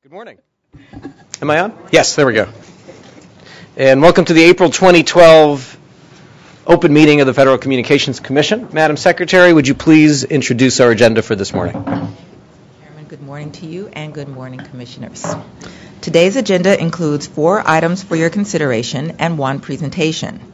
Good morning. Am I on? Yes, there we go. And welcome to the April 2012 open meeting of the Federal Communications Commission. Madam Secretary, would you please introduce our agenda for this morning? Chairman, good morning to you and good morning, Commissioners. Today's agenda includes 4 items for your consideration and 1 presentation.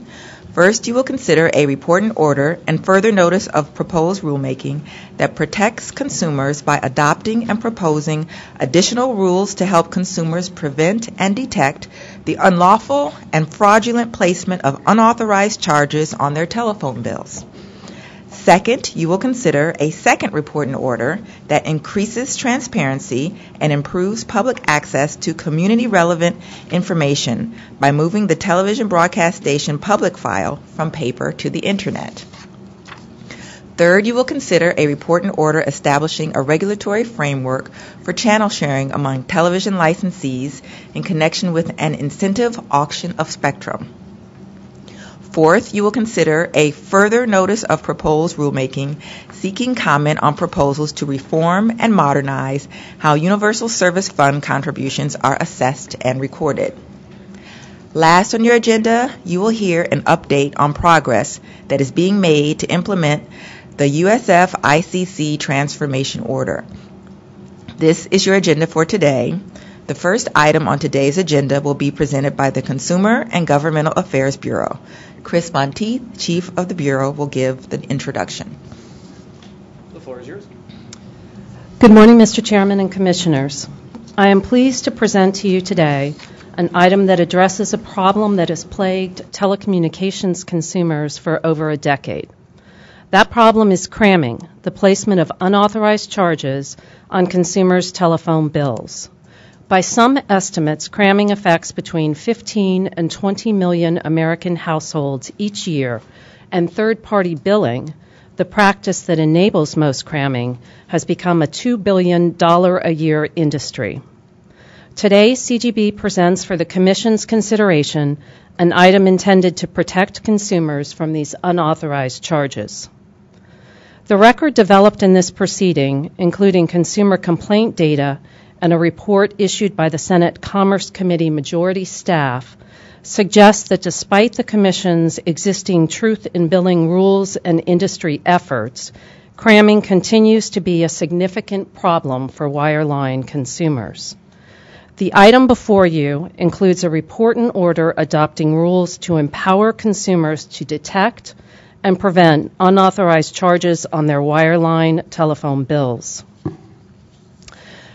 First, you will consider a report and order and further notice of proposed rulemaking that protects consumers by adopting and proposing additional rules to help consumers prevent and detect the unlawful and fraudulent placement of unauthorized charges on their telephone bills. Second, you will consider a second report and order that increases transparency and improves public access to community-relevant information by moving the television broadcast station public file from paper to the Internet. Third, you will consider a report and order establishing a regulatory framework for channel sharing among television licensees in connection with an incentive auction of spectrum. Fourth, you will consider a further notice of proposed rulemaking seeking comment on proposals to reform and modernize how Universal Service Fund contributions are assessed and recorded. Last on your agenda, you will hear an update on progress that is being made to implement the USF ICC transformation order. This is your agenda for today. The first item on today's agenda will be presented by the Consumer and Governmental Affairs Bureau. Chris Monteith, Chief of the Bureau, will give the introduction. The floor is yours. Good morning, Mr. Chairman and Commissioners. I am pleased to present to you today an item that addresses a problem that has plagued telecommunications consumers for over a decade. That problem is cramming, the placement of unauthorized charges on consumers' telephone bills. By some estimates, cramming affects between 15 and 20 million American households each year, and third-party billing, the practice that enables most cramming, has become a $2 billion a year industry. Today, CGB presents for the Commission's consideration an item intended to protect consumers from these unauthorized charges. The record developed in this proceeding, including consumer complaint data and a report issued by the Senate Commerce Committee majority staff, suggests that despite the Commission's existing truth in billing rules and industry efforts, cramming continues to be a significant problem for wireline consumers. The item before you includes a report and order adopting rules to empower consumers to detect and prevent unauthorized charges on their wireline telephone bills.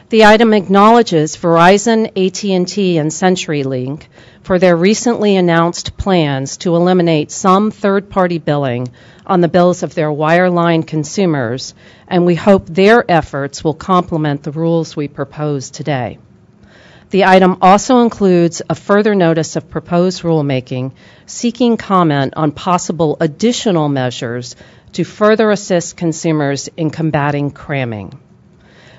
The item acknowledges Verizon, AT&T, and CenturyLink for their recently announced plans to eliminate some third-party billing on the bills of their wireline consumers, and we hope their efforts will complement the rules we propose today. The item also includes a further notice of proposed rulemaking seeking comment on possible additional measures to further assist consumers in combating cramming.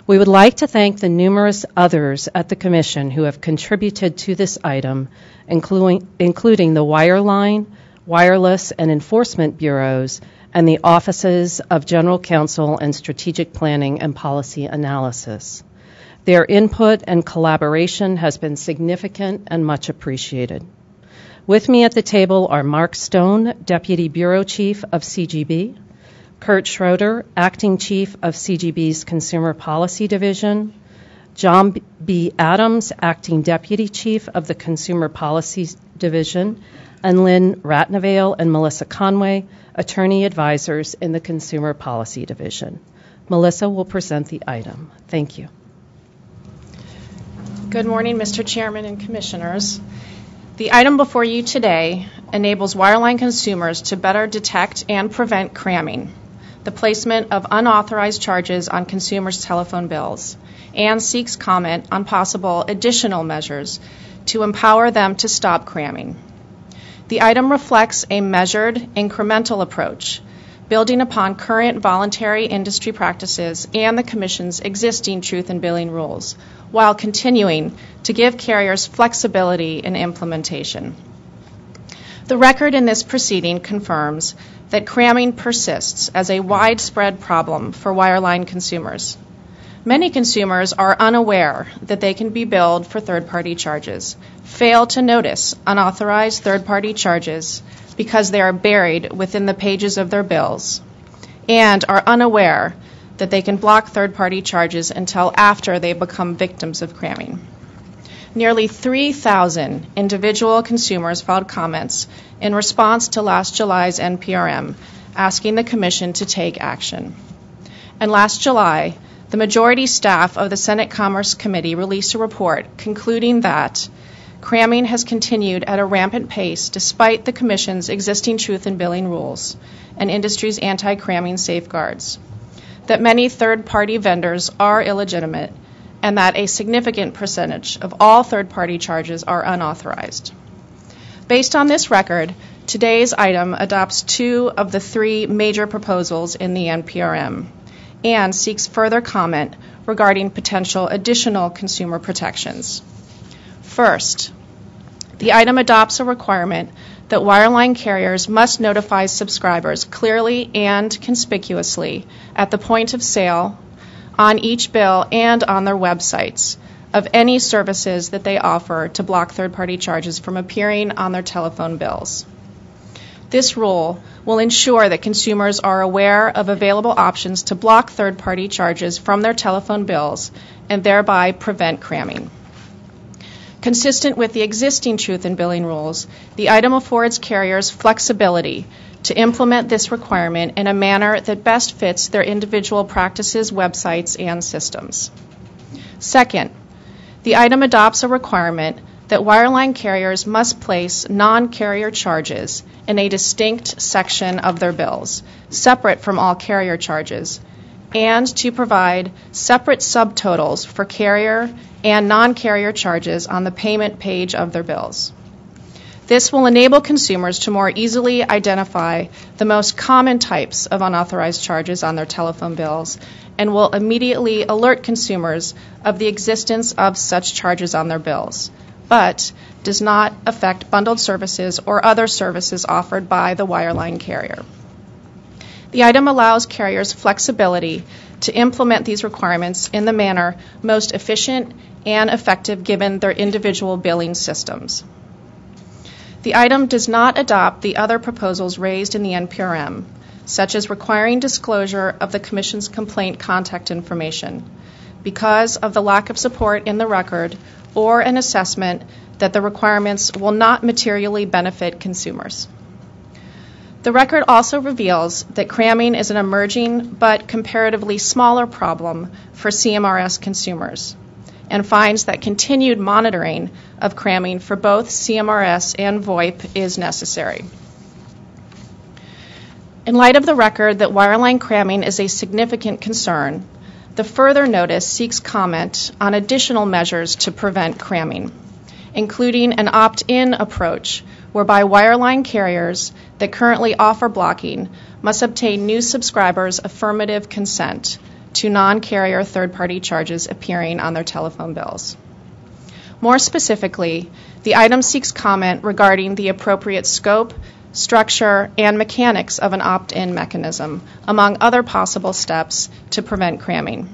We would like to thank the numerous others at the Commission who have contributed to this item, including the Wireline, Wireless, and Enforcement Bureaus, and the Offices of General Counsel and Strategic Planning and Policy Analysis. Their input and collaboration has been significant and much appreciated. With me at the table are Mark Stone, Deputy Bureau Chief of CGB, Kurt Schroeder, Acting Chief of CGB's Consumer Policy Division, John B. Adams, Acting Deputy Chief of the Consumer Policy Division, and Lynn Ratnavale and Melissa Conway, Attorney Advisors in the Consumer Policy Division. Melissa will present the item. Thank you. Good morning, Mr. Chairman and Commissioners. The item before you today enables wireline consumers to better detect and prevent cramming, the placement of unauthorized charges on consumers' telephone bills, and seeks comment on possible additional measures to empower them to stop cramming. The item reflects a measured, incremental approach, building upon current voluntary industry practices and the Commission's existing truth in billing rules, while continuing to give carriers flexibility in implementation. The record in this proceeding confirms that cramming persists as a widespread problem for wireline consumers. Many consumers are unaware that they can be billed for third-party charges, fail to notice unauthorized third-party charges because they are buried within the pages of their bills, and are unaware that they can block third-party charges until after they become victims of cramming. Nearly 3,000 individual consumers filed comments in response to last July's NPRM, asking the Commission to take action. And last July, the majority staff of the Senate Commerce Committee released a report concluding that cramming has continued at a rampant pace despite the Commission's existing truth in billing rules and industry's anti-cramming safeguards, that many third-party vendors are illegitimate, and that a significant percentage of all third-party charges are unauthorized. Based on this record, today's item adopts two of the three major proposals in the NPRM and seeks further comment regarding potential additional consumer protections. First, the item adopts a requirement that wireline carriers must notify subscribers clearly and conspicuously at the point of sale, on each bill, and on their websites of any services that they offer to block third-party charges from appearing on their telephone bills. This rule will ensure that consumers are aware of available options to block third-party charges from their telephone bills and thereby prevent cramming. Consistent with the existing truth in billing rules, the item affords carriers flexibility to implement this requirement in a manner that best fits their individual practices, websites, and systems. Second, the item adopts a requirement that wireline carriers must place non-carrier charges in a distinct section of their bills, separate from all carrier charges, and to provide separate subtotals for carrier and non-carrier charges on the payment page of their bills. This will enable consumers to more easily identify the most common types of unauthorized charges on their telephone bills and will immediately alert consumers of the existence of such charges on their bills, but does not affect bundled services or other services offered by the wireline carrier. The item allows carriers flexibility to implement these requirements in the manner most efficient and effective given their individual billing systems. The item does not adopt the other proposals raised in the NPRM, such as requiring disclosure of the Commission's complaint contact information, because of the lack of support in the record or an assessment that the requirements will not materially benefit consumers. The record also reveals that cramming is an emerging but comparatively smaller problem for CMRS consumers, and finds that continued monitoring of cramming for both CMRS and VoIP is necessary. In light of the record that wireline cramming is a significant concern, the further notice seeks comment on additional measures to prevent cramming, including an opt-in approach whereby wireline carriers that currently offer blocking must obtain new subscribers' affirmative consent to non-carrier third-party charges appearing on their telephone bills. More specifically, the item seeks comment regarding the appropriate scope, structure, and mechanics of an opt-in mechanism, among other possible steps to prevent cramming.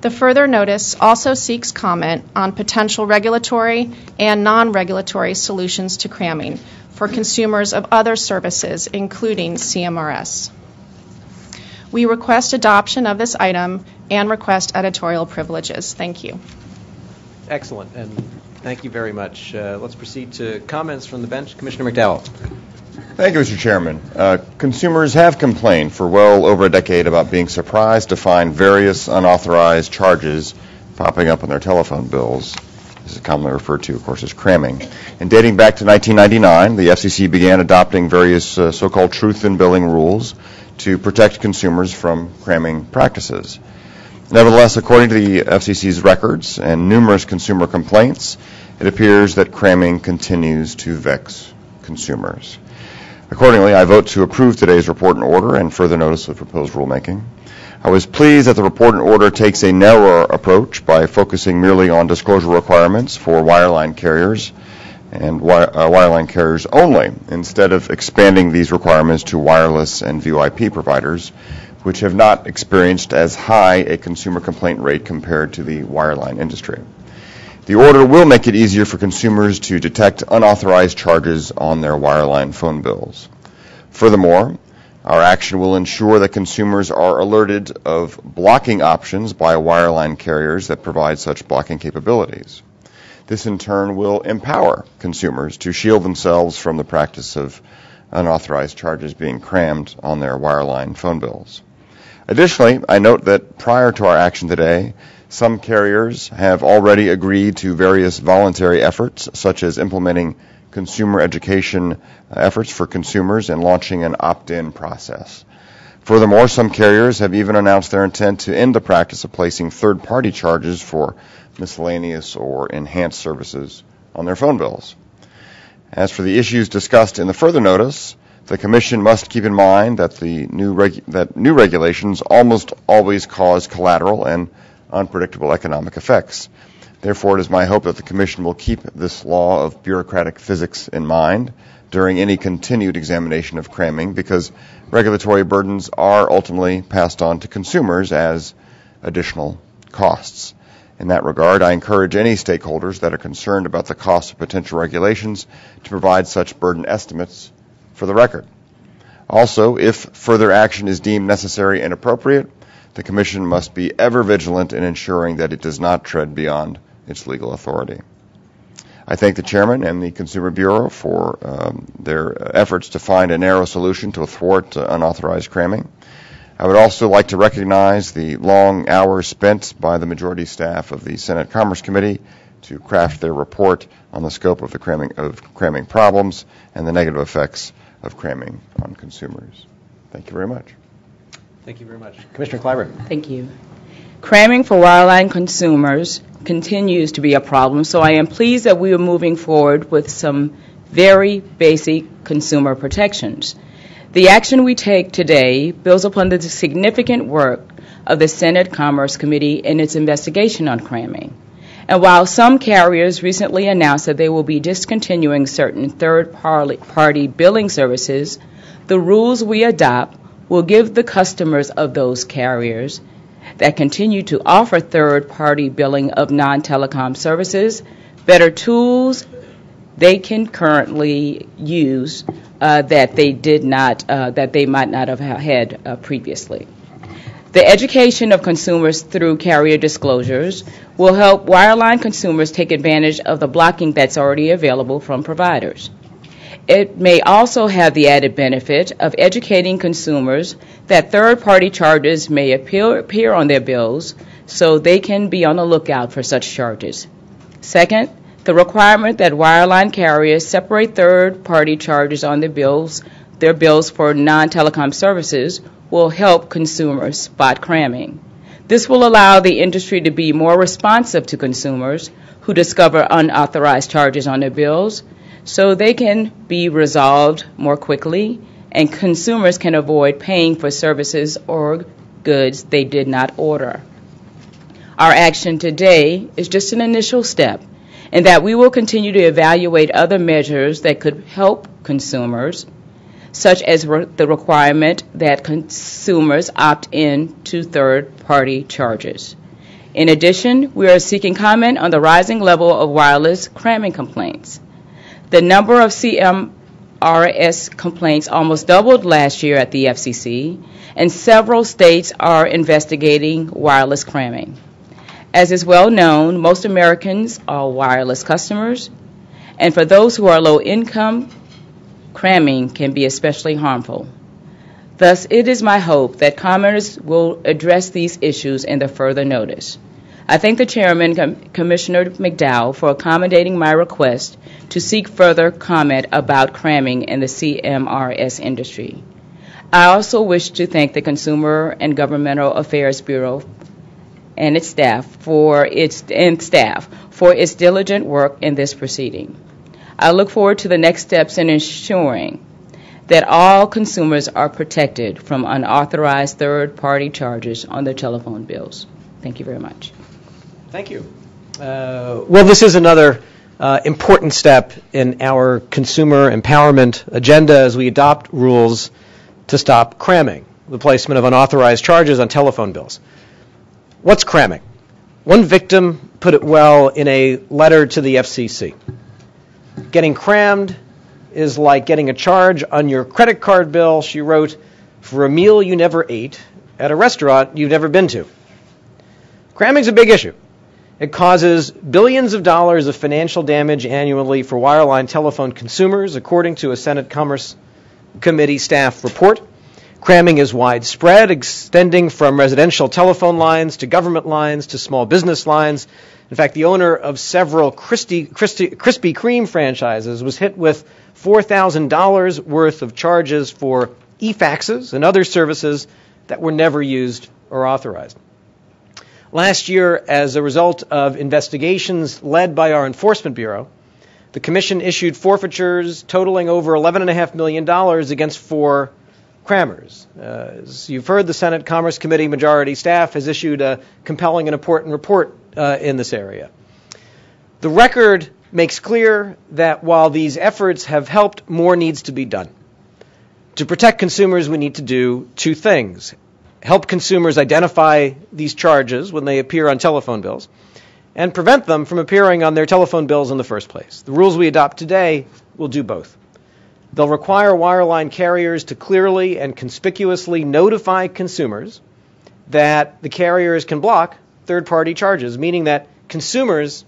The further notice also seeks comment on potential regulatory and non-regulatory solutions to cramming for consumers of other services, including CMRS. We request adoption of this item and request editorial privileges. Thank you. Excellent, and thank you very much. Let's proceed to comments from the bench. Commissioner McDowell. Thank you, Mr. Chairman. Consumers have complained for well over a decade about being surprised to find various unauthorized charges popping up on their telephone bills. This is commonly referred to, of course, as cramming. And dating back to 1999, the FCC began adopting various so-called truth in billing rules to protect consumers from cramming practices. Nevertheless, according to the FCC's records and numerous consumer complaints, it appears that cramming continues to vex consumers. Accordingly, I vote to approve today's report and order and further notice of proposed rulemaking. I was pleased that the report and order takes a narrower approach by focusing merely on disclosure requirements for wireline carriers and wireline carriers only, instead of expanding these requirements to wireless and VoIP providers, which have not experienced as high a consumer complaint rate compared to the wireline industry. The order will make it easier for consumers to detect unauthorized charges on their wireline phone bills. Furthermore, our action will ensure that consumers are alerted of blocking options by wireline carriers that provide such blocking capabilities. This in turn will empower consumers to shield themselves from the practice of unauthorized charges being crammed on their wireline phone bills. Additionally, I note that prior to our action today, some carriers have already agreed to various voluntary efforts, such as implementing consumer education efforts for consumers and launching an opt-in process. Furthermore, some carriers have even announced their intent to end the practice of placing third-party charges for miscellaneous or enhanced services on their phone bills. As for the issues discussed in the further notice, the Commission must keep in mind that new regulations almost always cause collateral and unpredictable economic effects. Therefore, it is my hope that the Commission will keep this law of bureaucratic physics in mind during any continued examination of cramming, because regulatory burdens are ultimately passed on to consumers as additional costs. In that regard, I encourage any stakeholders that are concerned about the cost of potential regulations to provide such burden estimates for the record. Also, if further action is deemed necessary and appropriate, the Commission must be ever vigilant in ensuring that it does not tread beyond its legal authority. I thank the Chairman and the Consumer Bureau for their efforts to find a narrow solution to thwart unauthorized cramming. I would also like to recognize the long hours spent by the majority staff of the Senate Commerce Committee to craft their report on the scope of the cramming problems and the negative effects of cramming on consumers. Thank you very much. Thank you very much. Commissioner Clyburn. Thank you. Cramming for wireline consumers continues to be a problem, so I am pleased that we are moving forward with some very basic consumer protections. The action we take today builds upon the significant work of the Senate Commerce Committee in its investigation on cramming. And while some carriers recently announced that they will be discontinuing certain third-party billing services, the rules we adopt will give the customers of those carriers that continue to offer third-party billing of non-telecom services better tools they can currently use that they might not have had previously. The education of consumers through carrier disclosures will help wireline consumers take advantage of the blocking that's already available from providers. It may also have the added benefit of educating consumers that third-party charges may appear on their bills, so they can be on the lookout for such charges. Second, the requirement that wireline carriers separate third-party charges on their bills for non-telecom services will help consumers spot cramming. This will allow the industry to be more responsive to consumers who discover unauthorized charges on their bills, so they can be resolved more quickly and consumers can avoid paying for services or goods they did not order. Our action today is just an initial step, and that we will continue to evaluate other measures that could help consumers, such as the requirement that consumers opt in to third-party charges. In addition, we are seeking comment on the rising level of wireless cramming complaints. The number of CMRS complaints almost doubled last year at the FCC, and several states are investigating wireless cramming. As is well known, most Americans are wireless customers, and for those who are low income, cramming can be especially harmful. Thus, it is my hope that commenters will address these issues in the further notice. I thank the Chairman, Commissioner McDowell, for accommodating my request to seek further comment about cramming in the CMRS industry. I also wish to thank the Consumer and Governmental Affairs Bureau and its staff for its diligent work in this proceeding. I look forward to the next steps in ensuring that all consumers are protected from unauthorized third-party charges on their telephone bills. Thank you very much. Thank you. Well, this is another important step in our consumer empowerment agenda as we adopt rules to stop cramming. the placement of unauthorized charges on telephone bills. What's cramming? One victim put it well in a letter to the FCC. Getting crammed is like getting a charge on your credit card bill, she wrote, for a meal you never ate at a restaurant you've never been to. Cramming's a big issue. It causes billions of dollars of financial damage annually for wireline telephone consumers, according to a Senate Commerce Committee staff report. Cramming is widespread, extending from residential telephone lines to government lines to small business lines. In fact, the owner of several Krispy Kreme franchises was hit with $4,000 worth of charges for e-faxes and other services that were never used or authorized. Last year, as a result of investigations led by our Enforcement Bureau, the Commission issued forfeitures totaling over $11.5 million against 4 crammers. As you've heard, the Senate Commerce Committee majority staff has issued a compelling and important report in this area. The record makes clear that while these efforts have helped, more needs to be done. To protect consumers, we need to do 2 things. Help consumers identify these charges when they appear on telephone bills, and prevent them from appearing on their telephone bills in the first place. The rules we adopt today will do both. They'll require wireline carriers to clearly and conspicuously notify consumers that the carriers can block third-party charges, meaning that consumers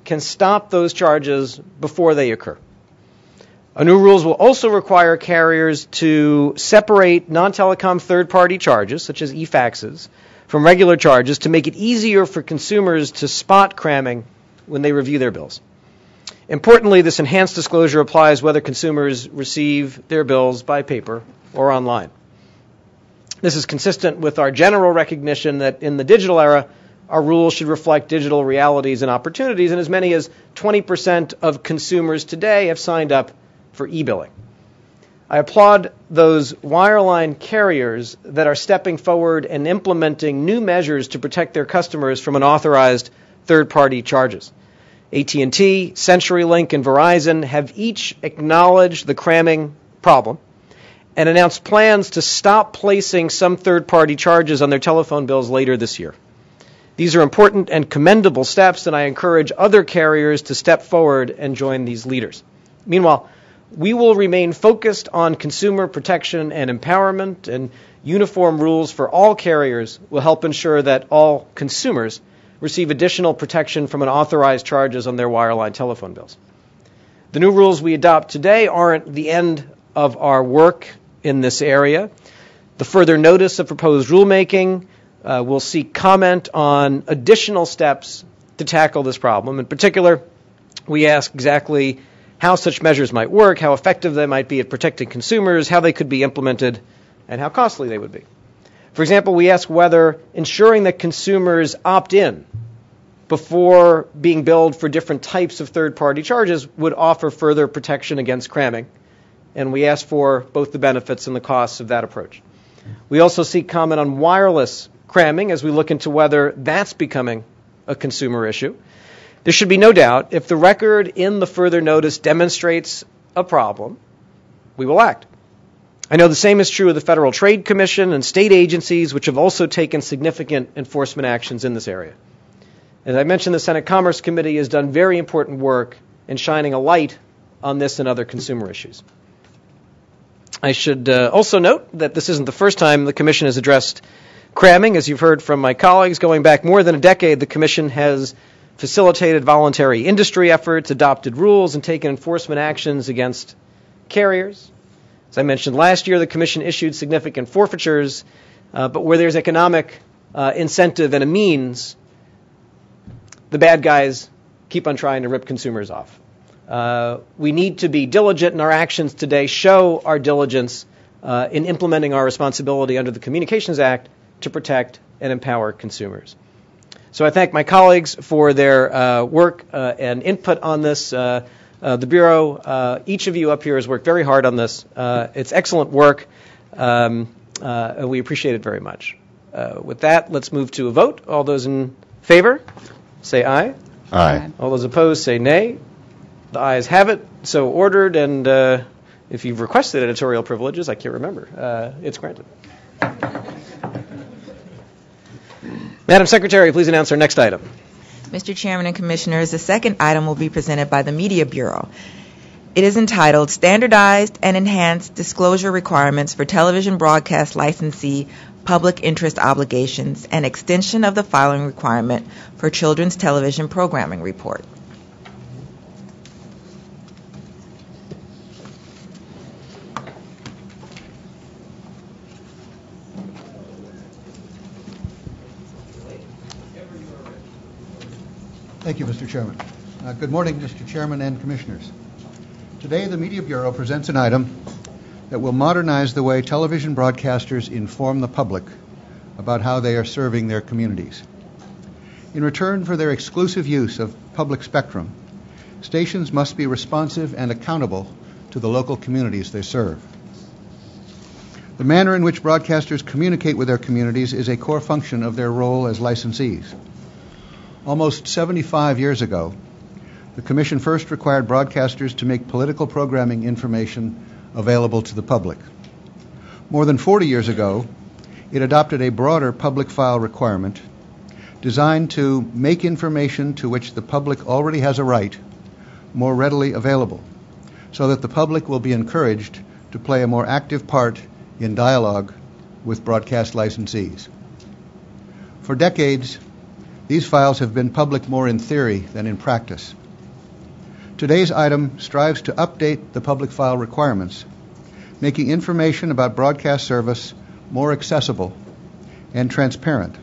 can stop those charges before they occur. Our new rules will also require carriers to separate non-telecom third-party charges, such as e-faxes, from regular charges to make it easier for consumers to spot cramming when they review their bills. Importantly, this enhanced disclosure applies whether consumers receive their bills by paper or online. This is consistent with our general recognition that in the digital era, our rules should reflect digital realities and opportunities, and as many as 20% of consumers today have signed up for e-billing. I applaud those wireline carriers that are stepping forward and implementing new measures to protect their customers from unauthorized third-party charges. AT&T, CenturyLink, and Verizon have each acknowledged the cramming problem and announced plans to stop placing some third-party charges on their telephone bills later this year. These are important and commendable steps, and I encourage other carriers to step forward and join these leaders. Meanwhile, we will remain focused on consumer protection and empowerment, and uniform rules for all carriers will help ensure that all consumers receive additional protection from unauthorized charges on their wireline telephone bills. The new rules we adopt today aren't the end of our work in this area. The further notice of proposed rulemaking will seek comment on additional steps to tackle this problem. In particular, we ask exactly how such measures might work, how effective they might be at protecting consumers, how they could be implemented, and how costly they would be. For example, we ask whether ensuring that consumers opt in before being billed for different types of third-party charges would offer further protection against cramming, and we ask for both the benefits and the costs of that approach. We also seek comment on wireless cramming as we look into whether that's becoming a consumer issue. There should be no doubt if the record in the further notice demonstrates a problem, we will act. I know the same is true of the Federal Trade Commission and state agencies, which have also taken significant enforcement actions in this area. As I mentioned, the Senate Commerce Committee has done very important work in shining a light on this and other consumer issues. I should also note that this isn't the first time the Commission has addressed cramming. As you've heard from my colleagues, going back more than a decade, the Commission has facilitated voluntary industry efforts, adopted rules, and taken enforcement actions against carriers. As I mentioned last year, the Commission issued significant forfeitures, but where there's economic incentive and a means, the bad guys keep on trying to rip consumers off. We need to be diligent, and our actions today show our diligence in implementing our responsibility under the Communications Act to protect and empower consumers. So I thank my colleagues for their work and input on this. The Bureau, each of you up here has worked very hard on this. It's excellent work, and we appreciate it very much. With that, let's move to a vote. All those in favor, say aye. Aye. All those opposed, say nay. The ayes have it, so ordered, and if you've requested editorial privileges, I can't remember, it's granted. Madam Secretary, please announce our next item. Mr. Chairman and Commissioners, the second item will be presented by the Media Bureau. It is entitled Standardized and Enhanced Disclosure Requirements for Television Broadcast Licensee Public Interest Obligations and Extension of the Filing Requirement for Children's Television Programming Report. Thank you, Mr. Chairman. Good morning, Mr. Chairman and Commissioners. Today, the Media Bureau presents an item that will modernize the way television broadcasters inform the public about how they are serving their communities. In return for their exclusive use of public spectrum, stations must be responsive and accountable to the local communities they serve. The manner in which broadcasters communicate with their communities is a core function of their role as licensees. Almost 75 years ago, the Commission first required broadcasters to make political programming information available to the public. More than 40 years ago, it adopted a broader public file requirement designed to make information to which the public already has a right more readily available, so that the public will be encouraged to play a more active part in dialogue with broadcast licensees. For decades, these files have been public more in theory than in practice. Today's item strives to update the public file requirements, making information about broadcast service more accessible and transparent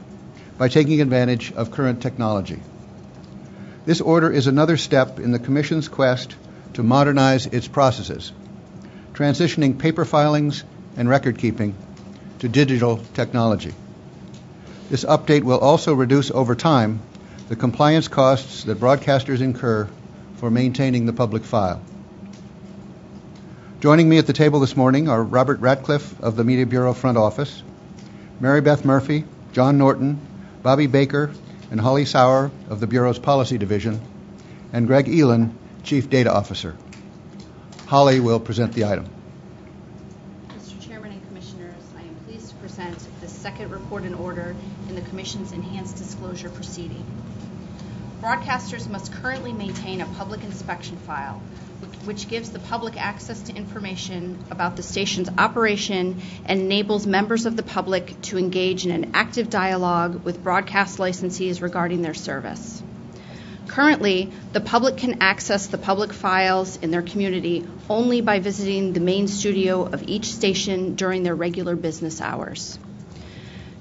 by taking advantage of current technology. This order is another step in the Commission's quest to modernize its processes, transitioning paper filings and record keeping to digital technology. This update will also reduce over time the compliance costs that broadcasters incur for maintaining the public file. Joining me at the table this morning are Robert Ratcliffe of the Media Bureau Front Office, Mary Beth Murphy, John Norton, Bobby Baker, and Holly Sauer of the Bureau's Policy Division, and Greg Elin, Chief Data Officer. Holly will present the item. Mr. Chairman and Commissioners, I am pleased to present the second report and order in the Commission's Enhanced Disclosure Proceeding. Broadcasters must currently maintain a public inspection file, which gives the public access to information about the station's operation and enables members of the public to engage in an active dialogue with broadcast licensees regarding their service. Currently, the public can access the public files in their community only by visiting the main studio of each station during their regular business hours.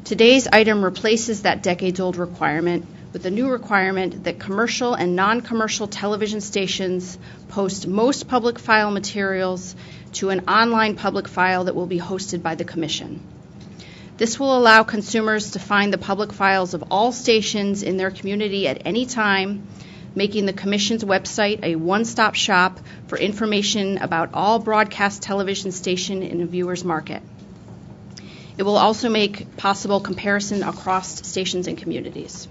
Today's item replaces that decades-old requirement with a new requirement that commercial and non-commercial television stations post most public file materials to an online public file that will be hosted by the Commission. This will allow consumers to find the public files of all stations in their community at any time, making the Commission's website a one-stop shop for information about all broadcast television stations in a viewer's market. It will also make possible comparison across stations and communities.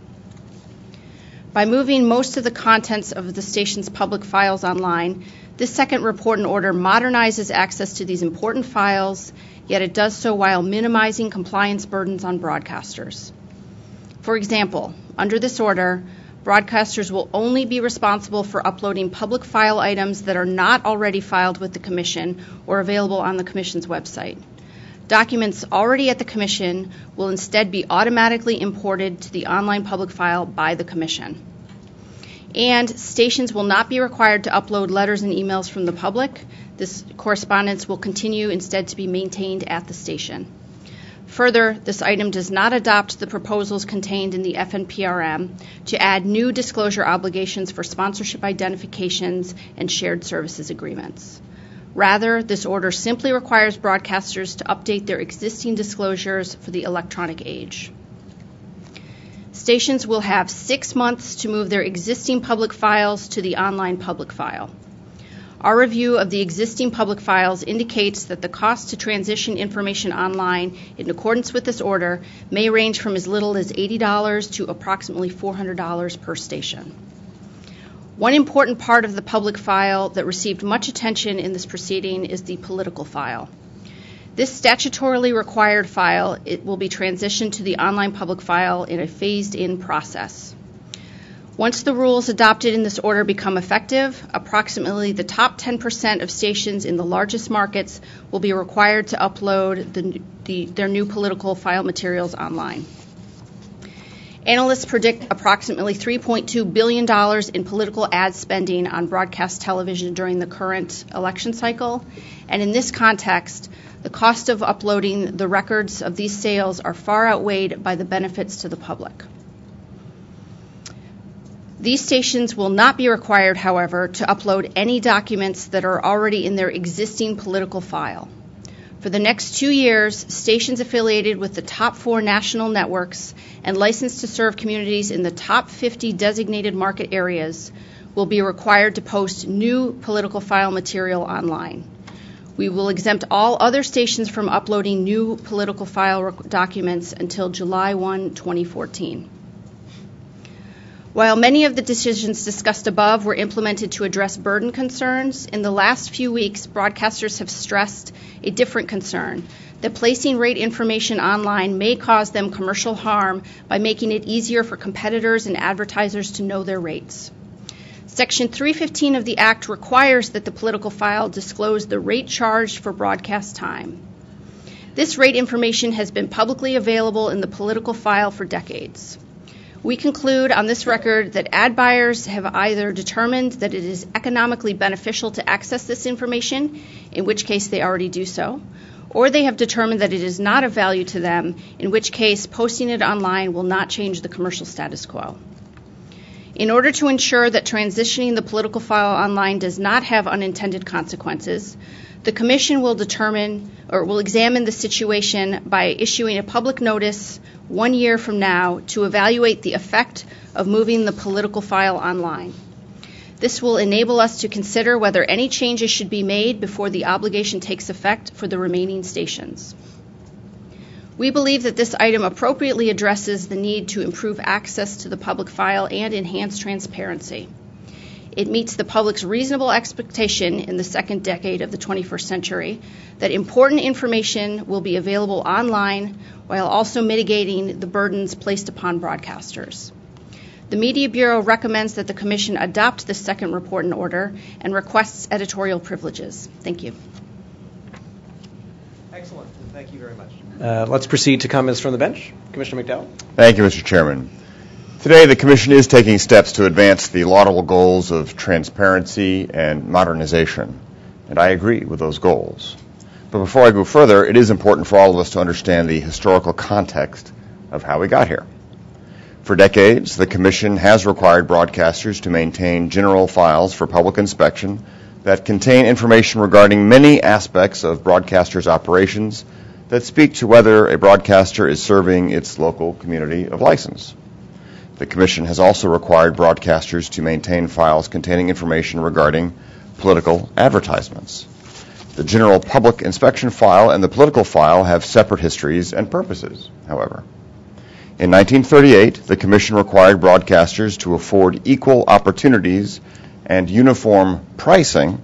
By moving most of the contents of the station's public files online, this second report and order modernizes access to these important files, yet it does so while minimizing compliance burdens on broadcasters. For example, under this order, broadcasters will only be responsible for uploading public file items that are not already filed with the Commission or available on the Commission's website. Documents already at the Commission will instead be automatically imported to the online public file by the Commission. And stations will not be required to upload letters and emails from the public. This correspondence will continue instead to be maintained at the station. Further, this item does not adopt the proposals contained in the FNPRM to add new disclosure obligations for sponsorship identifications and shared services agreements. Rather, this order simply requires broadcasters to update their existing disclosures for the electronic age. Stations will have 6 months to move their existing public files to the online public file. Our review of the existing public files indicates that the cost to transition information online in accordance with this order may range from as little as $80 to approximately $400 per station. One important part of the public file that received much attention in this proceeding is the political file. This statutorily required file, it will be transitioned to the online public file in a phased-in process. Once the rules adopted in this order become effective, approximately the top 10% of stations in the largest markets will be required to upload their new political file materials online. Analysts predict approximately $3.2 billion in political ad spending on broadcast television during the current election cycle, and in this context, the cost of uploading the records of these sales are far outweighed by the benefits to the public. These stations will not be required, however, to upload any documents that are already in their existing political file. For the next 2 years, stations affiliated with the top 4 national networks and licensed to serve communities in the top 50 designated market areas will be required to post new political file material online. We will exempt all other stations from uploading new political file documents until July 1, 2014. While many of the decisions discussed above were implemented to address burden concerns, in the last few weeks, broadcasters have stressed a different concern, that placing rate information online may cause them commercial harm by making it easier for competitors and advertisers to know their rates. Section 315 of the Act requires that the political file disclose the rate charged for broadcast time. This rate information has been publicly available in the political file for decades. We conclude on this record that ad buyers have either determined that it is economically beneficial to access this information, in which case they already do so, or they have determined that it is not of value to them, in which case posting it online will not change the commercial status quo. In order to ensure that transitioning the political file online does not have unintended consequences, the Commission will examine the situation by issuing a public notice 1 year from now to evaluate the effect of moving the political file online. This will enable us to consider whether any changes should be made before the obligation takes effect for the remaining stations. We believe that this item appropriately addresses the need to improve access to the public file and enhance transparency. It meets the public's reasonable expectation in the second decade of the 21st century that important information will be available online while also mitigating the burdens placed upon broadcasters. The Media Bureau recommends that the Commission adopt this second report and order and requests editorial privileges. Thank you. Excellent. Thank you very much. Let's proceed to comments from the bench. Commissioner McDowell. Thank you, Mr. Chairman. Today, the Commission is taking steps to advance the laudable goals of transparency and modernization, and I agree with those goals. But before I go further, it is important for all of us to understand the historical context of how we got here. For decades, the Commission has required broadcasters to maintain general files for public inspection that contain information regarding many aspects of broadcasters' operations that speak to whether a broadcaster is serving its local community of license. The Commission has also required broadcasters to maintain files containing information regarding political advertisements. The general public inspection file and the political file have separate histories and purposes, however. In 1938, the Commission required broadcasters to afford equal opportunities and uniform pricing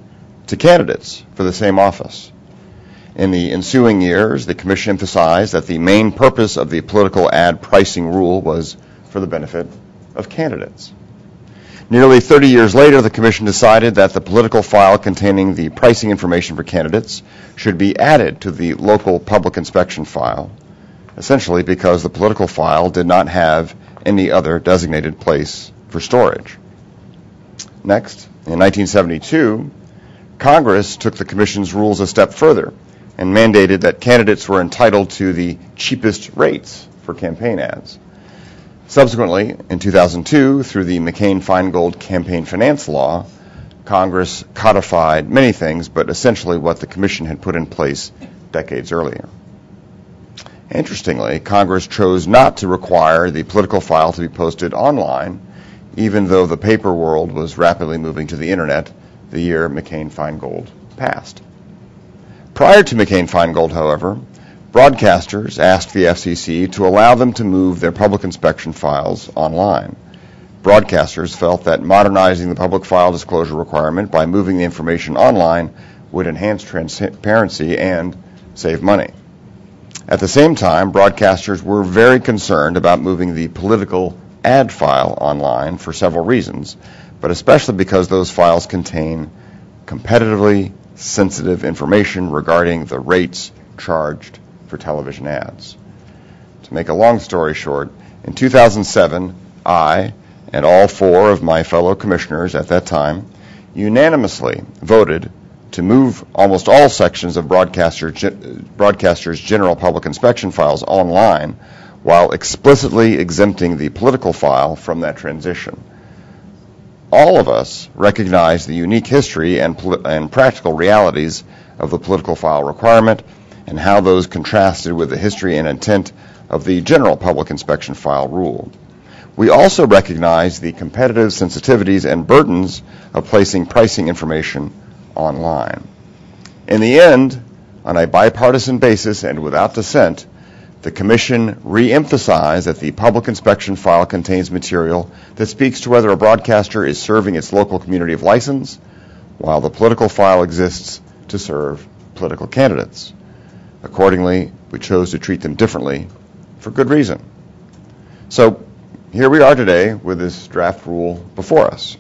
to candidates for the same office. In the ensuing years, the Commission emphasized that the main purpose of the political ad pricing rule was for the benefit of candidates. Nearly 30 years later, the Commission decided that the political file containing the pricing information for candidates should be added to the local public inspection file, essentially because the political file did not have any other designated place for storage. Next, in 1972, Congress took the Commission's rules a step further and mandated that candidates were entitled to the cheapest rates for campaign ads. Subsequently, in 2002, through the McCain-Feingold campaign finance law, Congress codified many things, but essentially what the Commission had put in place decades earlier. Interestingly, Congress chose not to require the political file to be posted online, even though the paper world was rapidly moving to the Internet the year McCain-Feingold passed. Prior to McCain-Feingold, however, broadcasters asked the FCC to allow them to move their public inspection files online. Broadcasters felt that modernizing the public file disclosure requirement by moving the information online would enhance transparency and save money. At the same time, broadcasters were very concerned about moving the political ad file online for several reasons, but especially because those files contain competitively sensitive information regarding the rates charged for television ads. To make a long story short, in 2007, I and all 4 of my fellow commissioners at that time unanimously voted to move almost all sections of broadcasters' general public inspection files online while explicitly exempting the political file from that transition. All of us recognize the unique history and practical realities of the political file requirement and how those contrasted with the history and intent of the general public inspection file rule. We also recognize the competitive sensitivities and burdens of placing pricing information online. In the end, on a bipartisan basis and without dissent, the Commission re-emphasized that the public inspection file contains material that speaks to whether a broadcaster is serving its local community of license, while the political file exists to serve political candidates. Accordingly, we chose to treat them differently for good reason. So here we are today with this draft rule before us.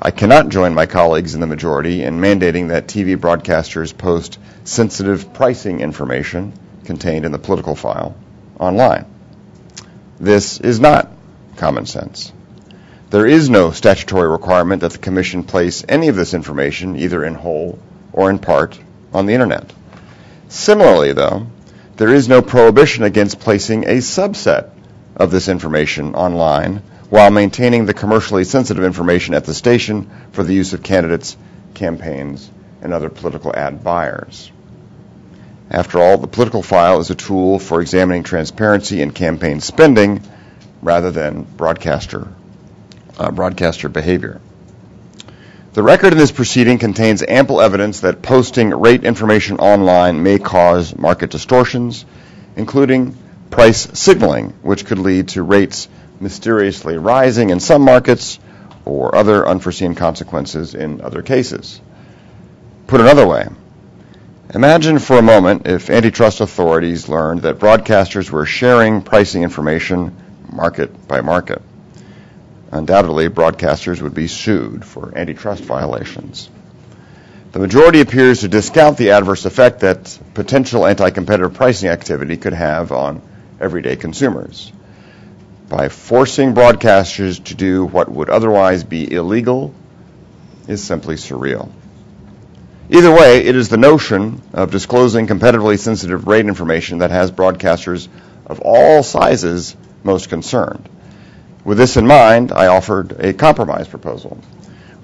I cannot join my colleagues in the majority in mandating that TV broadcasters post sensitive pricing information contained in the political file online. This is not common sense. There is no statutory requirement that the Commission place any of this information, either in whole or in part, on the Internet. Similarly, though, there is no prohibition against placing a subset of this information online while maintaining the commercially sensitive information at the station for the use of candidates, campaigns, and other political ad buyers. After all, the political file is a tool for examining transparency in campaign spending rather than broadcaster behavior. The record in this proceeding contains ample evidence that posting rate information online may cause market distortions, including price signaling, which could lead to rates mysteriously rising in some markets or other unforeseen consequences in other cases. Put another way, imagine for a moment if antitrust authorities learned that broadcasters were sharing pricing information market by market. Undoubtedly, broadcasters would be sued for antitrust violations. The majority appears to discount the adverse effect that potential anti-competitive pricing activity could have on everyday consumers. By forcing broadcasters to do what would otherwise be illegal is simply surreal. Either way, it is the notion of disclosing competitively sensitive rate information that has broadcasters of all sizes most concerned. With this in mind, I offered a compromise proposal,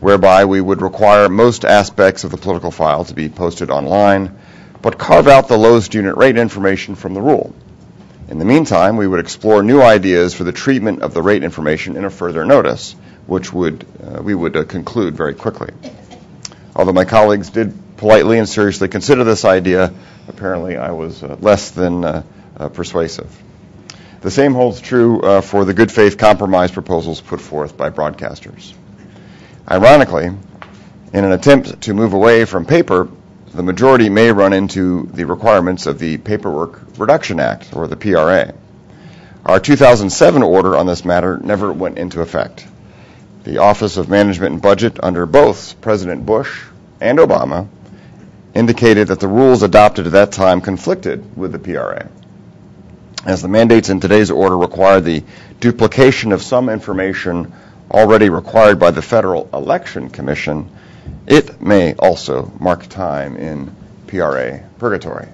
whereby we would require most aspects of the political file to be posted online, but carve out the lowest unit rate information from the rule. In the meantime, we would explore new ideas for the treatment of the rate information in a further notice, which we would conclude very quickly. Although my colleagues did politely and seriously consider this idea, apparently I was less than persuasive. The same holds true for the good faith compromise proposals put forth by broadcasters. Ironically, in an attempt to move away from paper, the majority may run into the requirements of the Paperwork Reduction Act, or the PRA. Our 2007 order on this matter never went into effect. The Office of Management and Budget under both President Bush and Obama indicated that the rules adopted at that time conflicted with the PRA. As the mandates in today's order require the duplication of some information already required by the Federal Election Commission, it may also mark time in PRA purgatory.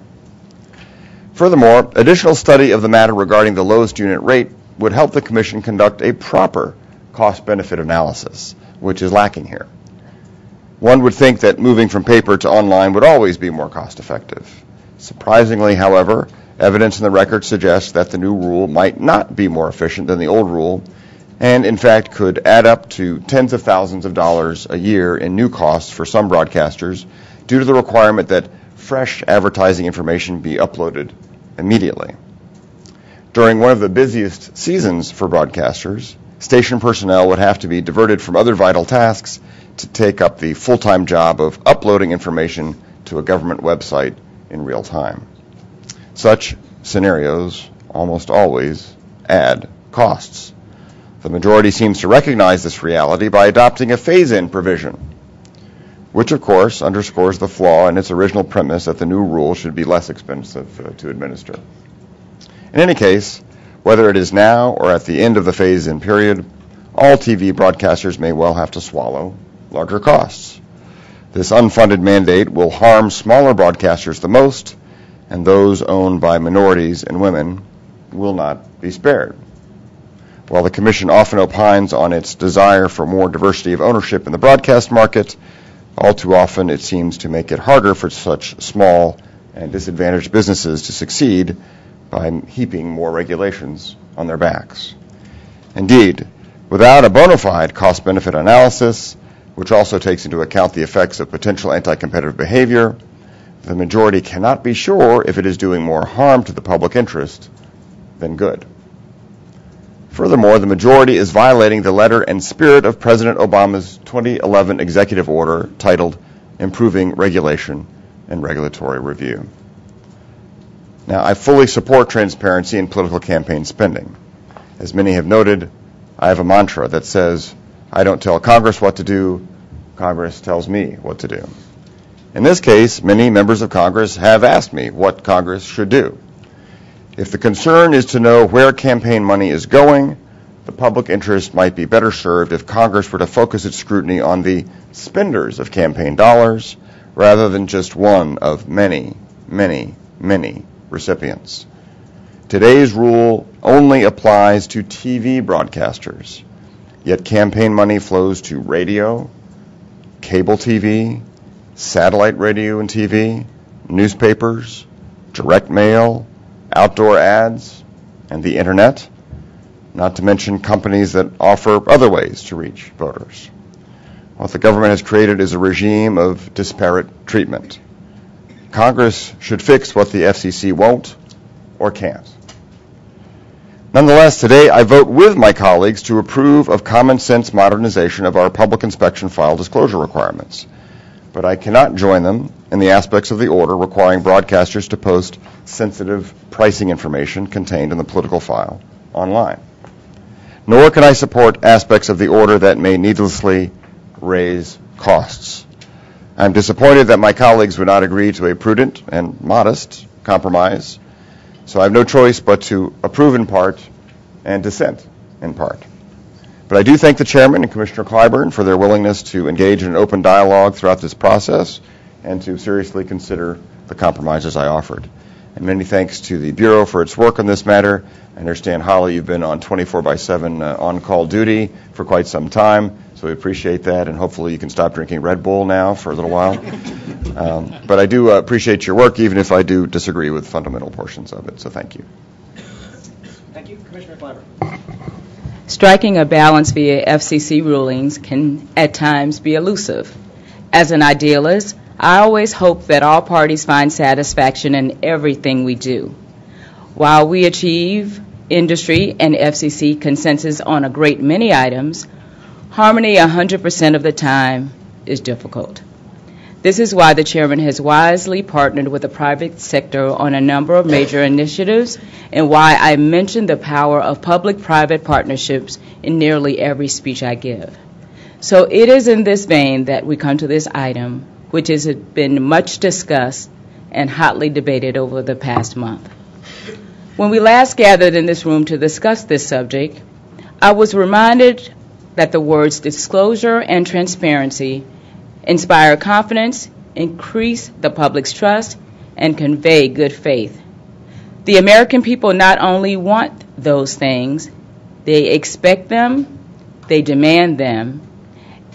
Furthermore, additional study of the matter regarding the lowest unit rate would help the Commission conduct a proper cost-benefit analysis, which is lacking here. One would think that moving from paper to online would always be more cost-effective. Surprisingly, however, evidence in the record suggests that the new rule might not be more efficient than the old rule, and in fact could add up to tens of thousands of dollars a year in new costs for some broadcasters due to the requirement that fresh advertising information be uploaded immediately. During one of the busiest seasons for broadcasters, station personnel would have to be diverted from other vital tasks to take up the full-time job of uploading information to a government website in real time. Such scenarios almost always add costs. The majority seems to recognize this reality by adopting a phase-in provision, which of course underscores the flaw in its original premise that the new rule should be less expensive to administer. In any case, whether it is now or at the end of the phase-in period, all TV broadcasters may well have to swallow larger costs. This unfunded mandate will harm smaller broadcasters the most, and those owned by minorities and women will not be spared. While the Commission often opines on its desire for more diversity of ownership in the broadcast market, all too often it seems to make it harder for such small and disadvantaged businesses to succeed by heaping more regulations on their backs. Indeed, without a bona fide cost-benefit analysis, which also takes into account the effects of potential anti-competitive behavior, the majority cannot be sure if it is doing more harm to the public interest than good. Furthermore, the majority is violating the letter and spirit of President Obama's 2011 executive order titled Improving Regulation and Regulatory Review. Now, I fully support transparency in political campaign spending. As many have noted, I have a mantra that says, I don't tell Congress what to do, Congress tells me what to do. In this case, many members of Congress have asked me what Congress should do. If the concern is to know where campaign money is going, the public interest might be better served if Congress were to focus its scrutiny on the spenders of campaign dollars rather than just one of many, many, many recipients. Today's rule only applies to TV broadcasters, yet campaign money flows to radio, cable TV, satellite radio and TV, newspapers, direct mail, outdoor ads, and the internet, not to mention companies that offer other ways to reach voters. What the government has created is a regime of disparate treatment. Congress should fix what the FCC won't or can't. Nonetheless, today I vote with my colleagues to approve of common sense modernization of our public inspection file disclosure requirements. But I cannot join them in the aspects of the order requiring broadcasters to post sensitive pricing information contained in the political file online. Nor can I support aspects of the order that may needlessly raise costs. I'm disappointed that my colleagues would not agree to a prudent and modest compromise, so I have no choice but to approve in part and dissent in part. But I do thank the Chairman and Commissioner Clyburn for their willingness to engage in an open dialogue throughout this process and to seriously consider the compromises I offered. And many thanks to the Bureau for its work on this matter. I understand, Holly, you've been on 24/7 on-call duty for quite some time, so we appreciate that, and hopefully you can stop drinking Red Bull now for a little while. But I do appreciate your work, even if I do disagree with fundamental portions of it, so thank you. Thank you. Commissioner Clyburn. Striking a balance via FCC rulings can at times be elusive. As an idealist, I always hope that all parties find satisfaction in everything we do. While we achieve industry and FCC consensus on a great many items, harmony 100% of the time is difficult. This is why the Chairman has wisely partnered with the private sector on a number of major initiatives, and why I mention the power of public-private partnerships in nearly every speech I give. So it is in this vein that we come to this item, which has been much discussed and hotly debated over the past month. When we last gathered in this room to discuss this subject, I was reminded that the words disclosure and transparency inspire confidence, increase the public's trust, and convey good faith. The American people not only want those things, they expect them, they demand them,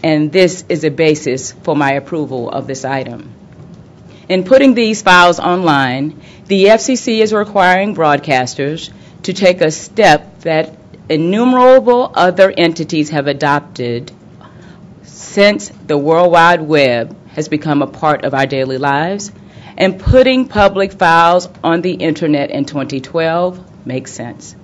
and this is a basis for my approval of this item. In putting these files online, the FCC is requiring broadcasters to take a step that innumerable other entities have adopted since the World Wide Web has become a part of our daily lives, and putting public files on the Internet in 2012 makes sense.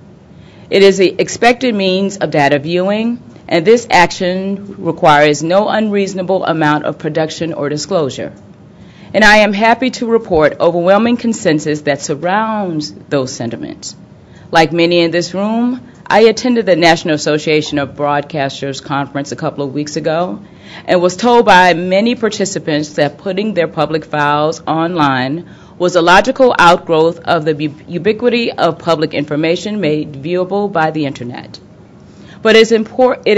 It is the expected means of data viewing, and this action requires no unreasonable amount of production or disclosure. and I am happy to report overwhelming consensus that surrounds those sentiments. Like many in this room, I attended the National Association of Broadcasters conference a couple of weeks ago and was told by many participants that putting their public files online was a logical outgrowth of the ubiquity of public information made viewable by the Internet. But it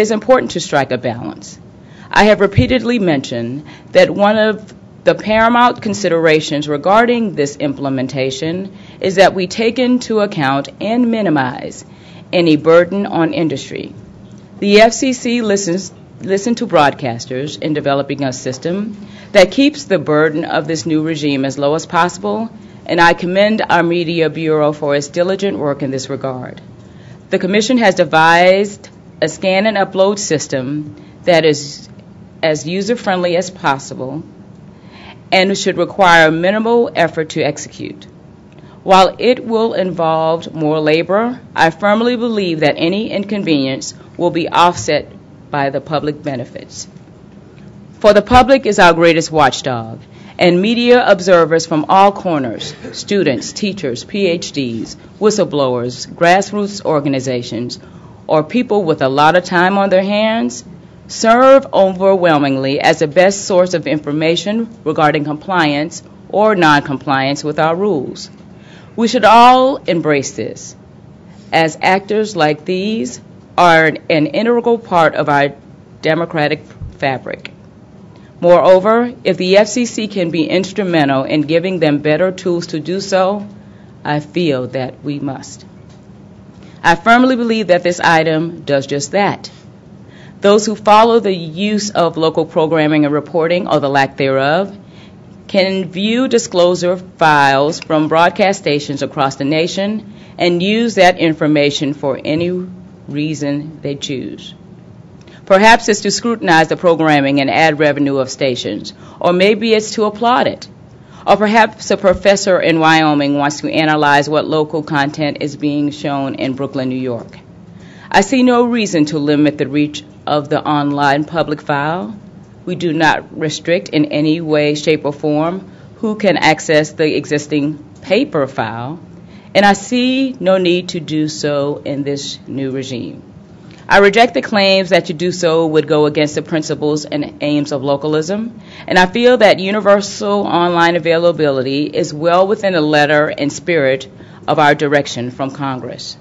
is important to strike a balance. I have repeatedly mentioned that one of the paramount considerations regarding this implementation is that we take into account and minimize any burden on industry. The FCC listen to broadcasters in developing a system that keeps the burden of this new regime as low as possible, and I commend our Media Bureau for its diligent work in this regard. The Commission has devised a scan and upload system that is as user-friendly as possible and should require minimal effort to execute. While it will involve more labor, I firmly believe that any inconvenience will be offset by the public benefits. For the public is our greatest watchdog, and media observers from all corners, students, teachers, PhDs, whistleblowers, grassroots organizations, or people with a lot of time on their hands, serve overwhelmingly as the best source of information regarding compliance or non-compliance with our rules. We should all embrace this, as actors like these are an integral part of our democratic fabric. Moreover, if the FCC can be instrumental in giving them better tools to do so, I feel that we must. I firmly believe that this item does just that. Those who follow the use of local programming and reporting, or the lack thereof, can view disclosure files from broadcast stations across the nation and use that information for any reason they choose. Perhaps it's to scrutinize the programming and ad revenue of stations, or maybe it's to applaud it. Or perhaps a professor in Wyoming wants to analyze what local content is being shown in Brooklyn, New York. I see no reason to limit the reach of the online public file. We do not restrict in any way, shape, or form who can access the existing paper file, and I see no need to do so in this new regime. I reject the claims that to do so would go against the principles and aims of localism, and I feel that universal online availability is well within the letter and spirit of our direction from Congress.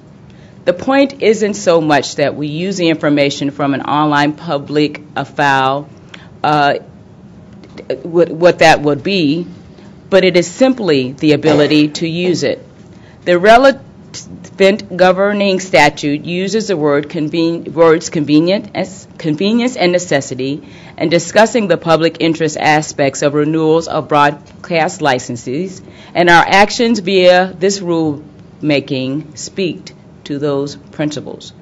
The point isn't so much that we use the information from an online public file, what that would be, but it is simply the ability to use it. The relevant governing statute uses the words convenience and necessity in discussing the public interest aspects of renewals of broadcast licenses, and our actions via this rulemaking speak to those principles.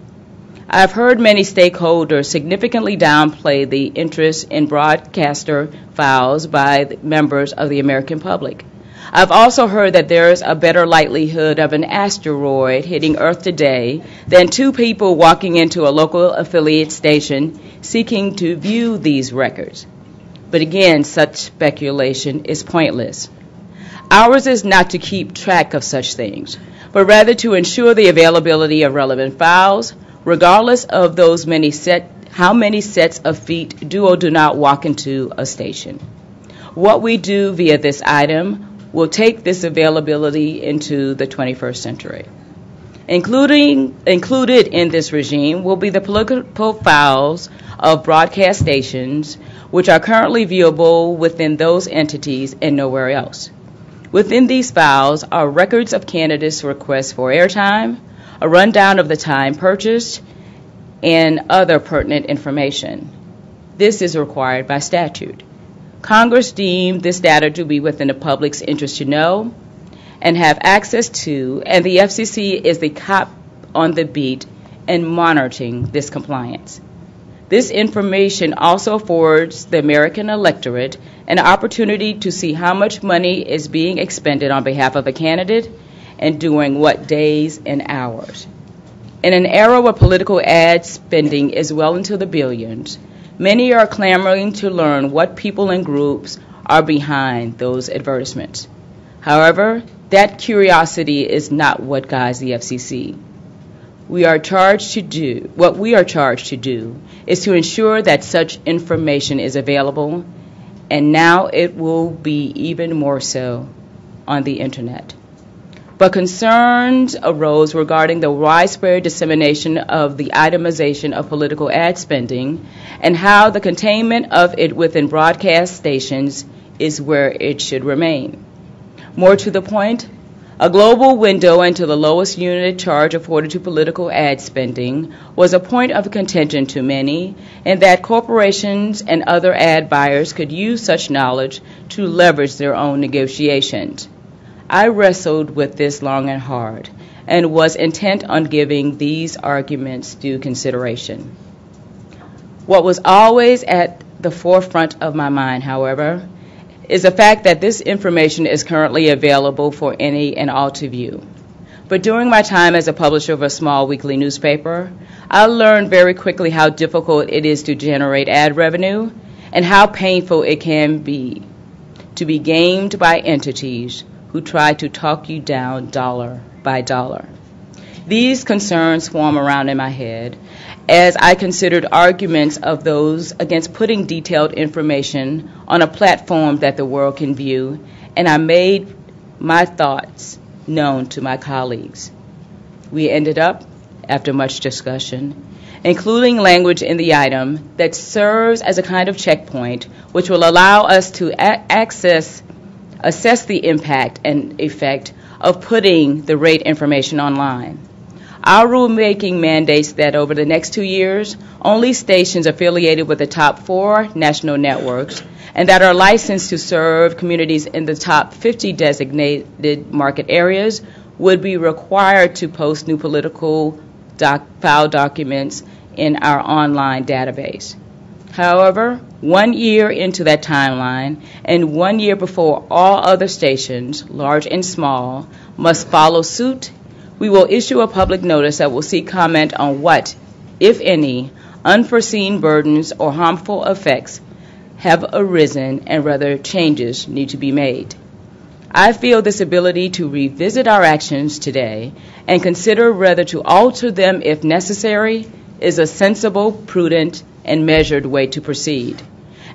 I've heard many stakeholders significantly downplay the interest in broadcaster files by members of the American public. I've also heard that there is a better likelihood of an asteroid hitting Earth today than two people walking into a local affiliate station seeking to view these records. But again, such speculation is pointless. Ours is not to keep track of such things, but rather to ensure the availability of relevant files, regardless of those how many sets of feet do or do not walk into a station. What we do via this item will take this availability into the 21st century. Included in this regime will be the political files of broadcast stations, which are currently viewable within those entities and nowhere else. Within these files are records of candidates' requests for airtime, a rundown of the time purchased, and other pertinent information. This is required by statute. Congress deemed this data to be within the public's interest to know and have access to, and the FCC is the cop on the beat in monitoring this compliance. This information also affords the American electorate an opportunity to see how much money is being expended on behalf of a candidate and during what days and hours. In an era where political ad spending is well into the billions, many are clamoring to learn what people and groups are behind those advertisements. However, that curiosity is not what guides the FCC. What we are charged to do is to ensure that such information is available, and now it will be even more so on the Internet. But concerns arose regarding the widespread dissemination of the itemization of political ad spending and how the containment of it within broadcast stations is where it should remain. More to the point, a global window into the lowest unit charge afforded to political ad spending was a point of contention to many, and that corporations and other ad buyers could use such knowledge to leverage their own negotiations. I wrestled with this long and hard and was intent on giving these arguments due consideration. What was always at the forefront of my mind, however, is the fact that this information is currently available for any and all to view. But during my time as a publisher of a small weekly newspaper, I learned very quickly how difficult it is to generate ad revenue and how painful it can be to be gamed by entities who try to talk you down dollar by dollar. These concerns swarm around in my head as I considered arguments of those against putting detailed information on a platform that the world can view, and I made my thoughts known to my colleagues. We ended up, after much discussion, including language in the item that serves as a kind of checkpoint which will allow us to assess the impact and effect of putting the rate information online. Our rulemaking mandates that over the next 2 years, only stations affiliated with the top 4 national networks and that are licensed to serve communities in the top 50 designated market areas would be required to post new political file documents in our online database. However, 1 year into that timeline and 1 year before all other stations, large and small, must follow suit, we will issue a public notice that will seek comment on what, if any, unforeseen burdens or harmful effects have arisen and whether changes need to be made. I feel this ability to revisit our actions today and consider whether to alter them if necessary is a sensible, prudent, and measured way to proceed.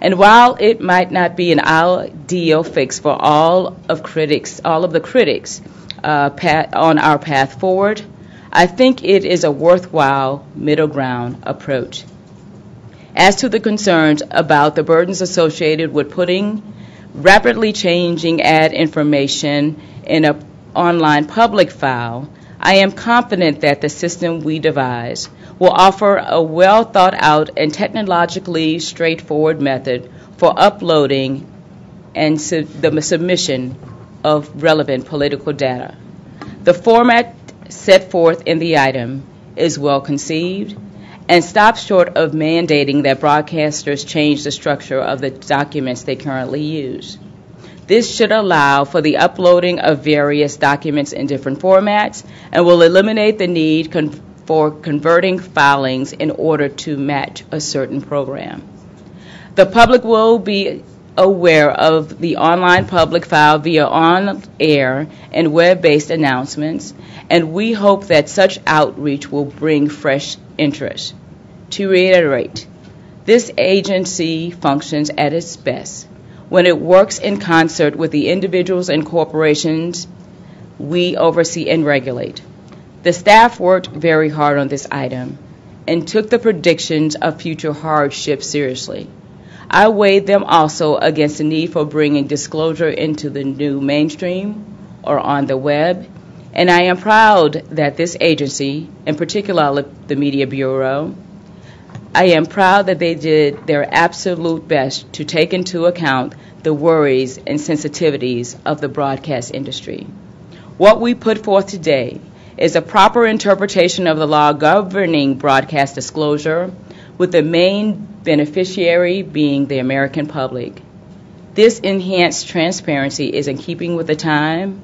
And while it might not be an ideal fix for all of the critics on our path forward, I think it is a worthwhile middle ground approach. As to the concerns about the burdens associated with putting rapidly changing ad information in an online public file, I am confident that the system we devise will offer a well-thought-out and technologically straightforward method for uploading and the submission of relevant political data. The format set forth in the item is well conceived and stops short of mandating that broadcasters change the structure of the documents they currently use. This should allow for the uploading of various documents in different formats and will eliminate the need for converting filings in order to match a certain program. The public will be aware of the online public file via on-air and web-based announcements, and we hope that such outreach will bring fresh interest. To reiterate, this agency functions at its best when it works in concert with the individuals and corporations we oversee and regulate. The staff worked very hard on this item and took the predictions of future hardships seriously. I weighed them also against the need for bringing disclosure into the new mainstream or on the web, and I am proud that this agency, in particular the Media Bureau, I am proud that they did their absolute best to take into account the worries and sensitivities of the broadcast industry. What we put forth today is a proper interpretation of the law governing broadcast disclosure, with the main beneficiary being the American public. This enhanced transparency is in keeping with the time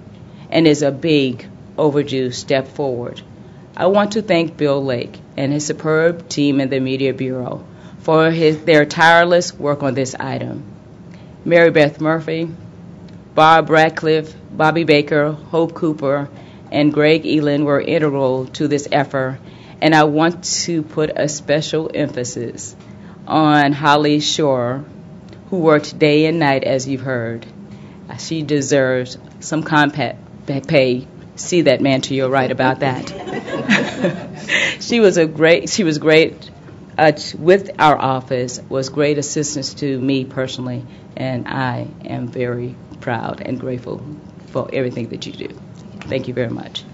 and is a big overdue step forward. I want to thank Bill Lake and his superb team in the Media Bureau for their tireless work on this item. Mary Beth Murphy, Bob Radcliffe, Bobby Baker, Hope Cooper, and Greg Elin were integral to this effort, and I want to put a special emphasis on Holly Shore, who worked day and night, as you've heard. She deserves some compact pay. See that man to your right about that. She was great with our office, was great assistance to me personally, and I am very proud and grateful for everything that you do. Thank you very much.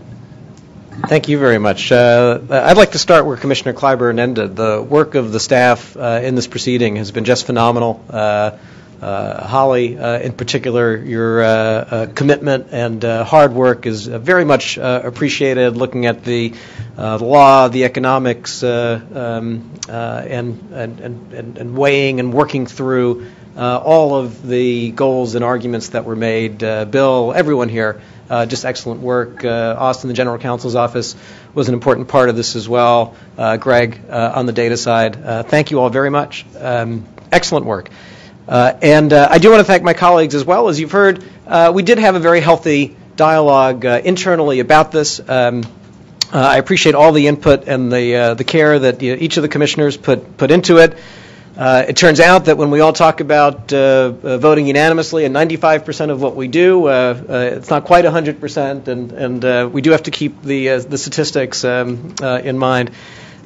Thank you very much. I'd like to start where Commissioner Clyburn ended. The work of the staff in this proceeding has been just phenomenal. Holly, in particular, your commitment and hard work is very much appreciated, looking at the law, the economics, and weighing and working through all of the goals and arguments that were made. Bill, everyone here, just excellent work. Austin, the General Counsel's office, was an important part of this as well. Greg, on the data side, thank you all very much. Excellent work. And I do want to thank my colleagues as well. As you've heard, we did have a very healthy dialogue internally about this. I appreciate all the input and the care that each of the commissioners put into it. It turns out that when we all talk about voting unanimously, and 95% of what we do, it's not quite 100%, and we do have to keep the statistics in mind.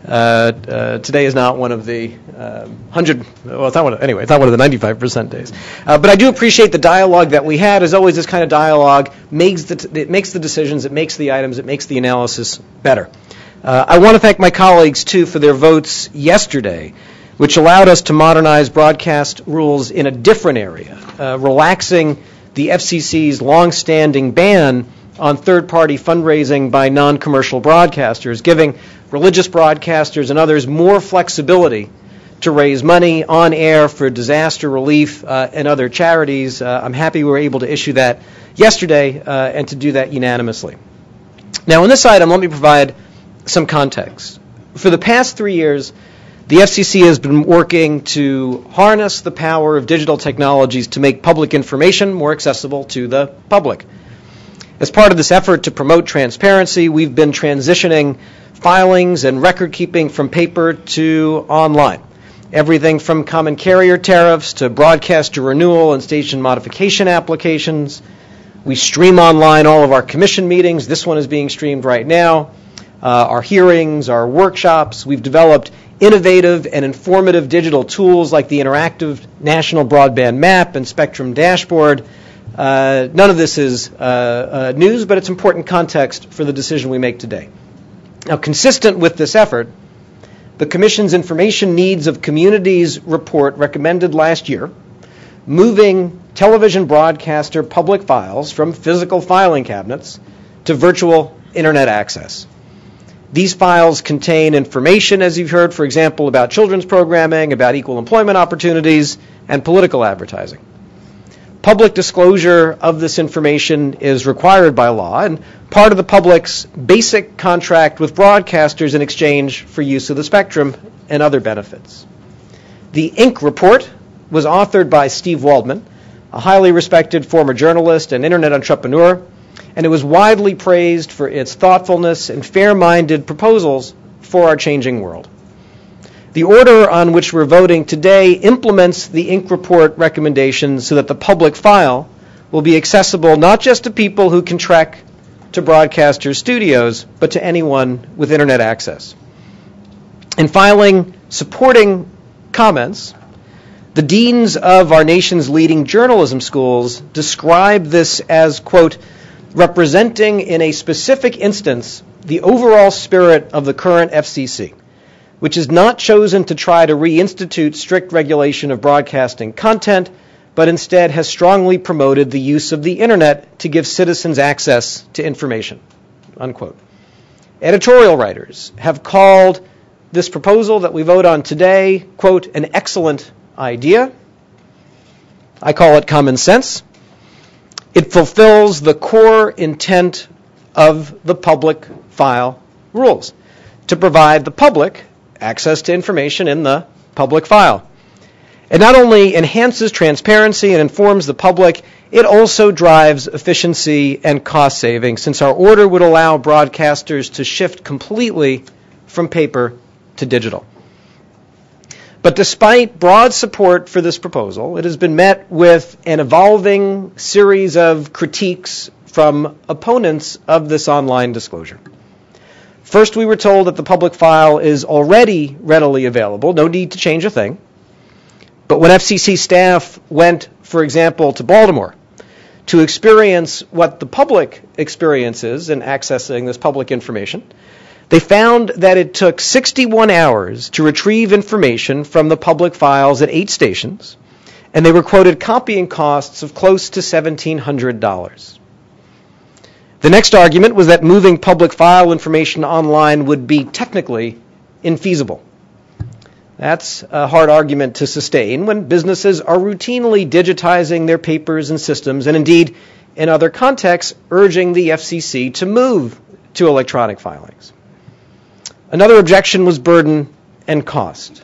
Today is not one of the 100. Well, it's not one of, anyway. It's not one of the 95% days. But I do appreciate the dialogue that we had. As always, this kind of dialogue makes the decisions, it makes the items, it makes the analysis better. I want to thank my colleagues too for their votes yesterday, which allowed us to modernize broadcast rules in a different area, relaxing the FCC's long-standing ban on third-party fundraising by non-commercial broadcasters, giving religious broadcasters and others more flexibility to raise money on air for disaster relief and other charities. I'm happy we were able to issue that yesterday and to do that unanimously. Now, on this item, let me provide some context. For the past 3 years, the FCC has been working to harness the power of digital technologies to make public information more accessible to the public. As part of this effort to promote transparency, we've been transitioning filings and record keeping from paper to online. Everything from common carrier tariffs to broadcaster renewal and station modification applications. We stream online all of our commission meetings. This one is being streamed right now. Our hearings, our workshops. We've developed innovative and informative digital tools like the Interactive National Broadband Map and Spectrum Dashboard. None of this is news, but it's important context for the decision we make today. Now, consistent with this effort, the Commission's Information Needs of Communities report recommended last year moving television broadcaster public files from physical filing cabinets to virtual Internet access. These files contain information, as you've heard, for example, about children's programming, about equal employment opportunities, and political advertising. Public disclosure of this information is required by law and part of the public's basic contract with broadcasters in exchange for use of the spectrum and other benefits. The Inc. report was authored by Steve Waldman, a highly respected former journalist and internet entrepreneur, and it was widely praised for its thoughtfulness and fair-minded proposals for our changing world. The order on which we're voting today implements the Inc. report recommendations so that the public file will be accessible not just to people who can trek to broadcaster studios, but to anyone with Internet access. In filing supporting comments, the deans of our nation's leading journalism schools describe this as, quote, representing in a specific instance the overall spirit of the current FCC, which has not chosen to try to reinstitute strict regulation of broadcasting content, but instead has strongly promoted the use of the Internet to give citizens access to information, unquote. Editorial writers have called this proposal that we vote on today, quote, an excellent idea. I call it common sense. It fulfills the core intent of the public file rules, to provide the public access to information in the public file. It not only enhances transparency and informs the public, it also drives efficiency and cost savings, since our order would allow broadcasters to shift completely from paper to digital. But despite broad support for this proposal, it has been met with an evolving series of critiques from opponents of this online disclosure. First, we were told that the public file is already readily available, no need to change a thing. But when FCC staff went, for example, to Baltimore to experience what the public experiences in accessing this public information, they found that it took 61 hours to retrieve information from the public files at 8 stations, and they were quoted copying costs of close to $1,700. The next argument was that moving public file information online would be technically infeasible. That's a hard argument to sustain when businesses are routinely digitizing their papers and systems, and indeed, in other contexts, urging the FCC to move to electronic filings. Another objection was burden and cost.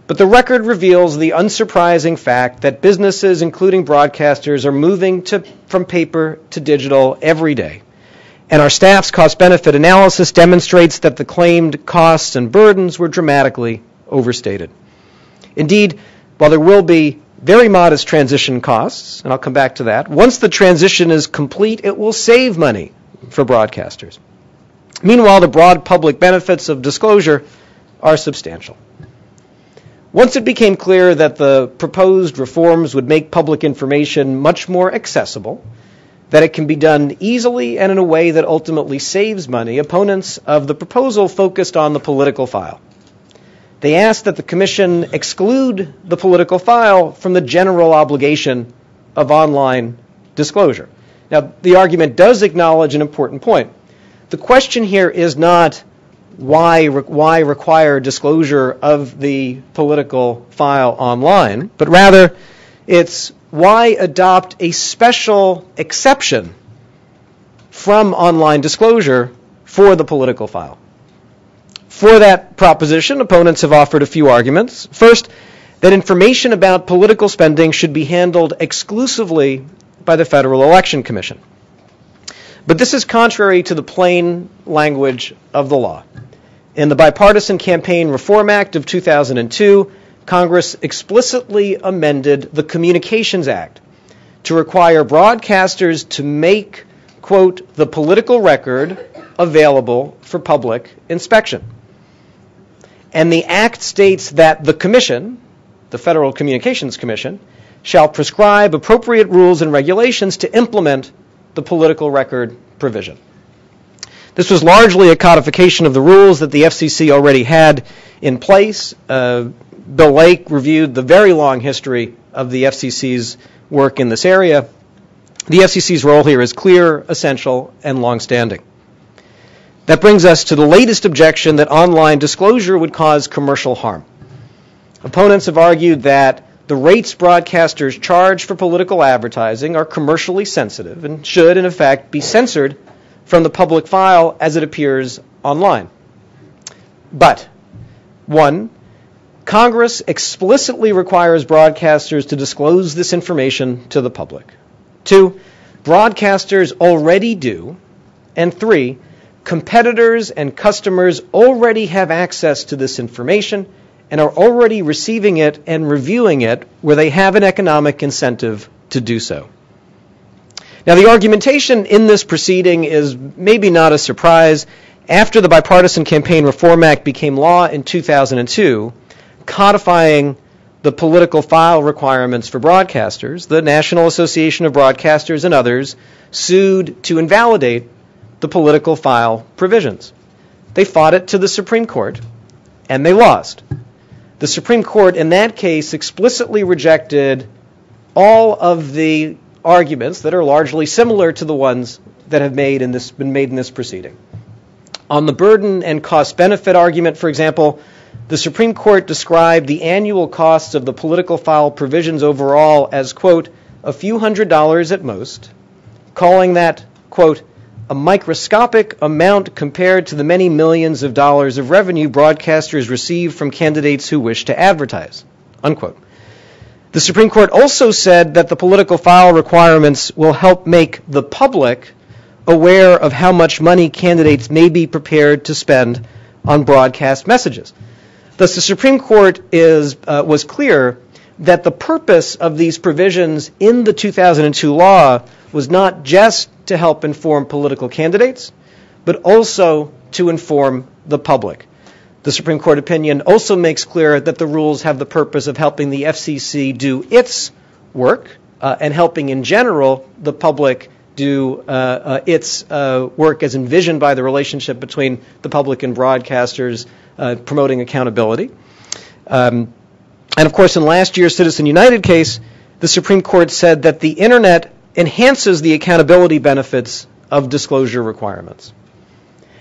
But the record reveals the unsurprising fact that businesses, including broadcasters, are moving from paper to digital every day. And our staff's cost-benefit analysis demonstrates that the claimed costs and burdens were dramatically overstated. Indeed, while there will be very modest transition costs, and I'll come back to that, once the transition is complete, it will save money for broadcasters. Meanwhile, the broad public benefits of disclosure are substantial. Once it became clear that the proposed reforms would make public information much more accessible, that it can be done easily and in a way that ultimately saves money, opponents of the proposal focused on the political file. They asked that the Commission exclude the political file from the general obligation of online disclosure. Now, the argument does acknowledge an important point. The question here is not why require disclosure of the political file online, but rather it's why adopt a special exception from online disclosure for the political file. For that proposition, opponents have offered a few arguments. First, that information about political spending should be handled exclusively by the Federal Election Commission. But this is contrary to the plain language of the law. In the Bipartisan Campaign Reform Act of 2002, Congress explicitly amended the Communications Act to require broadcasters to make, quote, the political record available for public inspection. And the Act states that the Commission, the Federal Communications Commission, shall prescribe appropriate rules and regulations to implement the political record provision. This was largely a codification of the rules that the FCC already had in place. Bill Lake reviewed the very long history of the FCC's work in this area. The FCC's role here is clear, essential, and longstanding. That brings us to the latest objection that online disclosure would cause commercial harm. Opponents have argued that the rates broadcasters charge for political advertising are commercially sensitive and should, in effect, be censored from the public file as it appears online. But, 1, Congress explicitly requires broadcasters to disclose this information to the public. 2, broadcasters already do. And 3, competitors and customers already have access to this information and are already receiving it and reviewing it where they have an economic incentive to do so. Now, the argumentation in this proceeding is maybe not a surprise. After the Bipartisan Campaign Reform Act became law in 2002, codifying the political file requirements for broadcasters, the National Association of Broadcasters and others sued to invalidate the political file provisions. They fought it to the Supreme Court, and they lost. The Supreme Court in that case explicitly rejected all of the arguments that are largely similar to the ones that have been made in this proceeding. On the burden and cost-benefit argument, for example, the Supreme Court described the annual costs of the political file provisions overall as, quote, a few $100s at most, calling that, quote, a microscopic amount compared to the many millions of dollars of revenue broadcasters receive from candidates who wish to advertise, unquote. The Supreme Court also said that the political file requirements will help make the public aware of how much money candidates may be prepared to spend on broadcast messages. Thus, the Supreme Court was clear that the purpose of these provisions in the 2002 law was not just to help inform political candidates, but also to inform the public. The Supreme Court opinion also makes clear that the rules have the purpose of helping the FCC do its work and helping in general the public do its work as envisioned by the relationship between the public and broadcasters, promoting accountability. And of course, in last year's Citizen United case, the Supreme Court said that the Internet enhances the accountability benefits of disclosure requirements.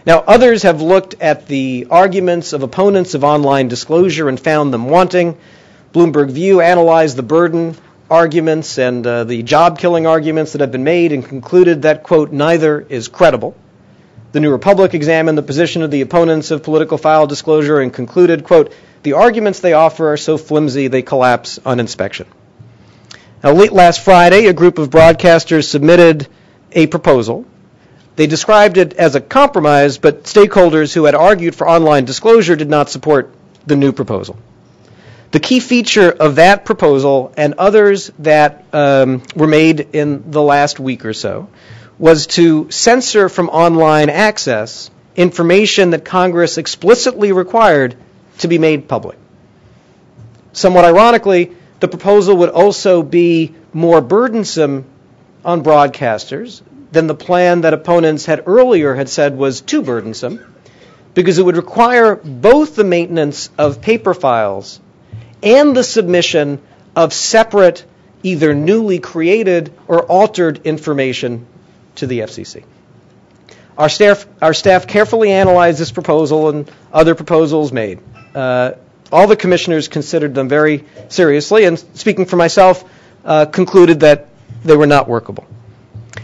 Now, others have looked at the arguments of opponents of online disclosure and found them wanting. Bloomberg View analyzed the burden arguments and the job-killing arguments that have been made and concluded that, quote, neither is credible. The New Republic examined the position of the opponents of political file disclosure and concluded, quote, the arguments they offer are so flimsy they collapse on inspection. Now, late last Friday, a group of broadcasters submitted a proposal. They described it as a compromise, but stakeholders who had argued for online disclosure did not support the new proposal. The key feature of that proposal and others that were made in the last week or so was to censor from online access information that Congress explicitly required to be made public. Somewhat ironically, the proposal would also be more burdensome on broadcasters than the plan that opponents had earlier said was too burdensome, because it would require both the maintenance of paper files and the submission of separate, either newly created or altered information to the FCC. Our staff carefully analyzed this proposal and other proposals made. All the commissioners considered them very seriously, and speaking for myself, concluded that they were not workable.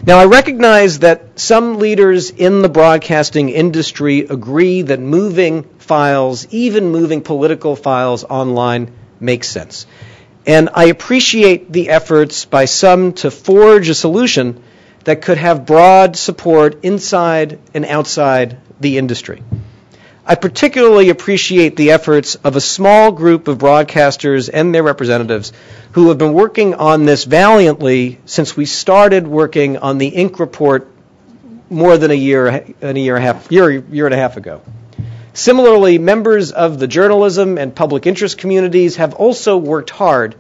Now, I recognize that some leaders in the broadcasting industry agree that moving files, even moving political files online, makes sense. And I appreciate the efforts by some to forge a solution that could have broad support inside and outside the industry. I particularly appreciate the efforts of a small group of broadcasters and their representatives who have been working on this valiantly since we started working on the Inc. report more than a year and a half ago. Similarly, members of the journalism and public interest communities have also worked hard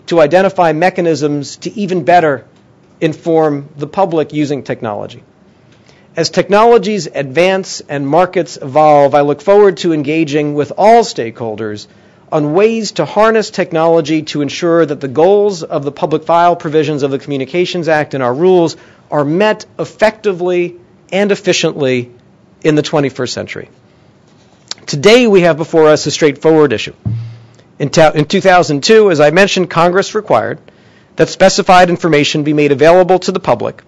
to identify mechanisms to even better inform the public using technology. As technologies advance and markets evolve, I look forward to engaging with all stakeholders on ways to harness technology to ensure that the goals of the public file provisions of the Communications Act and our rules are met effectively and efficiently in the 21st century. Today we have before us a straightforward issue. In 2002, as I mentioned, Congress required that specified information be made available to the public,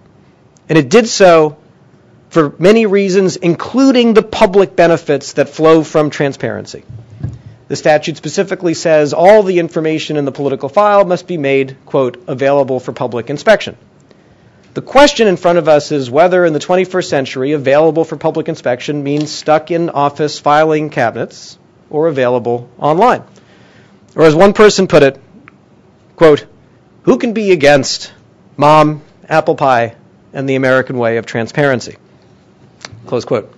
and it did so for many reasons, including the public benefits that flow from transparency. The statute specifically says all the information in the political file must be made, quote, available for public inspection. The question in front of us is whether in the 21st century available for public inspection means stuck in office filing cabinets or available online. Or as one person put it, quote, who can be against mom, apple pie, and the American way of transparency? Close quote.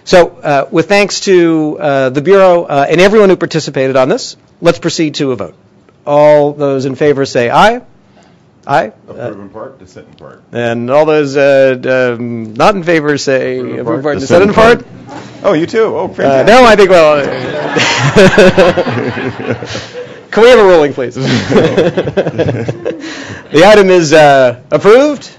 So with thanks to the Bureau and everyone who participated on this, let's proceed to a vote. All those in favor say aye. Aye. Approve in part, dissent in part. And all those not in favor say approve in part, dissent in part. Oh, you too? Oh, fantastic. No, I think, well... Can we have a ruling, please? The item is approved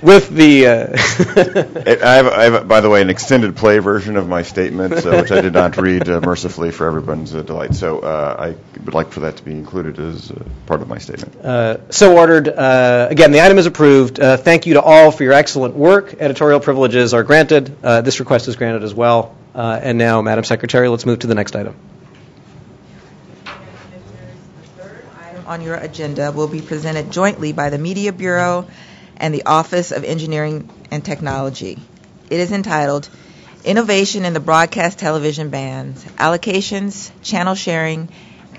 with the... I have, by the way, an extended play version of my statement, which I did not read mercifully for everyone's delight. So I would like for that to be included as part of my statement. So ordered. Again, the item is approved. Thank you to all for your excellent work. Editorial privileges are granted. This request is granted as well. And now, Madam Secretary, let's move to the next item. The on your agenda will be presented jointly by the Media Bureau and the Office of Engineering and Technology. It is entitled Innovation in the Broadcast Television Bands, Allocations, Channel Sharing,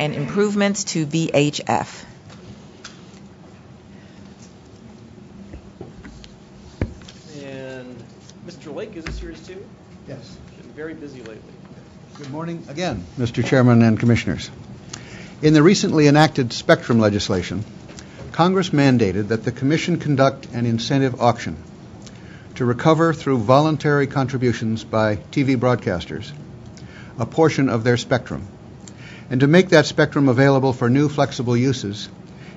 and Improvements to VHF. And Mr. Lake, is this yours too? Yes. Been very busy lately. Good morning again, Mr. Chairman and Commissioners. In the recently enacted spectrum legislation, Congress mandated that the Commission conduct an incentive auction to recover through voluntary contributions by TV broadcasters a portion of their spectrum, and to make that spectrum available for new flexible uses,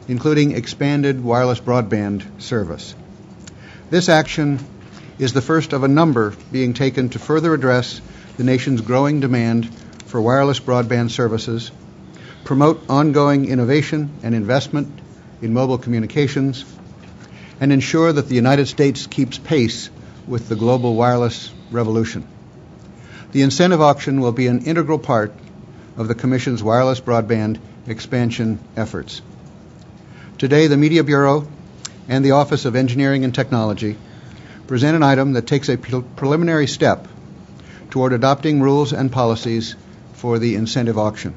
including expanded wireless broadband service. This action is the first of a number being taken to further address the nation's growing demand for wireless broadband services, promote ongoing innovation and investment in mobile communications, and ensure that the United States keeps pace with the global wireless revolution. The incentive auction will be an integral part of the Commission's wireless broadband expansion efforts. Today, the Media Bureau and the Office of Engineering and Technology present an item that takes a preliminary step toward adopting rules and policies for the incentive auction.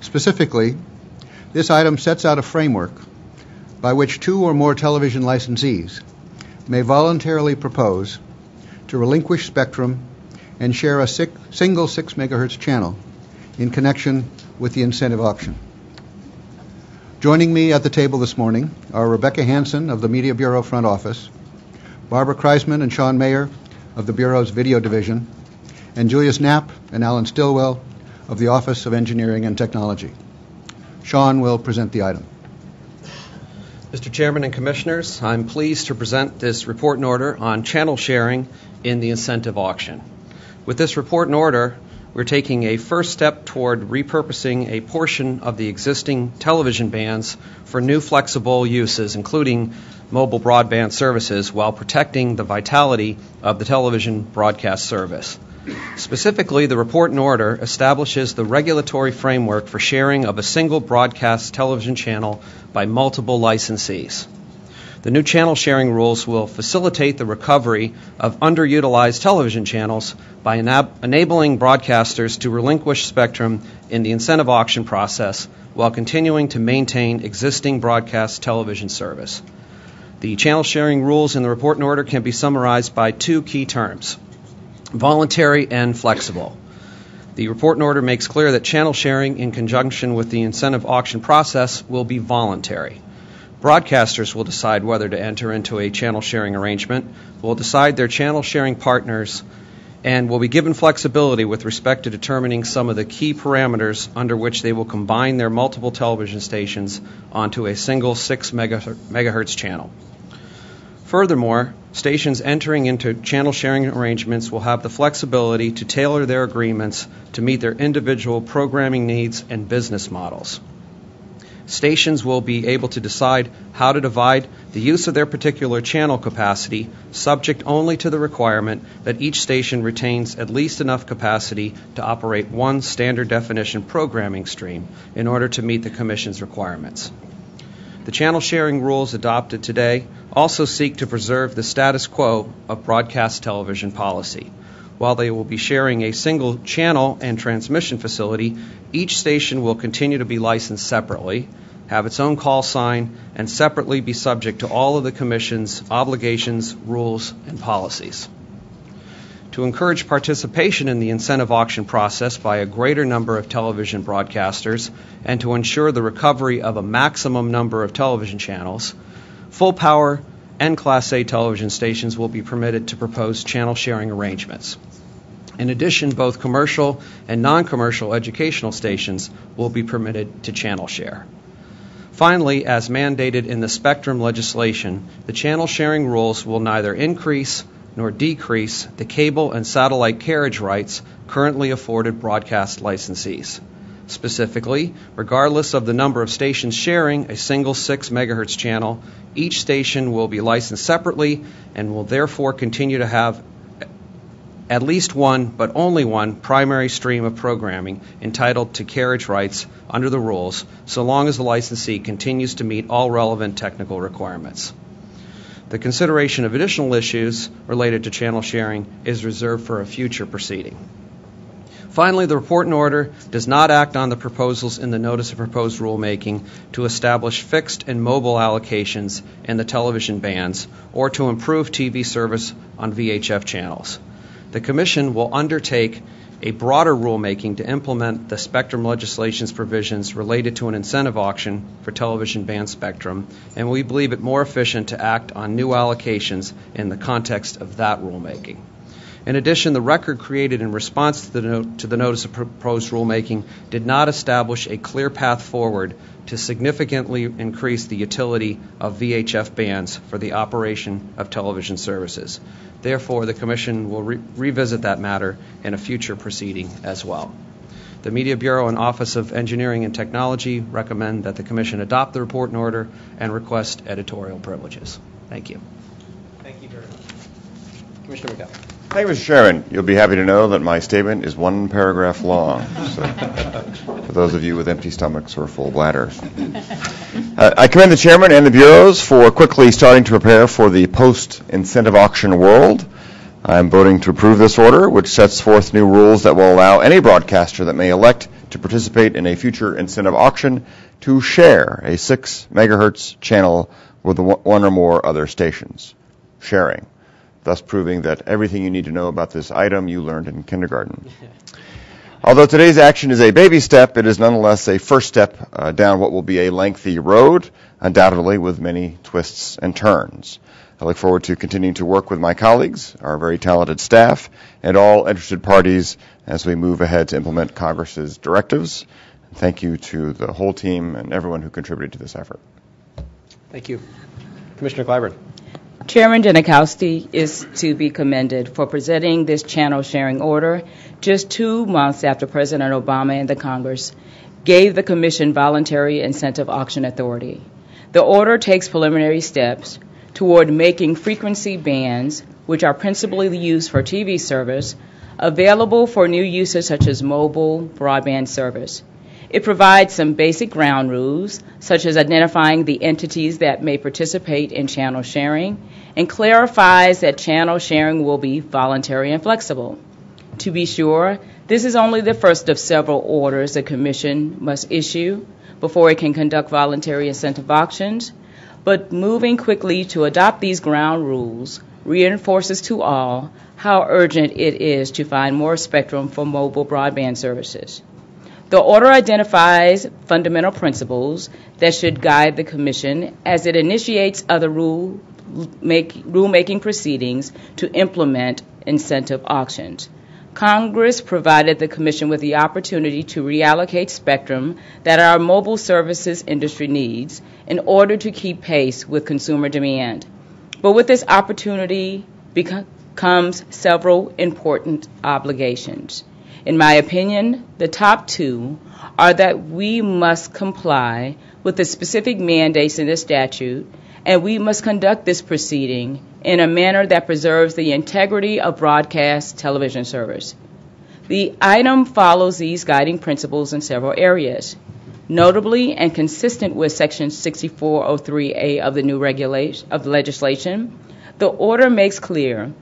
Specifically, this item sets out a framework by which two or more television licensees may voluntarily propose to relinquish spectrum and share a single 6 megahertz channel in connection with the incentive auction. Joining me at the table this morning are Rebecca Hansen of the Media Bureau Front Office, Barbara Kreisman and Sean Mayer of the Bureau's Video Division, and Julius Knapp and Alan Stillwell of the Office of Engineering and Technology. Sean will present the item. Mr. Chairman and Commissioners, I'm pleased to present this report and order on channel sharing in the incentive auction. With this report and order, we're taking a first step toward repurposing a portion of the existing television bands for new flexible uses, including mobile broadband services, while protecting the vitality of the television broadcast service. Specifically, the report and order establishes the regulatory framework for sharing of a single broadcast television channel by multiple licensees. The new channel sharing rules will facilitate the recovery of underutilized television channels by enabling broadcasters to relinquish spectrum in the incentive auction process while continuing to maintain existing broadcast television service. The channel sharing rules in the report and order can be summarized by two key terms: voluntary and flexible. The report and order makes clear that channel sharing in conjunction with the incentive auction process will be voluntary. Broadcasters will decide whether to enter into a channel sharing arrangement, will decide their channel sharing partners, and will be given flexibility with respect to determining some of the key parameters under which they will combine their multiple television stations onto a single 6 megahertz channel. Furthermore, stations entering into channel sharing arrangements will have the flexibility to tailor their agreements to meet their individual programming needs and business models. Stations will be able to decide how to divide the use of their particular channel capacity, subject only to the requirement that each station retains at least enough capacity to operate one standard definition programming stream in order to meet the Commission's requirements. The channel sharing rules adopted today also seek to preserve the status quo of broadcast television policy. While they will be sharing a single channel and transmission facility, each station will continue to be licensed separately, have its own call sign, and separately be subject to all of the Commission's obligations, rules, and policies. To encourage participation in the incentive auction process by a greater number of television broadcasters and to ensure the recovery of a maximum number of television channels, full power and Class A television stations will be permitted to propose channel sharing arrangements. In addition, both commercial and non-commercial educational stations will be permitted to channel share. Finally, as mandated in the spectrum legislation, the channel sharing rules will neither increase nor decrease the cable and satellite carriage rights currently afforded broadcast licensees. Specifically, regardless of the number of stations sharing a single 6 megahertz channel, each station will be licensed separately and will therefore continue to have at least one, but only one, primary stream of programming entitled to carriage rights under the rules, so long as the licensee continues to meet all relevant technical requirements. The consideration of additional issues related to channel sharing is reserved for a future proceeding. Finally, the report and order does not act on the proposals in the Notice of Proposed Rulemaking to establish fixed and mobile allocations in the television bands or to improve TV service on VHF channels. The Commission will undertake a broader rulemaking to implement the spectrum legislation's provisions related to an incentive auction for television band spectrum, and we believe it more efficient to act on new allocations in the context of that rulemaking. In addition, the record created in response to the Notice of Proposed Rulemaking did not establish a clear path forward to significantly increase the utility of VHF bands for the operation of television services. Therefore, the Commission will revisit that matter in a future proceeding as well. The Media Bureau and Office of Engineering and Technology recommend that the Commission adopt the report and order and request editorial privileges. Thank you. Thank you very much. Commissioner McDowell. Thank you, Mr. Chairman. You'll be happy to know that my statement is one paragraph long, so for those of you with empty stomachs or full bladders. I commend the Chairman and the Bureaus for quickly starting to prepare for the post-incentive auction world. I'm voting to approve this order, which sets forth new rules that will allow any broadcaster that may elect to participate in a future incentive auction to share a 6 megahertz channel with one or more other stations. Sharing, thus proving that everything you need to know about this item you learned in kindergarten. Although today's action is a baby step, it is nonetheless a first step down what will be a lengthy road, undoubtedly with many twists and turns. I look forward to continuing to work with my colleagues, our very talented staff, and all interested parties as we move ahead to implement Congress's directives. Thank you to the whole team and everyone who contributed to this effort. Thank you. Commissioner Clyburn. Chairman Janikowski is to be commended for presenting this channel sharing order just 2 months after President Obama and the Congress gave the Commission voluntary incentive auction authority. The order takes preliminary steps toward making frequency bands, which are principally used for TV service, available for new uses such as mobile broadband service. It provides some basic ground rules, such as identifying the entities that may participate in channel sharing, and clarifies that channel sharing will be voluntary and flexible. To be sure, this is only the first of several orders the Commission must issue before it can conduct voluntary incentive auctions, but moving quickly to adopt these ground rules reinforces to all how urgent it is to find more spectrum for mobile broadband services. The order identifies fundamental principles that should guide the Commission as it initiates other rulemaking proceedings to implement incentive auctions. Congress provided the Commission with the opportunity to reallocate spectrum that our mobile services industry needs in order to keep pace with consumer demand. But with this opportunity comes several important obligations. In my opinion, the top 2 are that we must comply with the specific mandates in the statute, and we must conduct this proceeding in a manner that preserves the integrity of broadcast television service. The item follows these guiding principles in several areas. Notably, and consistent with Section 6403A of the new legislation, the order makes clear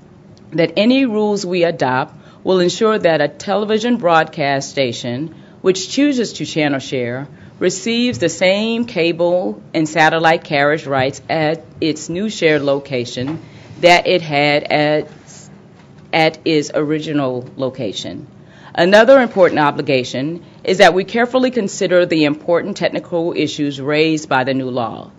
that any rules we adopt will ensure that a television broadcast station which chooses to channel share receives the same cable and satellite carriage rights at its new shared location that it had at its original location. Another important obligation is that we carefully consider the important technical issues raised by the new law.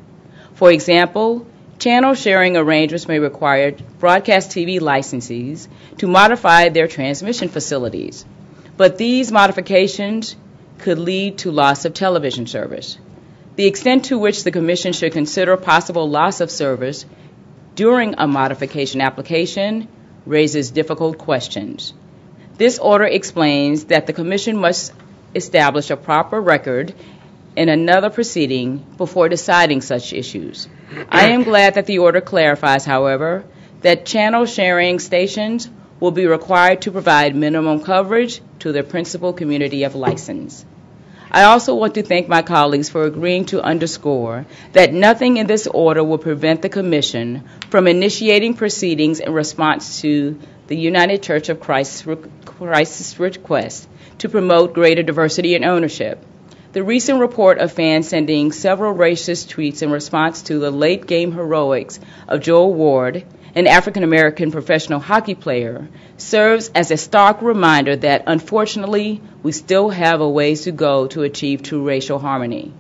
For example, channel sharing arrangements may require broadcast TV licensees to modify their transmission facilities, but these modifications could lead to loss of television service. The extent to which the Commission should consider possible loss of service during a modification application raises difficult questions. This order explains that the Commission must establish a proper record in another proceeding before deciding such issues. I am glad that the order clarifies, however, that channel sharing stations will be required to provide minimum coverage to their principal community of license. I also want to thank my colleagues for agreeing to underscore that nothing in this order will prevent the Commission from initiating proceedings in response to the United Church of Christ's request to promote greater diversity in ownership. The recent report of fans sending several racist tweets in response to the late-game heroics of Joel Ward, an African-American professional hockey player, serves as a stark reminder that, unfortunately, we still have a ways to go to achieve true racial harmony.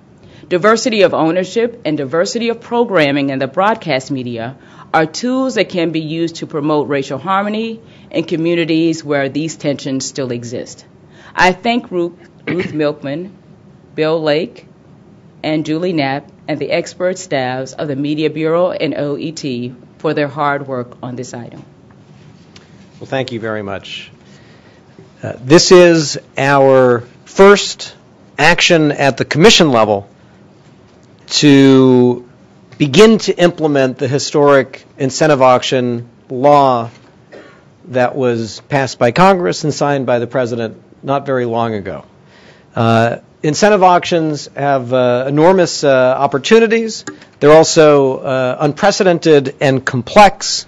Diversity of ownership and diversity of programming in the broadcast media are tools that can be used to promote racial harmony in communities where these tensions still exist. I thank Ruth Milkman, Bill Lake, and Julie Knapp, and the expert staffs of the Media Bureau and OET for their hard work on this item. Well, thank you very much. This is our first action at the Commission level to begin to implement the historic incentive auction law that was passed by Congress and signed by the President not very long ago. Incentive auctions have enormous opportunities. They're also unprecedented and complex.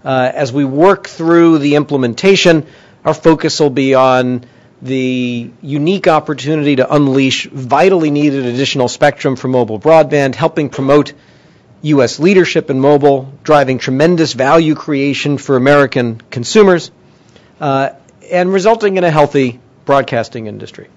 As we work through the implementation, our focus will be on the unique opportunity to unleash vitally needed additional spectrum for mobile broadband, helping promote U.S. leadership in mobile, driving tremendous value creation for American consumers, and resulting in a healthy broadcasting industry.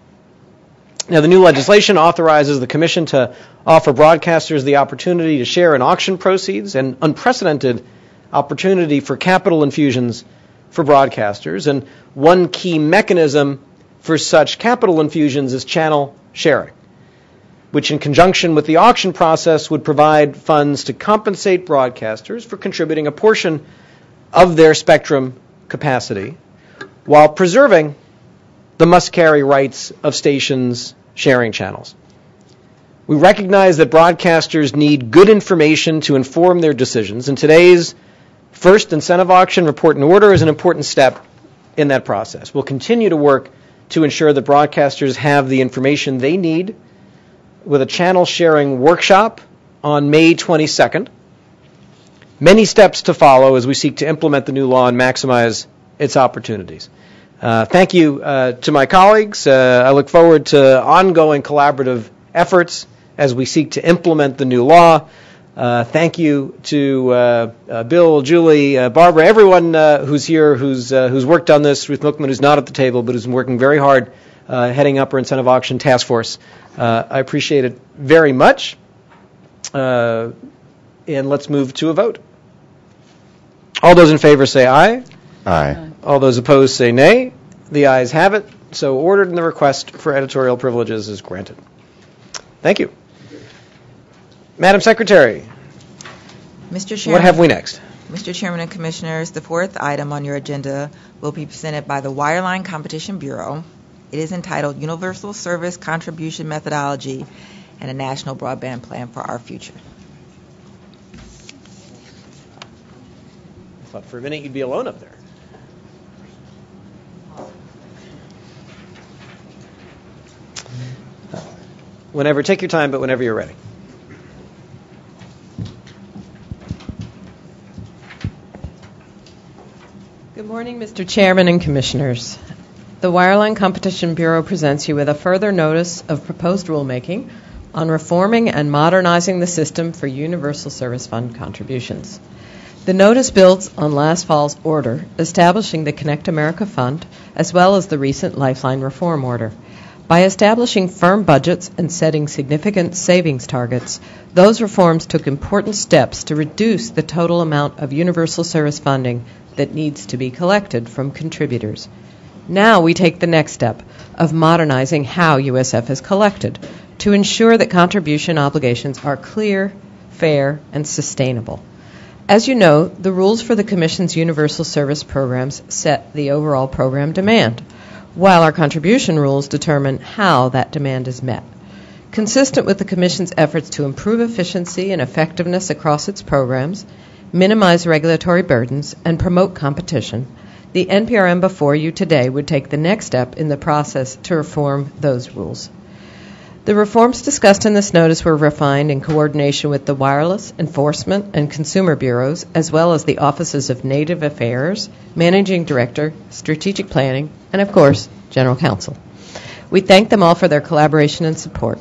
Now, the new legislation authorizes the Commission to offer broadcasters the opportunity to share in auction proceeds, an unprecedented opportunity for capital infusions for broadcasters. And one key mechanism for such capital infusions is channel sharing, which in conjunction with the auction process would provide funds to compensate broadcasters for contributing a portion of their spectrum capacity while preserving the must-carry rights of stations sharing channels. We recognize that broadcasters need good information to inform their decisions, and today's first incentive auction report and order is an important step in that process. We'll continue to work to ensure that broadcasters have the information they need with a channel sharing workshop on May 22nd. Many steps to follow as we seek to implement the new law and maximize its opportunities. Thank you to my colleagues. I look forward to ongoing collaborative efforts as we seek to implement the new law. Thank you to Bill, Julie, Barbara, everyone who's here, who's worked on this. Ruth Milkman, who's not at the table, but who's been working very hard heading up our incentive auction task force. I appreciate it very much. And let's move to a vote. All those in favor say aye. Aye. All those opposed say nay. The ayes have it. So ordered, and the request for editorial privileges is granted. Thank you. Madam Secretary, Mr. Chairman, what have we next? Mr. Chairman and Commissioners, the fourth item on your agenda will be presented by the Wireline Competition Bureau. It is entitled Universal Service Contribution Methodology and a National Broadband Plan for Our Future. I thought for a minute you'd be alone up there. Whenever, take your time, but whenever you're ready. Good morning, Mr. Chairman and Commissioners. The Wireline Competition Bureau presents you with a further notice of proposed rulemaking on reforming and modernizing the system for Universal Service Fund contributions. The notice builds on last fall's order establishing the Connect America Fund, as well as the recent Lifeline Reform Order. By establishing firm budgets and setting significant savings targets, those reforms took important steps to reduce the total amount of universal service funding that needs to be collected from contributors. Now we take the next step of modernizing how USF is collected to ensure that contribution obligations are clear, fair, and sustainable. As you know, the rules for the Commission's universal service programs set the overall program demand, while our contribution rules determine how that demand is met. Consistent with the Commission's efforts to improve efficiency and effectiveness across its programs, minimize regulatory burdens, and promote competition, The NPRM before you today would take the next step in the process to reform those rules. The reforms discussed in this notice were refined in coordination with the Wireless Enforcement and Consumer Bureaus, as well as the Offices of Native Affairs, Managing Director, Strategic Planning, and, of course, General Counsel. We thank them all for their collaboration and support.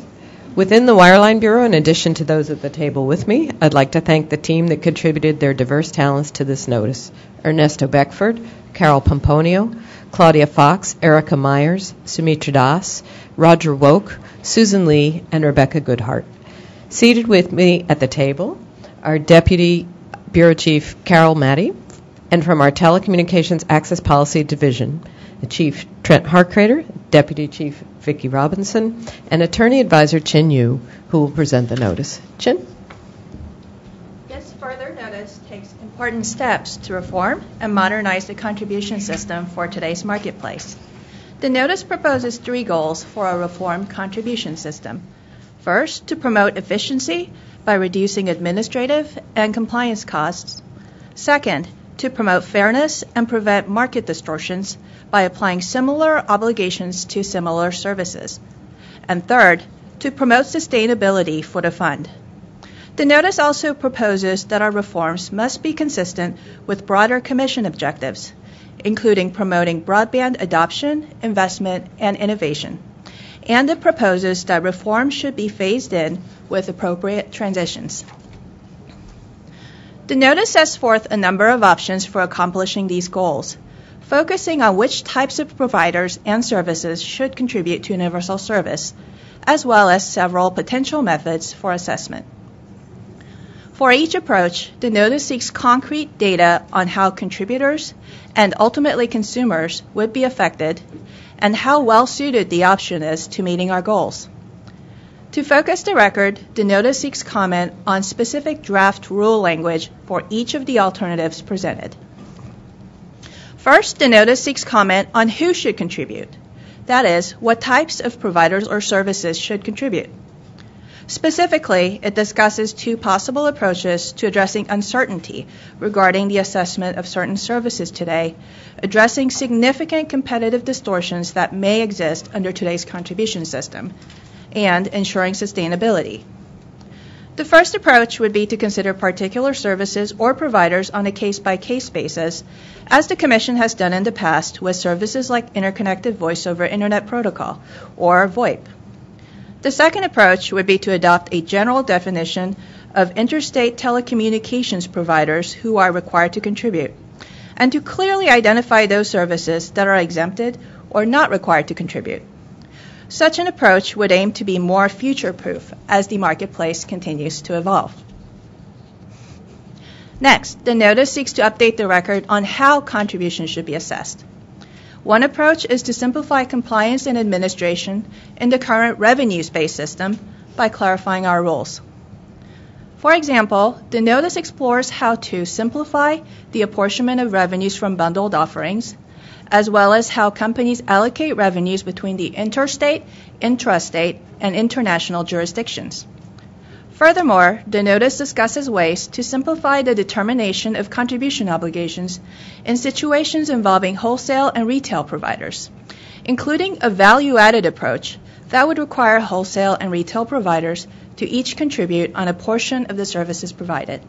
Within the Wireline Bureau, in addition to those at the table with me, I'd like to thank the team that contributed their diverse talents to this notice: Ernesto Beckford, Carol Pomponio, Claudia Fox, Erica Myers, Sumitra Das, Roger Woke, Susan Lee, and Rebecca Goodhart. Seated with me at the table are Deputy Bureau Chief Carol Matty, and from our Telecommunications Access Policy Division, Chief Trent Harkrader, Deputy Chief Vicki Robinson, and Attorney Advisor Chin Yu, who will present the notice. Chin? This further notice takes important steps to reform and modernize the contribution system for today's marketplace. The notice proposes 3 goals for a reformed contribution system. First, to promote efficiency by reducing administrative and compliance costs. Second, to promote fairness and prevent market distortions by applying similar obligations to similar services. And third, to promote sustainability for the fund. The notice also proposes that our reforms must be consistent with broader Commission objectives, including promoting broadband adoption, investment, and innovation. And it proposes that reform should be phased in with appropriate transitions. The notice sets forth a number of options for accomplishing these goals, focusing on which types of providers and services should contribute to universal service, as well as several potential methods for assessment. For each approach, the notice seeks concrete data on how contributors and ultimately consumers would be affected and how well suited the option is to meeting our goals. To focus the record, the notice seeks comment on specific draft rule language for each of the alternatives presented. First, the notice seeks comment on who should contribute. That is, what types of providers or services should contribute. Specifically, it discusses 2 possible approaches to addressing uncertainty regarding the assessment of certain services today, addressing significant competitive distortions that may exist under today's contribution system, and ensuring sustainability. The first approach would be to consider particular services or providers on a case-by-case basis, as the Commission has done in the past with services like Interconnected Voice over Internet Protocol, or VoIP. The second approach would be to adopt a general definition of interstate telecommunications providers who are required to contribute, and to clearly identify those services that are exempted or not required to contribute. Such an approach would aim to be more future-proof as the marketplace continues to evolve. Next, the notice seeks to update the record on how contributions should be assessed. One approach is to simplify compliance and administration in the current revenues-based system by clarifying our rules. For example, the notice explores how to simplify the apportionment of revenues from bundled offerings, as well as how companies allocate revenues between the interstate, intrastate, and international jurisdictions. Furthermore, the notice discusses ways to simplify the determination of contribution obligations in situations involving wholesale and retail providers, including a value-added approach that would require wholesale and retail providers to each contribute on a portion of the services provided.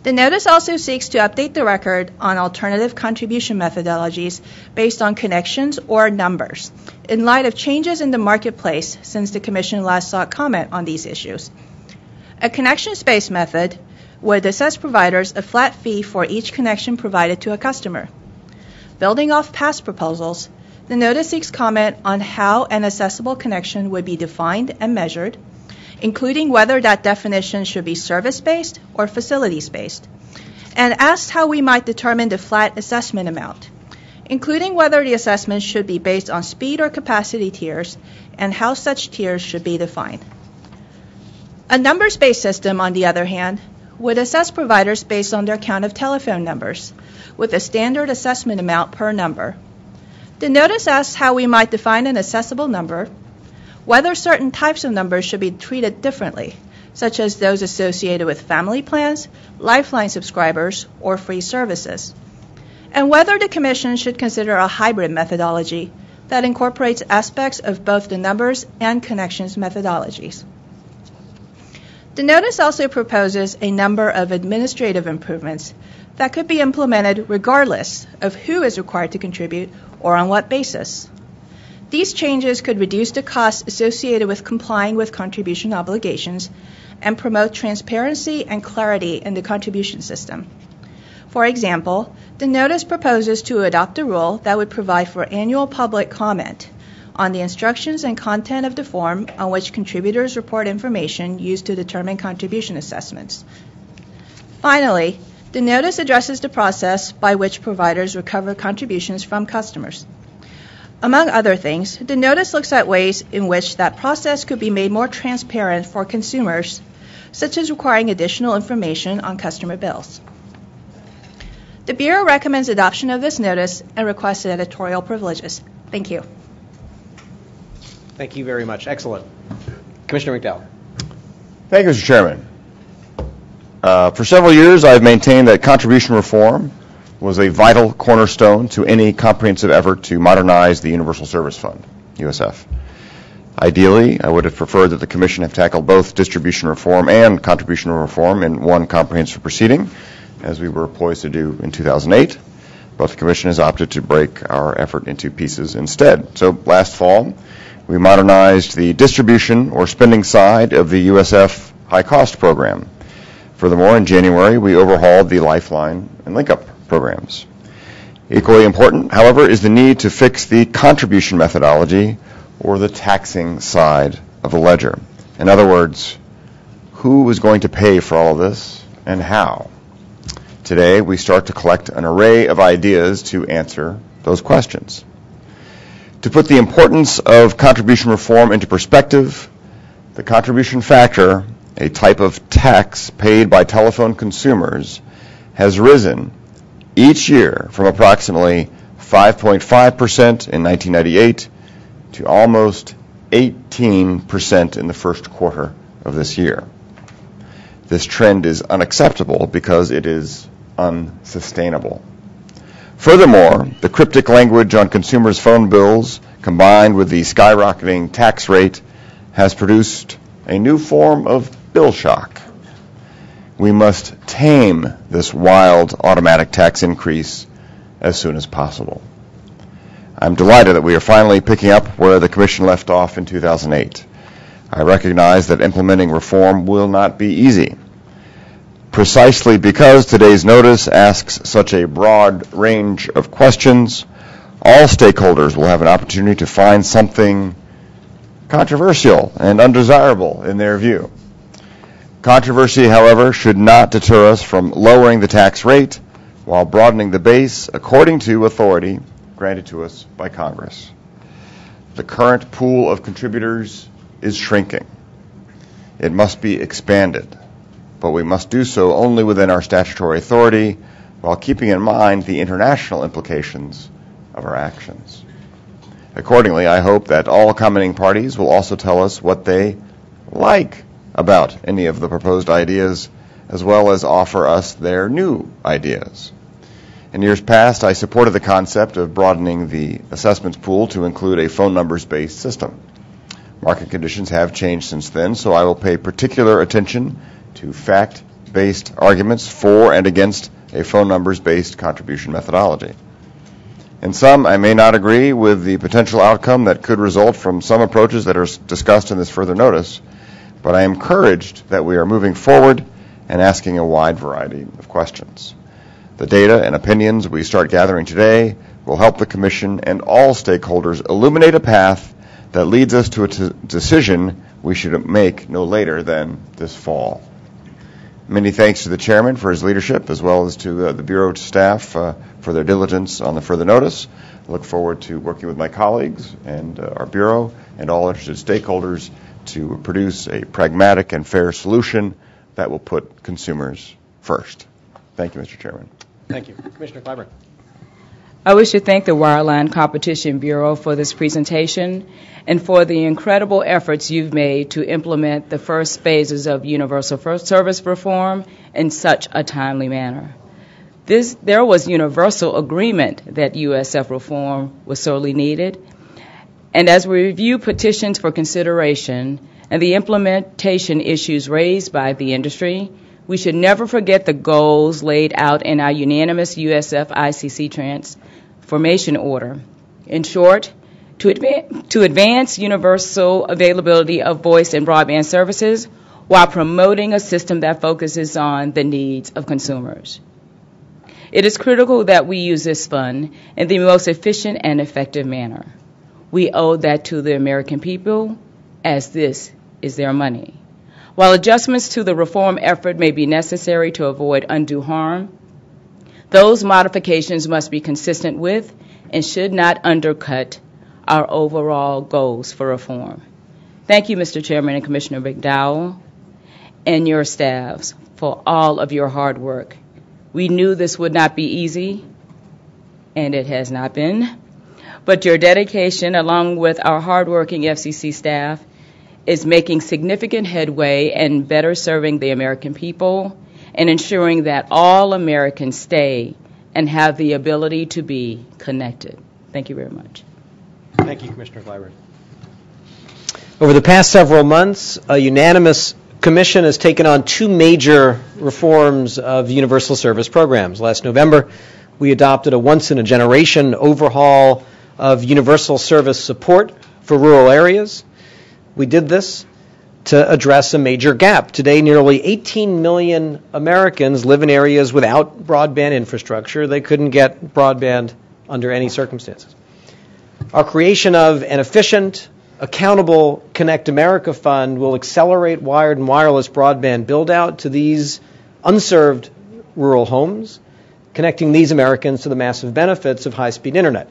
The notice also seeks to update the record on alternative contribution methodologies based on connections or numbers, in light of changes in the marketplace since the Commission last sought comment on these issues. A connections-based method would assess providers a flat fee for each connection provided to a customer. Building off past proposals, the notice seeks comment on how an accessible connection would be defined and measured, including whether that definition should be service-based or facilities-based, and asks how we might determine the flat assessment amount, including whether the assessment should be based on speed or capacity tiers and how such tiers should be defined. A numbers-based system, on the other hand, would assess providers based on their count of telephone numbers, with a standard assessment amount per number. The notice asks how we might define an accessible number, whether certain types of numbers should be treated differently, such as those associated with family plans, lifeline subscribers, or free services, and whether the Commission should consider a hybrid methodology that incorporates aspects of both the numbers and connections methodologies. The notice also proposes a number of administrative improvements that could be implemented regardless of who is required to contribute or on what basis. These changes could reduce the costs associated with complying with contribution obligations and promote transparency and clarity in the contribution system. For example, the notice proposes to adopt a rule that would provide for annual public comment on the instructions and content of the form on which contributors report information used to determine contribution assessments. Finally, the notice addresses the process by which providers recover contributions from customers. Among other things, the notice looks at ways in which that process could be made more transparent for consumers, such as requiring additional information on customer bills. The Bureau recommends adoption of this notice and requests editorial privileges. Thank you. Thank you very much. Excellent. Commissioner McDowell. Thank you, Mr. Chairman. For several years, I've maintained that contribution reform was a vital cornerstone to any comprehensive effort to modernize the Universal Service Fund, USF. Ideally, I would have preferred that the Commission have tackled both distribution reform and contribution reform in one comprehensive proceeding, as we were poised to do in 2008, but the Commission has opted to break our effort into pieces instead. So last fall, we modernized the distribution or spending side of the USF high-cost program. Furthermore, in January, we overhauled the Lifeline and LinkUp programs. Equally important, however, is the need to fix the contribution methodology or the taxing side of the ledger. In other words, who is going to pay for all of this and how? Today, we start to collect an array of ideas to answer those questions. To put the importance of contribution reform into perspective, the contribution factor, a type of tax paid by telephone consumers, has risen each year from approximately 5.5% in 1998 to almost 18% in the first quarter of this year. This trend is unacceptable because it is unsustainable. Furthermore, the cryptic language on consumers' phone bills, combined with the skyrocketing tax rate, has produced a new form of bill shock. We must tame this wild automatic tax increase as soon as possible. I'm delighted that we are finally picking up where the Commission left off in 2008. I recognize that implementing reform will not be easy. Precisely because today's notice asks such a broad range of questions, all stakeholders will have an opportunity to find something controversial and undesirable in their view. Controversy, however, should not deter us from lowering the tax rate while broadening the base according to authority granted to us by Congress. The current pool of contributors is shrinking. It must be expanded, but we must do so only within our statutory authority while keeping in mind the international implications of our actions. Accordingly, I hope that all commenting parties will also tell us what they like about any of the proposed ideas, as well as offer us their new ideas. In years past, I supported the concept of broadening the assessments pool to include a phone numbers-based system. Market conditions have changed since then, so I will pay particular attention to fact-based arguments for and against a phone numbers-based contribution methodology. In some, I may not agree with the potential outcome that could result from some approaches that are discussed in this further notice, but I am encouraged that we are moving forward and asking a wide variety of questions. The data and opinions we start gathering today will help the Commission and all stakeholders illuminate a path that leads us to a decision we should make no later than this fall. Many thanks to the Chairman for his leadership, as well as to the Bureau staff for their diligence on the further notice. I look forward to working with my colleagues and our Bureau and all interested stakeholders to produce a pragmatic and fair solution that will put consumers first. Thank you, Mr. Chairman. Thank you. Commissioner Clyburn. I wish to thank the Wireline Competition Bureau for this presentation and for the incredible efforts you've made to implement the first phases of Universal Service Reform in such a timely manner. There was universal agreement that USF reform was sorely needed. And as we review petitions for consideration and the implementation issues raised by the industry, we should never forget the goals laid out in our unanimous USF ICC transformation order. In short, to advance universal availability of voice and broadband services while promoting a system that focuses on the needs of consumers. It is critical that we use this fund in the most efficient and effective manner. We owe that to the American people, as this is their money. While adjustments to the reform effort may be necessary to avoid undue harm, those modifications must be consistent with and should not undercut our overall goals for reform. Thank you, Mr. Chairman and Commissioner McDowell, and your staffs for all of your hard work. We knew this would not be easy, and it has not been. But your dedication, along with our hardworking FCC staff, is making significant headway in better serving the American people and ensuring that all Americans stay and have the ability to be connected. Thank you very much. Thank you, Commissioner Clyburn. Over the past several months, a unanimous commission has taken on two major reforms of universal service programs. Last November, we adopted a once-in-a-generation overhaul of universal service support for rural areas. We did this to address a major gap. Today, nearly 18 million Americans live in areas without broadband infrastructure. They couldn't get broadband under any circumstances. Our creation of an efficient, accountable Connect America Fund will accelerate wired and wireless broadband build-out to these unserved rural homes, connecting these Americans to the massive benefits of high-speed internet.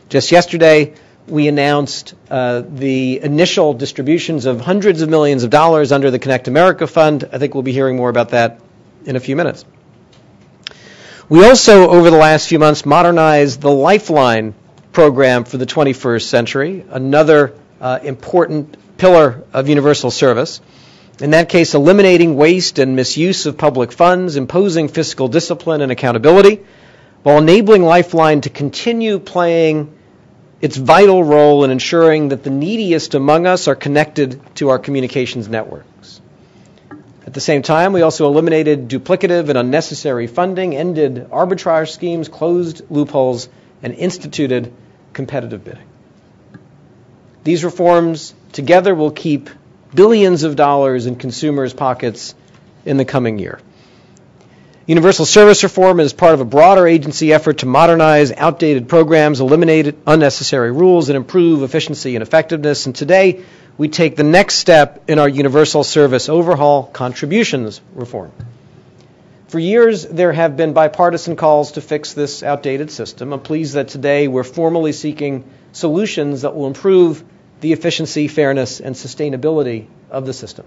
Just yesterday, we announced the initial distributions of hundreds of millions of dollars under the Connect America Fund. I think we'll be hearing more about that in a few minutes. We also, over the last few months, modernized the Lifeline program for the 21st century, another important pillar of universal service. In that case, eliminating waste and misuse of public funds, imposing fiscal discipline and accountability, while enabling Lifeline to continue playing its vital role in ensuring that the neediest among us are connected to our communications networks. At the same time, we also eliminated duplicative and unnecessary funding, ended arbitrage schemes, closed loopholes, and instituted competitive bidding. These reforms together will keep billions of dollars in consumers' pockets in the coming year. Universal service reform is part of a broader agency effort to modernize outdated programs, eliminate unnecessary rules, and improve efficiency and effectiveness. And today, we take the next step in our universal service overhaul, contributions reform. For years, there have been bipartisan calls to fix this outdated system. I'm pleased that today we're formally seeking solutions that will improve the efficiency, fairness, and sustainability of the system.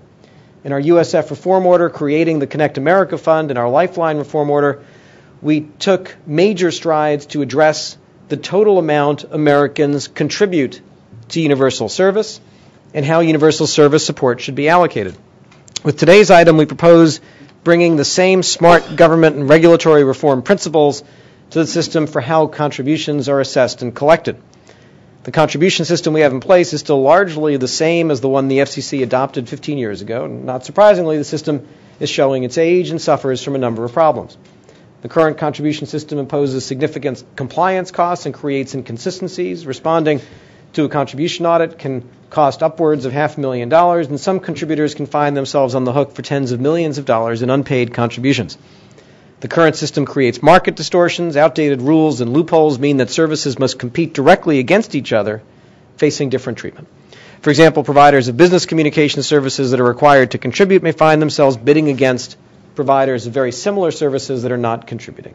In our USF reform order, creating the Connect America Fund, and our Lifeline reform order, we took major strides to address the total amount Americans contribute to universal service and how universal service support should be allocated. With today's item, we propose bringing the same smart government and regulatory reform principles to the system for how contributions are assessed and collected. The contribution system we have in place is still largely the same as the one the FCC adopted 15 years ago. Not surprisingly, the system is showing its age and suffers from a number of problems. The current contribution system imposes significant compliance costs and creates inconsistencies. Responding to a contribution audit can cost upwards of $500,000, and some contributors can find themselves on the hook for tens of millions of dollars in unpaid contributions. The current system creates market distortions. Outdated rules and loopholes mean that services must compete directly against each other, facing different treatment. For example, providers of business communication services that are required to contribute may find themselves bidding against providers of very similar services that are not contributing.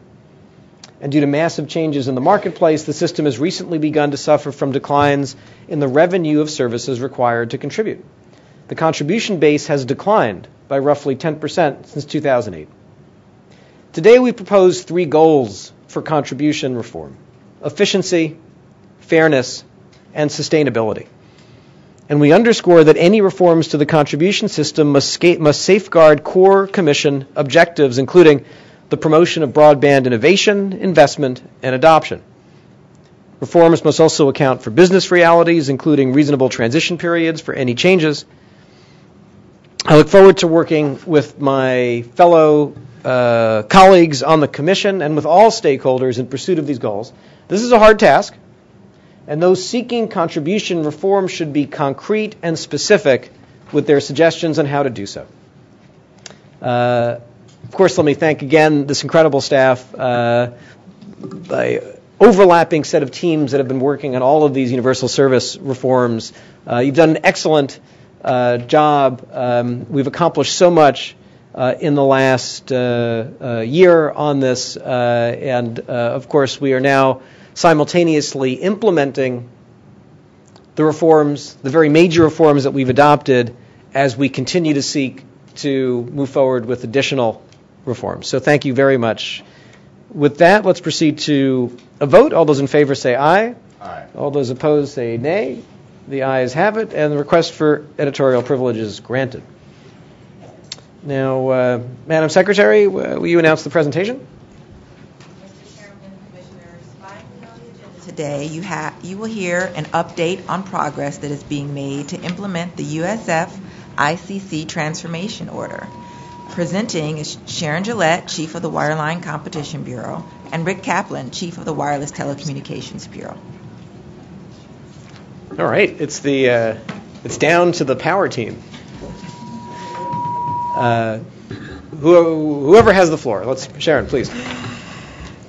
And due to massive changes in the marketplace, the system has recently begun to suffer from declines in the revenue of services required to contribute. The contribution base has declined by roughly 10% since 2008. Today we propose three goals for contribution reform: efficiency, fairness, and sustainability. And we underscore that any reforms to the contribution system must safeguard core commission objectives, including the promotion of broadband innovation, investment, and adoption. Reforms must also account for business realities, including reasonable transition periods for any changes. I look forward to working with my fellow colleagues on the Commission and with all stakeholders in pursuit of these goals. This is a hard task, and those seeking contribution reform should be concrete and specific with their suggestions on how to do so. Of course, let me thank again this incredible staff, the overlapping set of teams that have been working on all of these universal service reforms. You've done an excellent job. We've accomplished so much in the last year on this, and of course we are now simultaneously implementing the reforms, the very major reforms that we've adopted, as we continue to seek to move forward with additional reforms. So thank you very much. With that, let's proceed to a vote. All those in favor say aye. Aye. All those opposed say nay. The ayes have it, and the request for editorial privilege is granted. Now, Madam Secretary, will you announce the presentation? Mr. Chairman, Commissioners, finally on the agenda today, you will hear an update on progress that is being made to implement the USF ICC Transformation Order. Presenting is Sharon Gillette, Chief of the Wireline Competition Bureau, and Rick Kaplan, Chief of the Wireless Telecommunications Bureau. All right, it's down to the power team. Whoever has the floor. Sharon, please.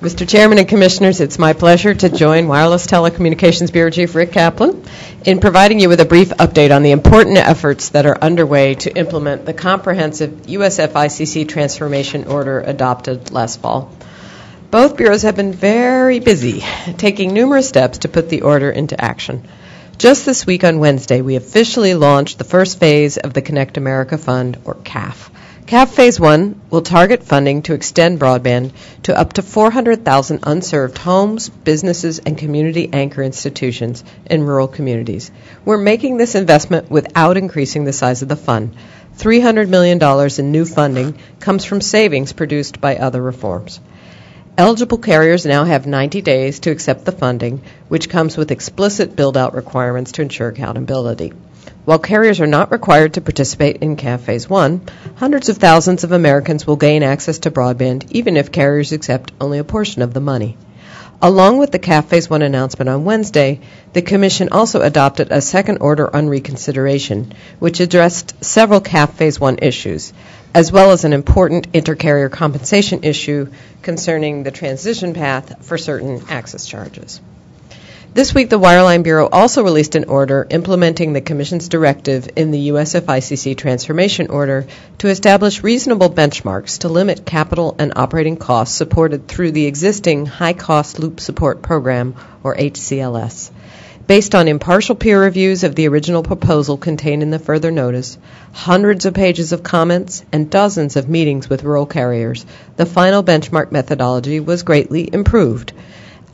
Mr. Chairman and Commissioners, it's my pleasure to join Wireless Telecommunications Bureau Chief Rick Kaplan in providing you with a brief update on the important efforts that are underway to implement the comprehensive USF ICC Transformation Order adopted last fall. Both bureaus have been very busy, taking numerous steps to put the order into action. Just this week on Wednesday, we officially launched the first phase of the Connect America Fund, or CAF. CAF Phase 1 will target funding to extend broadband to up to 400,000 unserved homes, businesses, and community anchor institutions in rural communities. We're making this investment without increasing the size of the fund. $300 million in new funding comes from savings produced by other reforms. Eligible carriers now have 90 days to accept the funding, which comes with explicit build-out requirements to ensure accountability. While carriers are not required to participate in CAF Phase 1, hundreds of thousands of Americans will gain access to broadband even if carriers accept only a portion of the money. Along with the CAF Phase 1 announcement on Wednesday, the Commission also adopted a second order on reconsideration, which addressed several CAF Phase 1 issues, as well as an important intercarrier compensation issue concerning the transition path for certain access charges. This week, the Wireline Bureau also released an order implementing the Commission's directive in the USF ICC Transformation Order to establish reasonable benchmarks to limit capital and operating costs supported through the existing High Cost Loop Support Program, or HCLS. Based on impartial peer reviews of the original proposal contained in the further notice, hundreds of pages of comments, and dozens of meetings with rural carriers, the final benchmark methodology was greatly improved.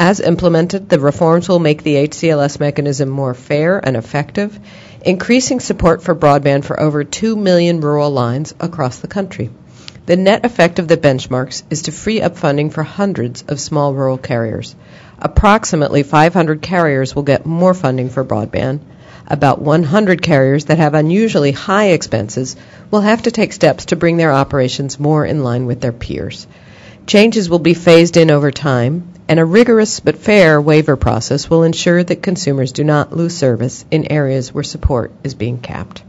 As implemented, the reforms will make the HCLS mechanism more fair and effective, increasing support for broadband for over 2 million rural lines across the country. The net effect of the benchmarks is to free up funding for hundreds of small rural carriers. Approximately 500 carriers will get more funding for broadband. About 100 carriers that have unusually high expenses will have to take steps to bring their operations more in line with their peers. Changes will be phased in over time, and a rigorous but fair waiver process will ensure that consumers do not lose service in areas where support is being capped.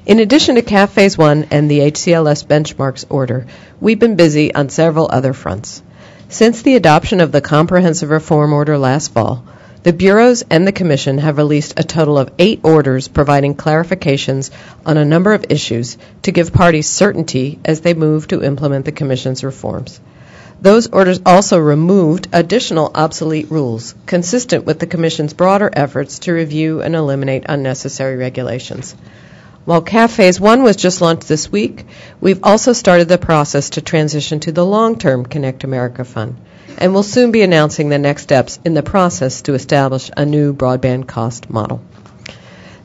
In addition to CAF Phase 1 and the HCLS benchmarks order, we've been busy on several other fronts. Since the adoption of the Comprehensive Reform Order last fall, the bureaus and the Commission have released a total of 8 orders providing clarifications on a number of issues to give parties certainty as they move to implement the Commission's reforms. Those orders also removed additional obsolete rules, consistent with the Commission's broader efforts to review and eliminate unnecessary regulations. While CAF Phase 1 was just launched this week, we've also started the process to transition to the long-term Connect America Fund, and will soon be announcing the next steps in the process to establish a new broadband cost model.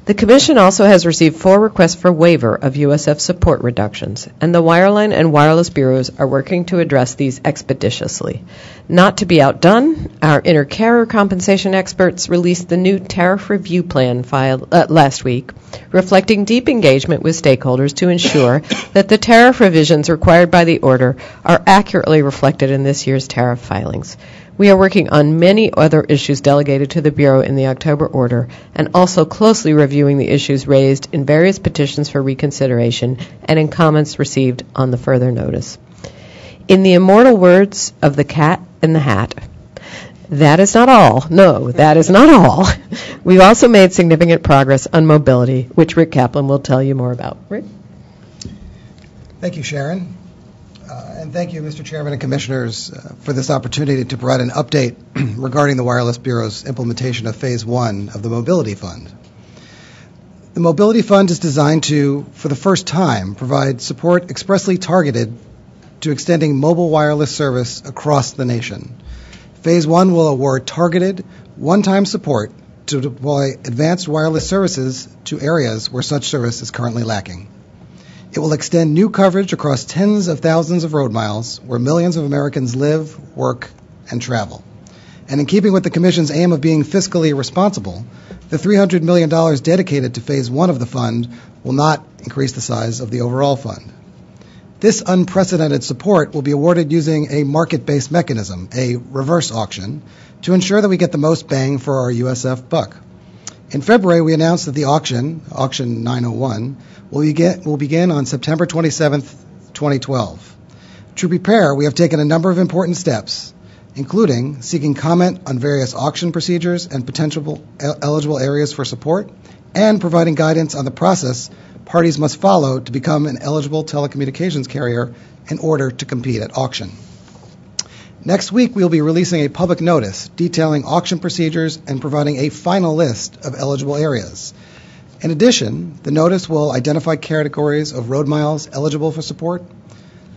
The Commission also has received 4 requests for waiver of USF support reductions, and the Wireline and Wireless Bureaus are working to address these expeditiously. Not to be outdone, our inter-carrier compensation experts released the new tariff review plan filed last week, reflecting deep engagement with stakeholders to ensure that the tariff revisions required by the order are accurately reflected in this year's tariff filings. We are working on many other issues delegated to the Bureau in the October order, and also closely reviewing the issues raised in various petitions for reconsideration and in comments received on the further notice. In the immortal words of the Cat in the Hat, that is not all. No, that is not all. We've also made significant progress on mobility, which Rick Kaplan will tell you more about. Rick? Thank you, Sharon. And thank you, Mr. Chairman and Commissioners, for this opportunity to provide an update regarding the Wireless Bureau's implementation of Phase 1 of the Mobility Fund. The Mobility Fund is designed to, for the first time, provide support expressly targeted to extending mobile wireless service across the nation. Phase 1 will award targeted, one-time support to deploy advanced wireless services to areas where such service is currently lacking. It will extend new coverage across tens of thousands of road miles where millions of Americans live, work, and travel. And in keeping with the Commission's aim of being fiscally responsible, the $300 million dedicated to Phase 1 of the fund will not increase the size of the overall fund. This unprecedented support will be awarded using a market-based mechanism, a reverse auction, to ensure that we get the most bang for our USF buck. In February, we announced that the auction, Auction 901, will begin on September 27, 2012. To prepare, we have taken a number of important steps, including seeking comment on various auction procedures and potential eligible areas for support, and providing guidance on the process parties must follow to become an eligible telecommunications carrier in order to compete at auction. Next week, we will be releasing a public notice detailing auction procedures and providing a final list of eligible areas. In addition, the notice will identify categories of road miles eligible for support,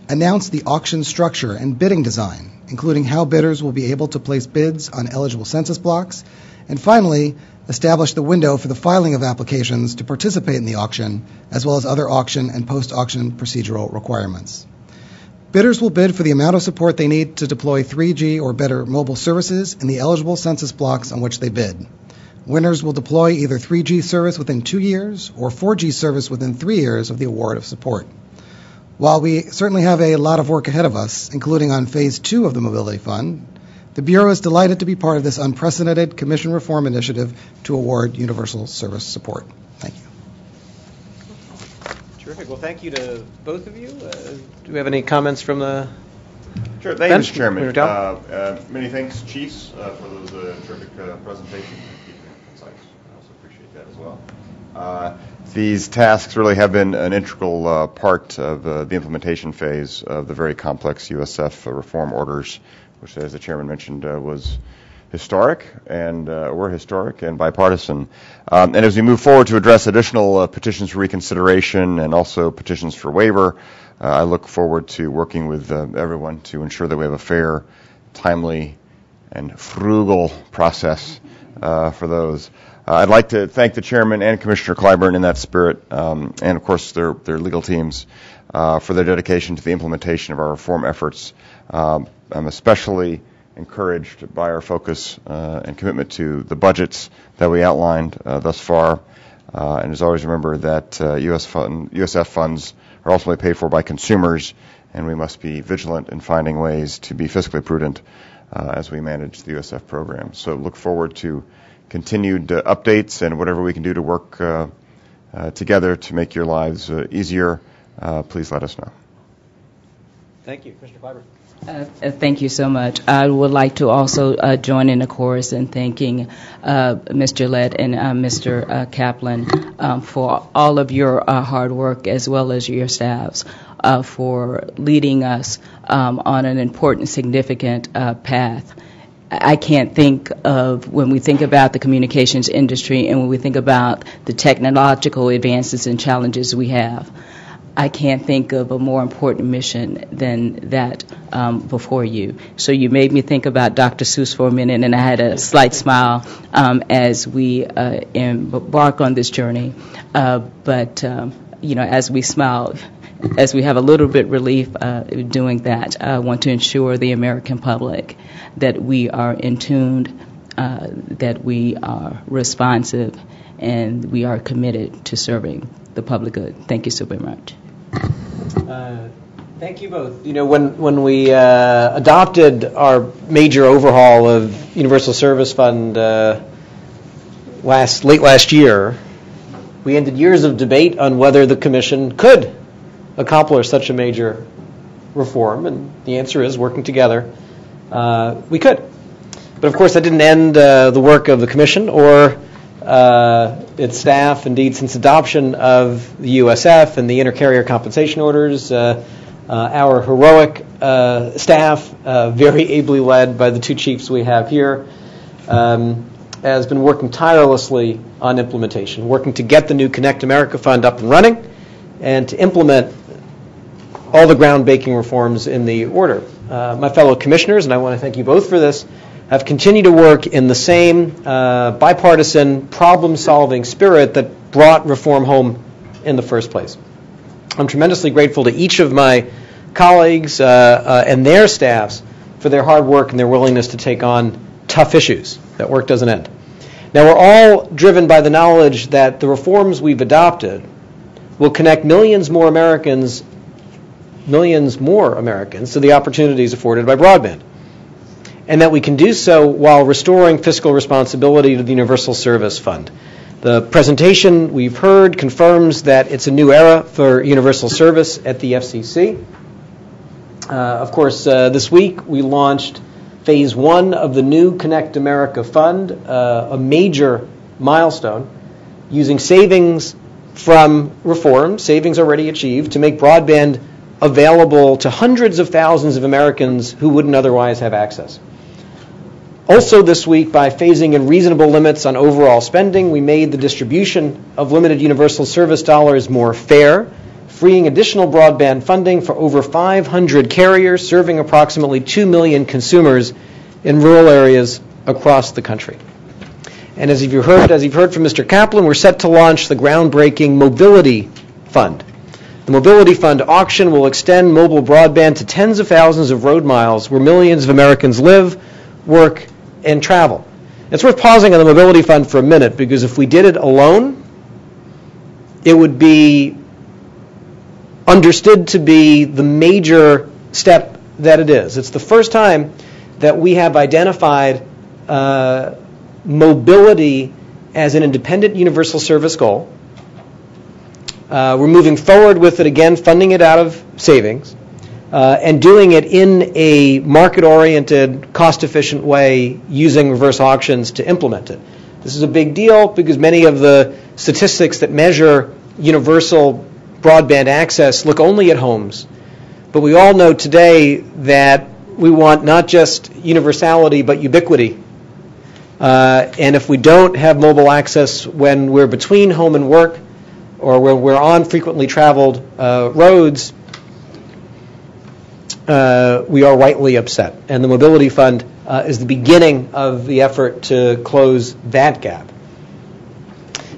announce the auction structure and bidding design, including how bidders will be able to place bids on eligible census blocks, and finally, establish the window for the filing of applications to participate in the auction, as well as other auction and post-auction procedural requirements. Bidders will bid for the amount of support they need to deploy 3G or better mobile services in the eligible census blocks on which they bid. Winners will deploy either 3G service within 2 years or 4G service within 3 years of the award of support. While we certainly have a lot of work ahead of us, including on Phase 2 of the Mobility Fund, the Bureau is delighted to be part of this unprecedented Commission reform initiative to award universal service support. Thank you. Terrific. Well, thank you to both of you. Do we have any comments from the Sure. Thank you, bench? Mr. Chairman. Many thanks, Chiefs, for those terrific presentations. I also appreciate that as well. These tasks really have been an integral part of the implementation phase of the very complex USF reform orders, which, as the Chairman mentioned, was historic and were historic and bipartisan. And as we move forward to address additional petitions for reconsideration and also petitions for waiver, I look forward to working with everyone to ensure that we have a fair, timely, and frugal process for those. I'd like to thank the Chairman and Commissioner Clyburn in that spirit, and of course their legal teams for their dedication to the implementation of our reform efforts. I'm especially encouraged by our focus and commitment to the budgets that we outlined thus far. And as always, remember that USF funds are ultimately paid for by consumers, and we must be vigilant in finding ways to be fiscally prudent as we manage the USF program. So look forward to continued updates and whatever we can do to work together to make your lives easier. Please let us know. Thank you. Commissioner Clyburn. Thank you so much. I would like to also join in the chorus in thanking Ms. Gillette and Mr. Kaplan for all of your hard work, as well as your staffs, for leading us on an important, significant path. I can't think of, when we think about the communications industry and when we think about the technological advances and challenges we have, I can't think of a more important mission than that before you. So you made me think about Dr. Seuss for a minute, and I had a slight smile as we embark on this journey. But as we smile, as we have a little bit relief doing that, I want to ensure the American public that we are in tune, that we are responsive, and we are committed to serving the public good. Thank you so very much. Thank you both. When we adopted our major overhaul of Universal Service Fund late last year, we ended years of debate on whether the Commission could accomplish such a major reform, and the answer is, working together, we could. But of course, that didn't end the work of the Commission or its staff. Indeed, since adoption of the USF and the intercarrier compensation orders, our heroic staff, very ably led by the two chiefs we have here, has been working tirelessly on implementation, working to get the new Connect America Fund up and running and to implement all the groundbreaking reforms in the order. My fellow commissioners, and I want to thank you both for this, have continued to work in the same bipartisan problem-solving spirit that brought reform home in the first place. I'm tremendously grateful to each of my colleagues and their staffs for their hard work and their willingness to take on tough issues. That work doesn't end. Now, we're all driven by the knowledge that the reforms we've adopted will connect millions more Americans to the opportunities afforded by broadband, and that we can do so while restoring fiscal responsibility to the Universal Service Fund. The presentation we've heard confirms that it's a new era for universal service at the FCC. Of course, this week we launched Phase 1 of the new Connect America Fund, a major milestone, using savings from reform, savings already achieved, to make broadband available to hundreds of thousands of Americans who wouldn't otherwise have access. Also this week, by phasing in reasonable limits on overall spending, we made the distribution of limited universal service dollars more fair, freeing additional broadband funding for over 500 carriers serving approximately 2 million consumers in rural areas across the country. And as you've heard from Mr. Kaplan, we're set to launch the groundbreaking Mobility Fund. The Mobility Fund auction will extend mobile broadband to tens of thousands of road miles where millions of Americans live, work, and travel. It's worth pausing on the Mobility Fund for a minute, because if we did it alone, it would be understood to be the major step that it is. It's the first time that we have identified mobility as an independent universal service goal. We're moving forward with it again, funding it out of savings, and doing it in a market-oriented, cost-efficient way using reverse auctions to implement it. This is a big deal because many of the statistics that measure universal broadband access look only at homes. But we all know today that we want not just universality but ubiquity. And if we don't have mobile access when we're between home and work, or when we're on frequently traveled roads, we are rightly upset. And the Mobility Fund is the beginning of the effort to close that gap.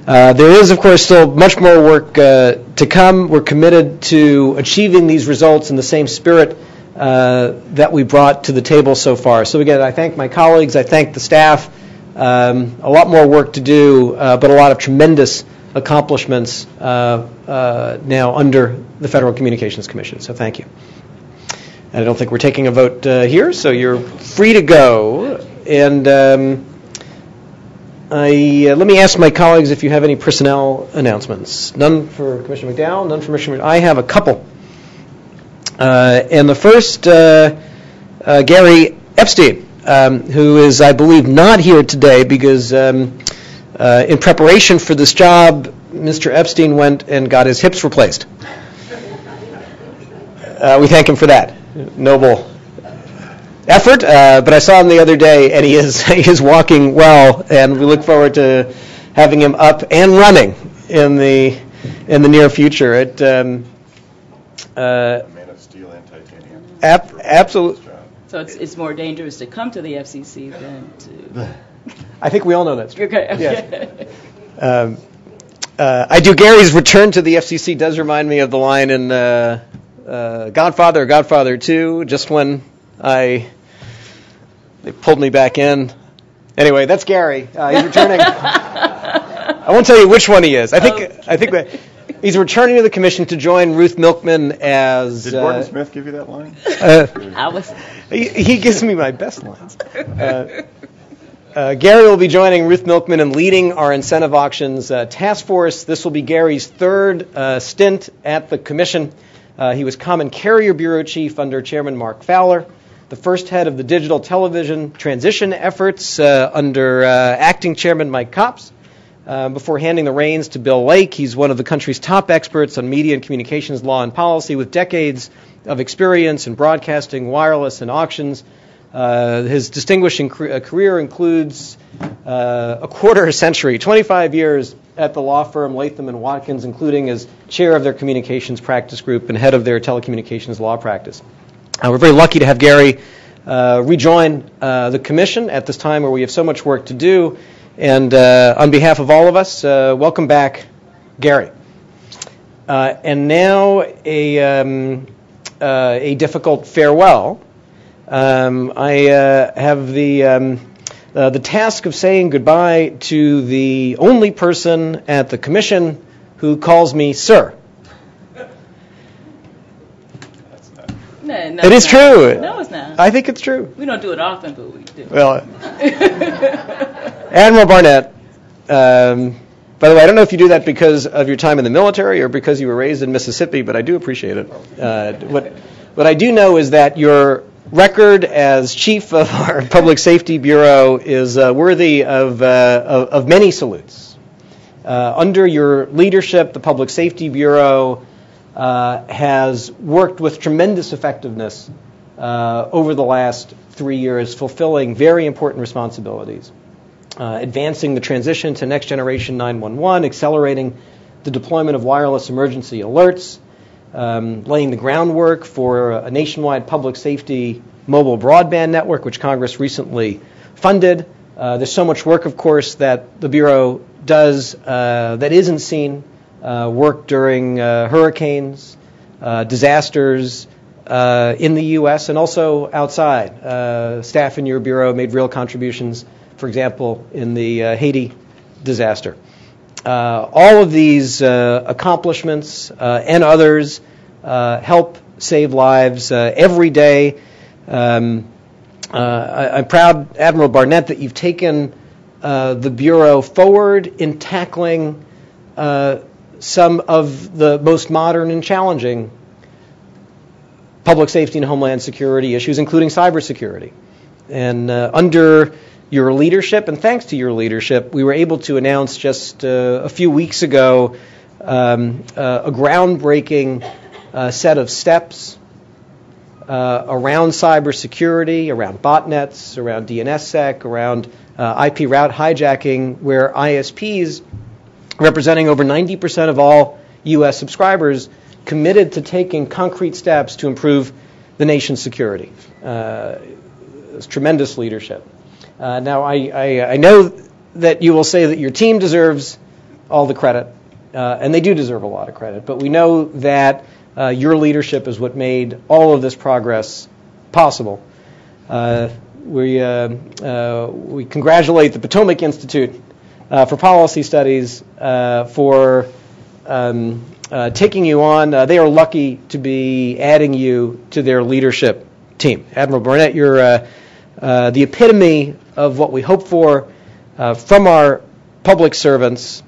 There is, of course, still much more work to come. We're committed to achieving these results in the same spirit that we brought to the table so far. So again, I thank my colleagues, I thank the staff. A lot more work to do, but a lot of tremendous accomplishments now under the Federal Communications Commission. So thank you. And I don't think we're taking a vote here, so you're free to go. And let me ask my colleagues if you have any personnel announcements. None for Commissioner McDowell, none for Commissioner. I have a couple. And the first, Gary Epstein, who is, I believe, not here today because in preparation for this job, Mr. Epstein went and got his hips replaced. We thank him for that noble effort, but I saw him the other day, and he is walking well, and we look forward to having him up and running in the near future. Man of steel and titanium. Absolutely. So it's more dangerous to come to the FCC than to... I think we all know that's true. Okay. Yes. I do. Gary's return to the FCC does remind me of the line in Godfather 2, just when they pulled me back in. Anyway, that's Gary. He's returning. I won't tell you which one he is. I think that he's returning to the commission to join Ruth Milkman as... Did Gordon Smith give you that line? He gives me my best lines. Gary will be joining Ruth Milkman in leading our incentive auctions task force. This will be Gary's third stint at the commission. He was Common Carrier Bureau Chief under Chairman Mark Fowler, the first head of the digital television transition efforts under acting Chairman Mike Copps. Before handing the reins to Bill Lake, he's one of the country's top experts on media and communications law and policy with decades of experience in broadcasting, wireless, and auctions. His distinguishing career includes a quarter century, 25 years at the law firm Latham & Watkins, including as chair of their communications practice group and head of their telecommunications law practice. We're very lucky to have Gary rejoin the commission at this time where we have so much work to do. And on behalf of all of us, welcome back, Gary. And now a difficult farewell. I have the task of saying goodbye to the only person at the commission who calls me sir. No, it is true. No, it's not. I think it's true. We don't do it often, but we do. Well, Admiral Barnett, by the way, I don't know if you do that because of your time in the military or because you were raised in Mississippi, but I do appreciate it. What I do know is that your record as chief of our Public Safety Bureau is worthy of many salutes. Under your leadership, the Public Safety Bureau has worked with tremendous effectiveness over the last 3 years, fulfilling very important responsibilities, advancing the transition to next generation 911, accelerating the deployment of wireless emergency alerts, laying the groundwork for a nationwide public safety mobile broadband network, which Congress recently funded. There's so much work, of course, that the Bureau does that isn't seen. Work during hurricanes, disasters in the U.S. and also outside. Staff in your Bureau made real contributions, for example, in the Haiti disaster. All of these accomplishments and others help save lives every day. I'm proud, Admiral Barnett, that you've taken the Bureau forward in tackling some of the most modern and challenging public safety and homeland security issues, including cybersecurity. And under your leadership, and thanks to your leadership, we were able to announce just a few weeks ago a groundbreaking set of steps around cybersecurity, around botnets, around DNSSEC, around IP route hijacking, where ISPs, representing over 90% of all U.S. subscribers, committed to taking concrete steps to improve the nation's security. It's tremendous leadership. Now, I know that you will say that your team deserves all the credit, and they do deserve a lot of credit, but we know that your leadership is what made all of this progress possible. We congratulate the Potomac Institute for Policy Studies for taking you on. They are lucky to be adding you to their leadership team. Admiral Barnett, you're the epitome of what we hope for from our public servants.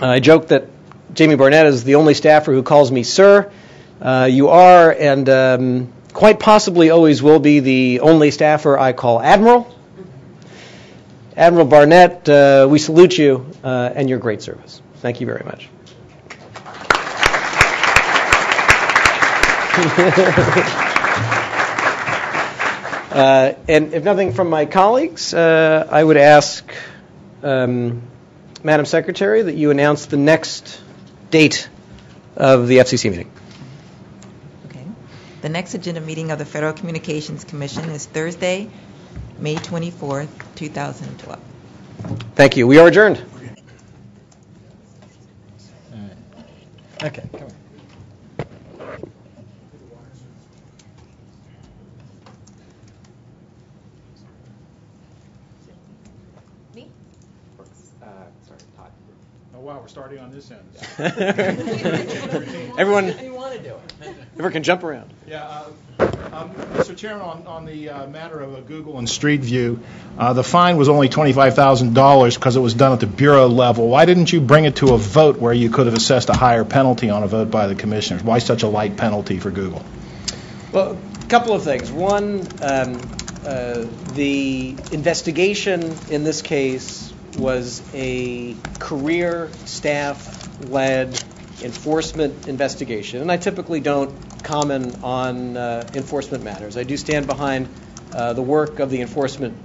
I joke that Jamie Barnett is the only staffer who calls me sir. You are, and quite possibly always will be, the only staffer I call Admiral. Admiral Barnett, we salute you and your great service. Thank you very much. And if nothing from my colleagues, I would ask Madam Secretary that you announce the next date of the FCC meeting. The next agenda meeting of the Federal Communications Commission is Thursday, May 24th, 2012. Thank you. We are adjourned. Okay, come on. Oh, wow, we're starting on this end. Everyone, You want to do it. everyone can jump around. Yeah, Mr. Chairman, on the matter of Google and Street View, the fine was only $25,000 because it was done at the Bureau level. Why didn't you bring it to a vote where you could have assessed a higher penalty on a vote by the commissioners? Why such a light penalty for Google? Well, a couple of things. One, the investigation in this case was a career staff-led enforcement investigation, and I typically don't comment on enforcement matters. I do stand behind the work of the Enforcement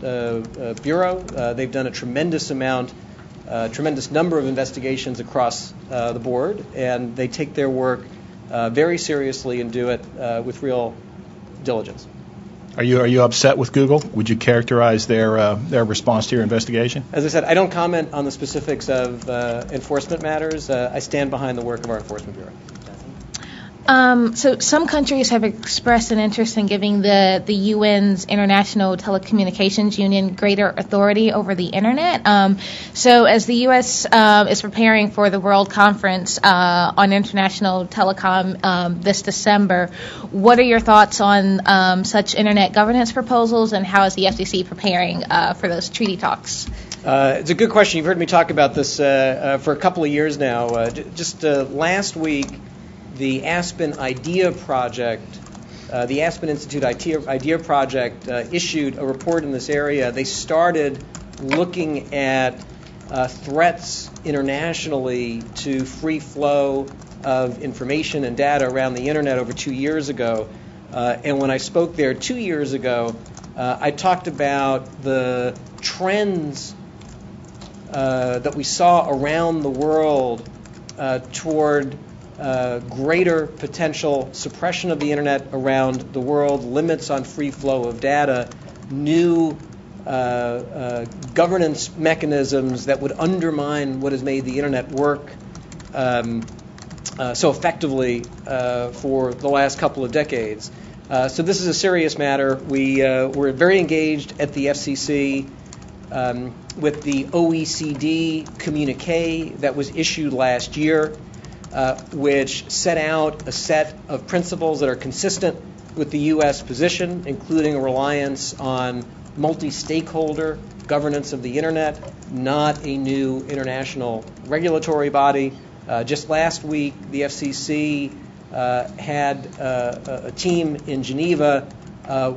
Bureau. They've done a tremendous number of investigations across the board, and they take their work very seriously and do it with real diligence. Are you upset with Google? Would you characterize their response to your investigation? As I said, I don't comment on the specifics of enforcement matters. I stand behind the work of our Enforcement Bureau. So some countries have expressed an interest in giving the UN's International Telecommunications Union greater authority over the Internet. So as the U.S. Is preparing for the World Conference on International Telecom this December, what are your thoughts on such Internet governance proposals, and how is the FCC preparing for those treaty talks? It's a good question. You've heard me talk about this for a couple of years now. Just last week, the Aspen Idea Project, the Aspen Institute Idea Project issued a report in this area. They started looking at threats internationally to free flow of information and data around the Internet over 2 years ago. And when I spoke there 2 years ago, I talked about the trends that we saw around the world toward greater potential suppression of the Internet around the world, limits on free flow of data, new governance mechanisms that would undermine what has made the Internet work so effectively for the last couple of decades. So this is a serious matter. We're very engaged at the FCC with the OECD communique that was issued last year, which set out a set of principles that are consistent with the U.S. position, including a reliance on multi-stakeholder governance of the Internet, not a new international regulatory body. Just last week, the FCC had a team in Geneva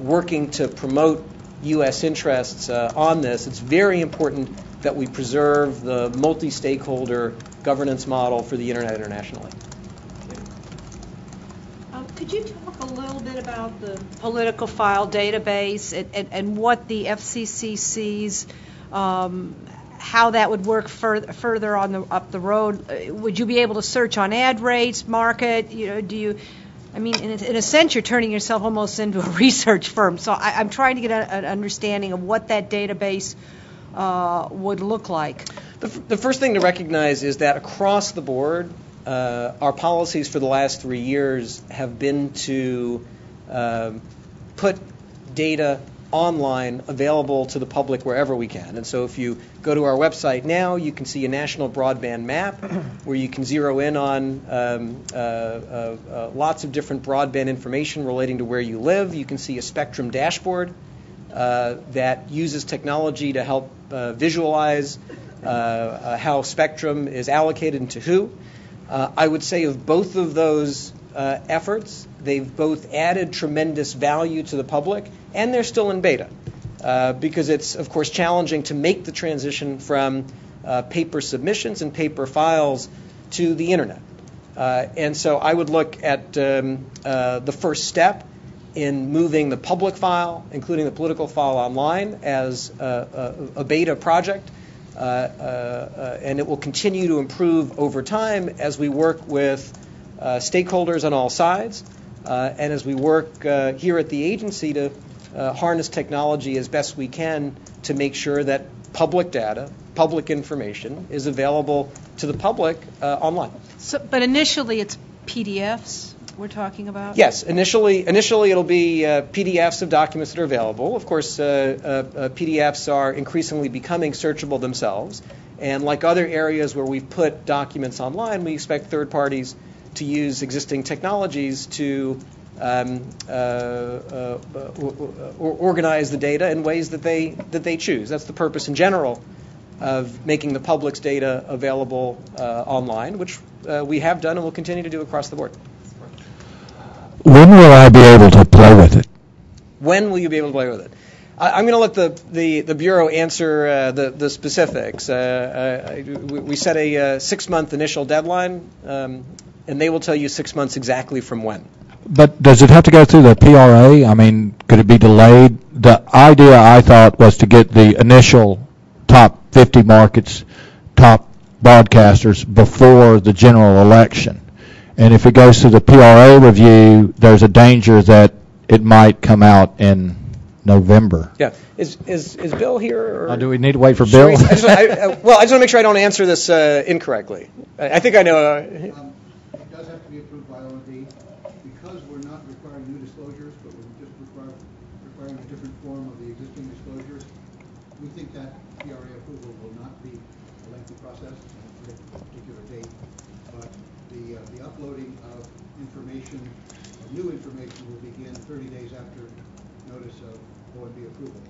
working to promote U.S. interests on this. It's very important that we preserve the multi-stakeholder governance model for the Internet internationally. Could you talk a little bit about the political file database and what the FCC sees, how that would work further on up the road? Would you be able to search on ad rates, market? In a sense, you're turning yourself almost into a research firm. So I'm trying to get an understanding of what that database would look like. The first thing to recognize is that across the board, our policies for the last 3 years have been to put data online available to the public wherever we can. And so if you go to our website now, you can see a national broadband map where you can zero in on lots of different broadband information relating to where you live. You can see a spectrum dashboard that uses technology to help visualize how spectrum is allocated and to who. I would say of both of those efforts, they've both added tremendous value to the public, and they're still in beta because it's, of course, challenging to make the transition from paper submissions and paper files to the Internet. And so I would look at the first step in moving the public file, including the political file, online as a beta project. And it will continue to improve over time as we work with stakeholders on all sides And as we work here at the agency to harness technology as best we can to make sure that public data, public information is available to the public online. But initially, it's PDFs we're talking about? Yes. Initially it'll be PDFs of documents that are available. Of course, PDFs are increasingly becoming searchable themselves. And like other areas where we've put documents online, we expect third parties to use existing technologies to organize the data in ways that they choose. That's the purpose in general of making the public's data available online, which we have done and will continue to do across the board. When will I be able to play with it? When will you be able to play with it? I'm going to let the Bureau answer the specifics. We set a 6-month initial deadline, and they will tell you 6 months exactly from when. But does it have to go through the PRA? I mean, could it be delayed? The idea, I thought, was to get the initial top 50 markets, top broadcasters before the general election. And if it goes through the PRA review, there's a danger that it might come out in November. Yeah. Is Bill here? Or do we need to wait for Bill? I just want to make sure I don't answer this incorrectly. I think I know. It does have to be approved by OMB. Because we're not requiring new disclosures, but we're just requiring a different form of the existing disclosures, we think that PRA approval will not be a lengthy process at a particular date. But the uploading of information, of new information, will begin 30 days after notice of OMB approval.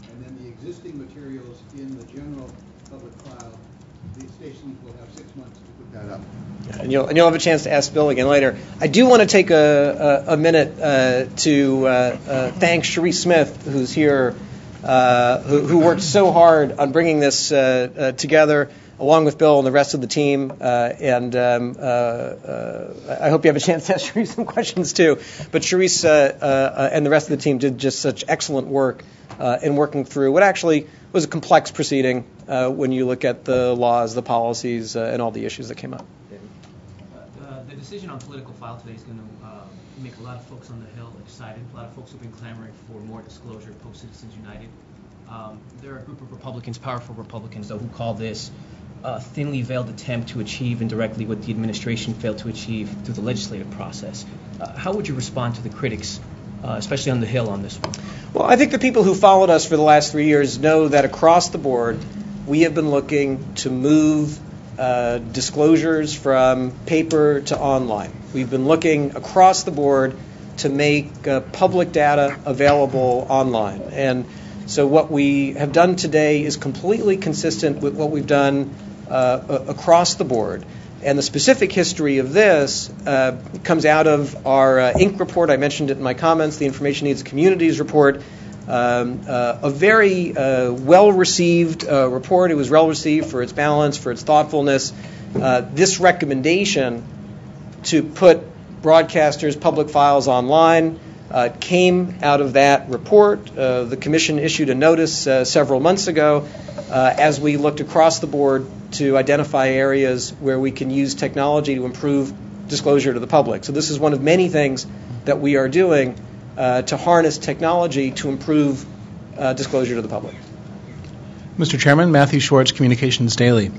And then the existing materials in the general public file, the stations will have 6 months to put that up. And you'll have a chance to ask Bill again later. I do want to take a minute to thank Cherie Smith, who's here, who worked so hard on bringing this together, along with Bill and the rest of the team. And I hope you have a chance to ask Cherie some questions too. But Cherie and the rest of the team did just such excellent work in working through what actually was a complex proceeding when you look at the laws, the policies, and all the issues that came up. The decision on political file today is going to make a lot of folks on the Hill excited. A lot of folks have been clamoring for more disclosure post-Citizens United. There are a group of Republicans, powerful Republicans, though, who call this a thinly veiled attempt to achieve indirectly what the administration failed to achieve through the legislative process. How would you respond to the critics, especially on the Hill, on this one? Well, I think the people who followed us for the last 3 years know that across the board, we have been looking to move disclosures from paper to online. We've been looking across the board to make public data available online. And so what we have done today is completely consistent with what we've done across the board. And the specific history of this comes out of our Inc. report. I mentioned it in my comments, the Information Needs of Communities report. A very well-received report. It was well-received for its balance, for its thoughtfulness. This recommendation to put broadcasters' public files online came out of that report. The Commission issued a notice several months ago as we looked across the board to identify areas where we can use technology to improve disclosure to the public. So this is one of many things that we are doing to harness technology to improve disclosure to the public. Mr. Chairman, Matthew Schwartz, Communications Daily.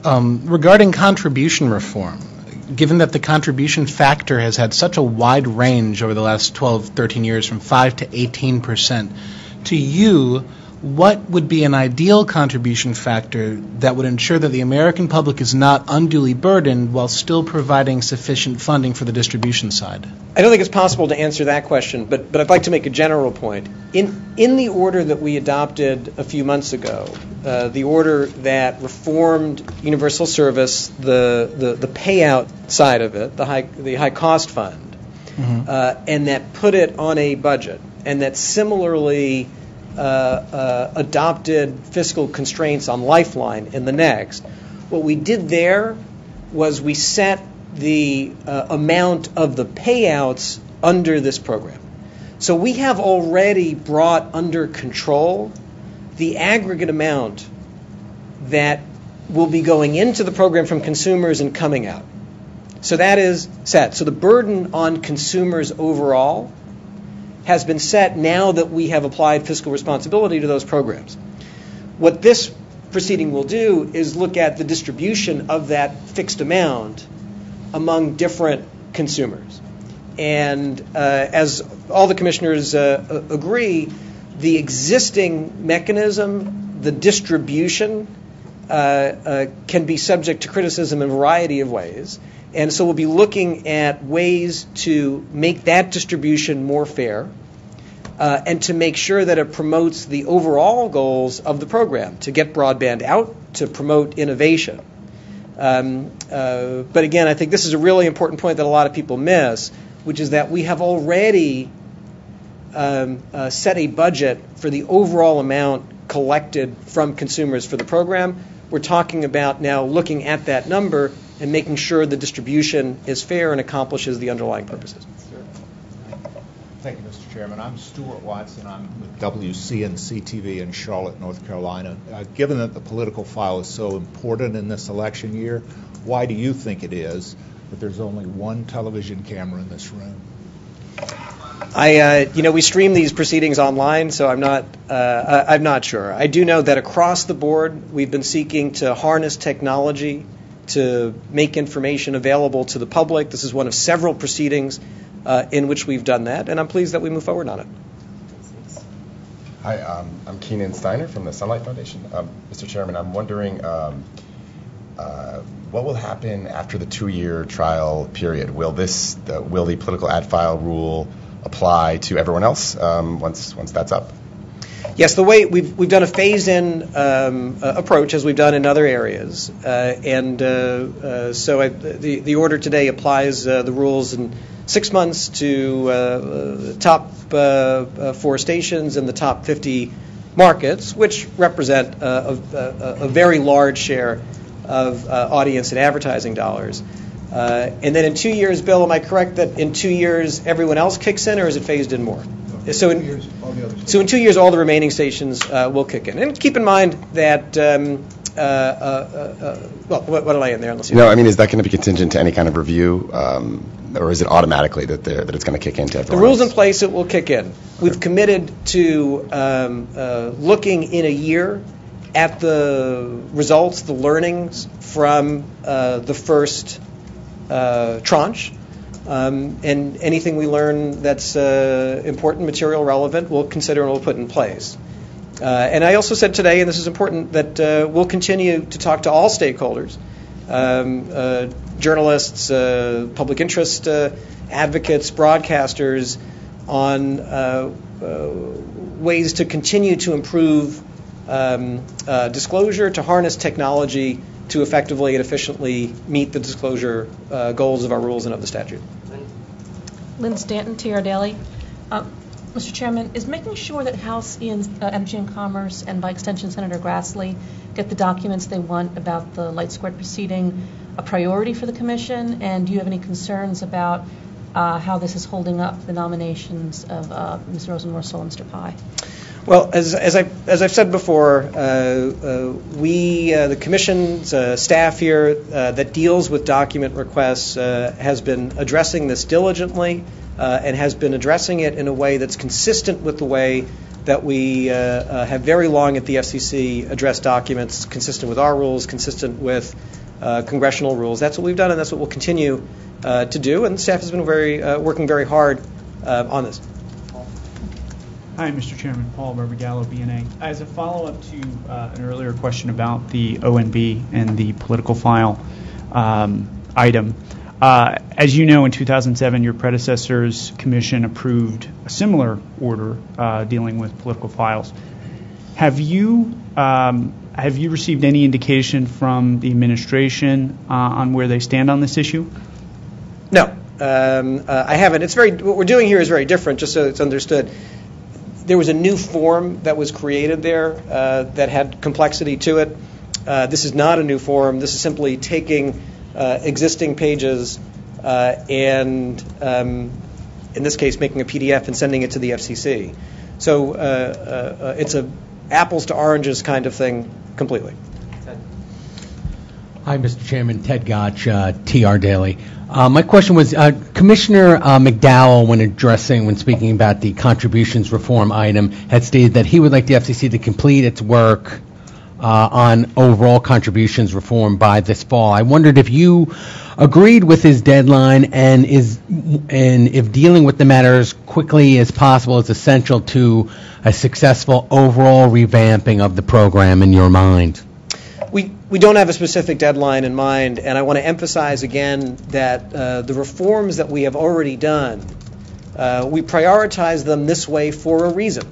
Regarding contribution reform, given that the contribution factor has had such a wide range over the last 12, 13 years from 5 to 18%, to you, what would be an ideal contribution factor that would ensure that the American public is not unduly burdened while still providing sufficient funding for the distribution side? I don't think it's possible to answer that question, but I'd like to make a general point. In the order that we adopted a few months ago, the order that reformed universal service, the payout side of it, the high cost fund, and that put it on a budget, and that similarly adopted fiscal constraints on Lifeline in the next. What we did there was we set the amount of the payouts under this program. So we have already brought under control the aggregate amount that will be going into the program from consumers and coming out. So that is set. So the burden on consumers overall has been set now that we have applied fiscal responsibility to those programs. What this proceeding will do is look at the distribution of that fixed amount among different consumers. And as all the commissioners agree, the existing mechanism, the distribution, can be subject to criticism in a variety of ways. And so we'll be looking at ways to make that distribution more fair and to make sure that it promotes the overall goals of the program, to get broadband out, to promote innovation. But again, I think this is a really important point that a lot of people miss, which is that we have already set a budget for the overall amount collected from consumers for the program. We're talking about now looking at that number and making sure the distribution is fair and accomplishes the underlying purposes. Thank you, Mr. Chairman. I'm Stuart Watson. I'm with WCNC-TV in Charlotte, North Carolina. Given that the political file is so important in this election year, why do you think it is that there's only one television camera in this room? We stream these proceedings online, so I'm not sure. I do know that across the board, we've been seeking to harness technology to make information available to the public. This is one of several proceedings in which we've done that, and I'm pleased that we move forward on it. Hi, I'm Keenan Steiner from the Sunlight Foundation. Mr. Chairman, I'm wondering what will happen after the 2-year trial period? Will the political ad file rule apply to everyone else once that's up? Yes, the way we've done a phase-in approach, as we've done in other areas, so the order today applies the rules in 6 months to top 4 stations in the top 50 markets, which represent a very large share of audience and advertising dollars. And then in 2 years, Bill, am I correct that in 2 years everyone else kicks in, or is it phased in more? So in 2 years, all the remaining stations will kick in. And keep in mind that, what did I end there? No, I mean, is that going to be contingent to any kind of review, or is it automatically that it's going to kick into everyone? The rules in place, it will kick in. We've committed to looking in a year at the results, the learnings from the first tranche. And anything we learn that's important, material, relevant, we'll consider and we'll put in place. And I also said today, and this is important, that we'll continue to talk to all stakeholders, journalists, public interest advocates, broadcasters, on ways to continue to improve disclosure, to harness technology to effectively and efficiently meet the disclosure goals of our rules and of the statute. Lynn Stanton, TR Daily. Mr. Chairman, is making sure that House Energy and Commerce and by extension Senator Grassley get the documents they want about the Light Squared proceeding a priority for the Commission? And do you have any concerns about how this is holding up the nominations of Ms. Rosenworcel and Mr. Pai? Well, as I've said before, we, the Commission's staff here that deals with document requests has been addressing this diligently and has been addressing it in a way that's consistent with the way that we have very long at the FCC addressed documents, consistent with our rules, consistent with congressional rules. That's what we've done, and that's what we'll continue to do. And the staff has been working very hard on this. Hi, Mr. Chairman. Paul Barbagallo, BNA. As a follow-up to an earlier question about the ONB and the political file item, as you know, in 2007, your predecessor's commission approved a similar order dealing with political files. Have you received any indication from the administration on where they stand on this issue? No, I haven't. What we're doing here is very different, just so it's understood. There was a new form that was created there that had complexity to it. This is not a new form. This is simply taking existing pages and, in this case, making a PDF and sending it to the FCC. So it's a apples to oranges kind of thing completely. Hi, Mr. Chairman. Ted Gotch, TR Daily. My question was, Commissioner McDowell, when speaking about the contributions reform item, had stated that he would like the FCC to complete its work on overall contributions reform by this fall. I wondered if you agreed with his deadline and if dealing with the matter as quickly as possible is essential to a successful overall revamping of the program in your mind. We don't have a specific deadline in mind, and I want to emphasize again that the reforms that we have already done, we prioritize them this way for a reason.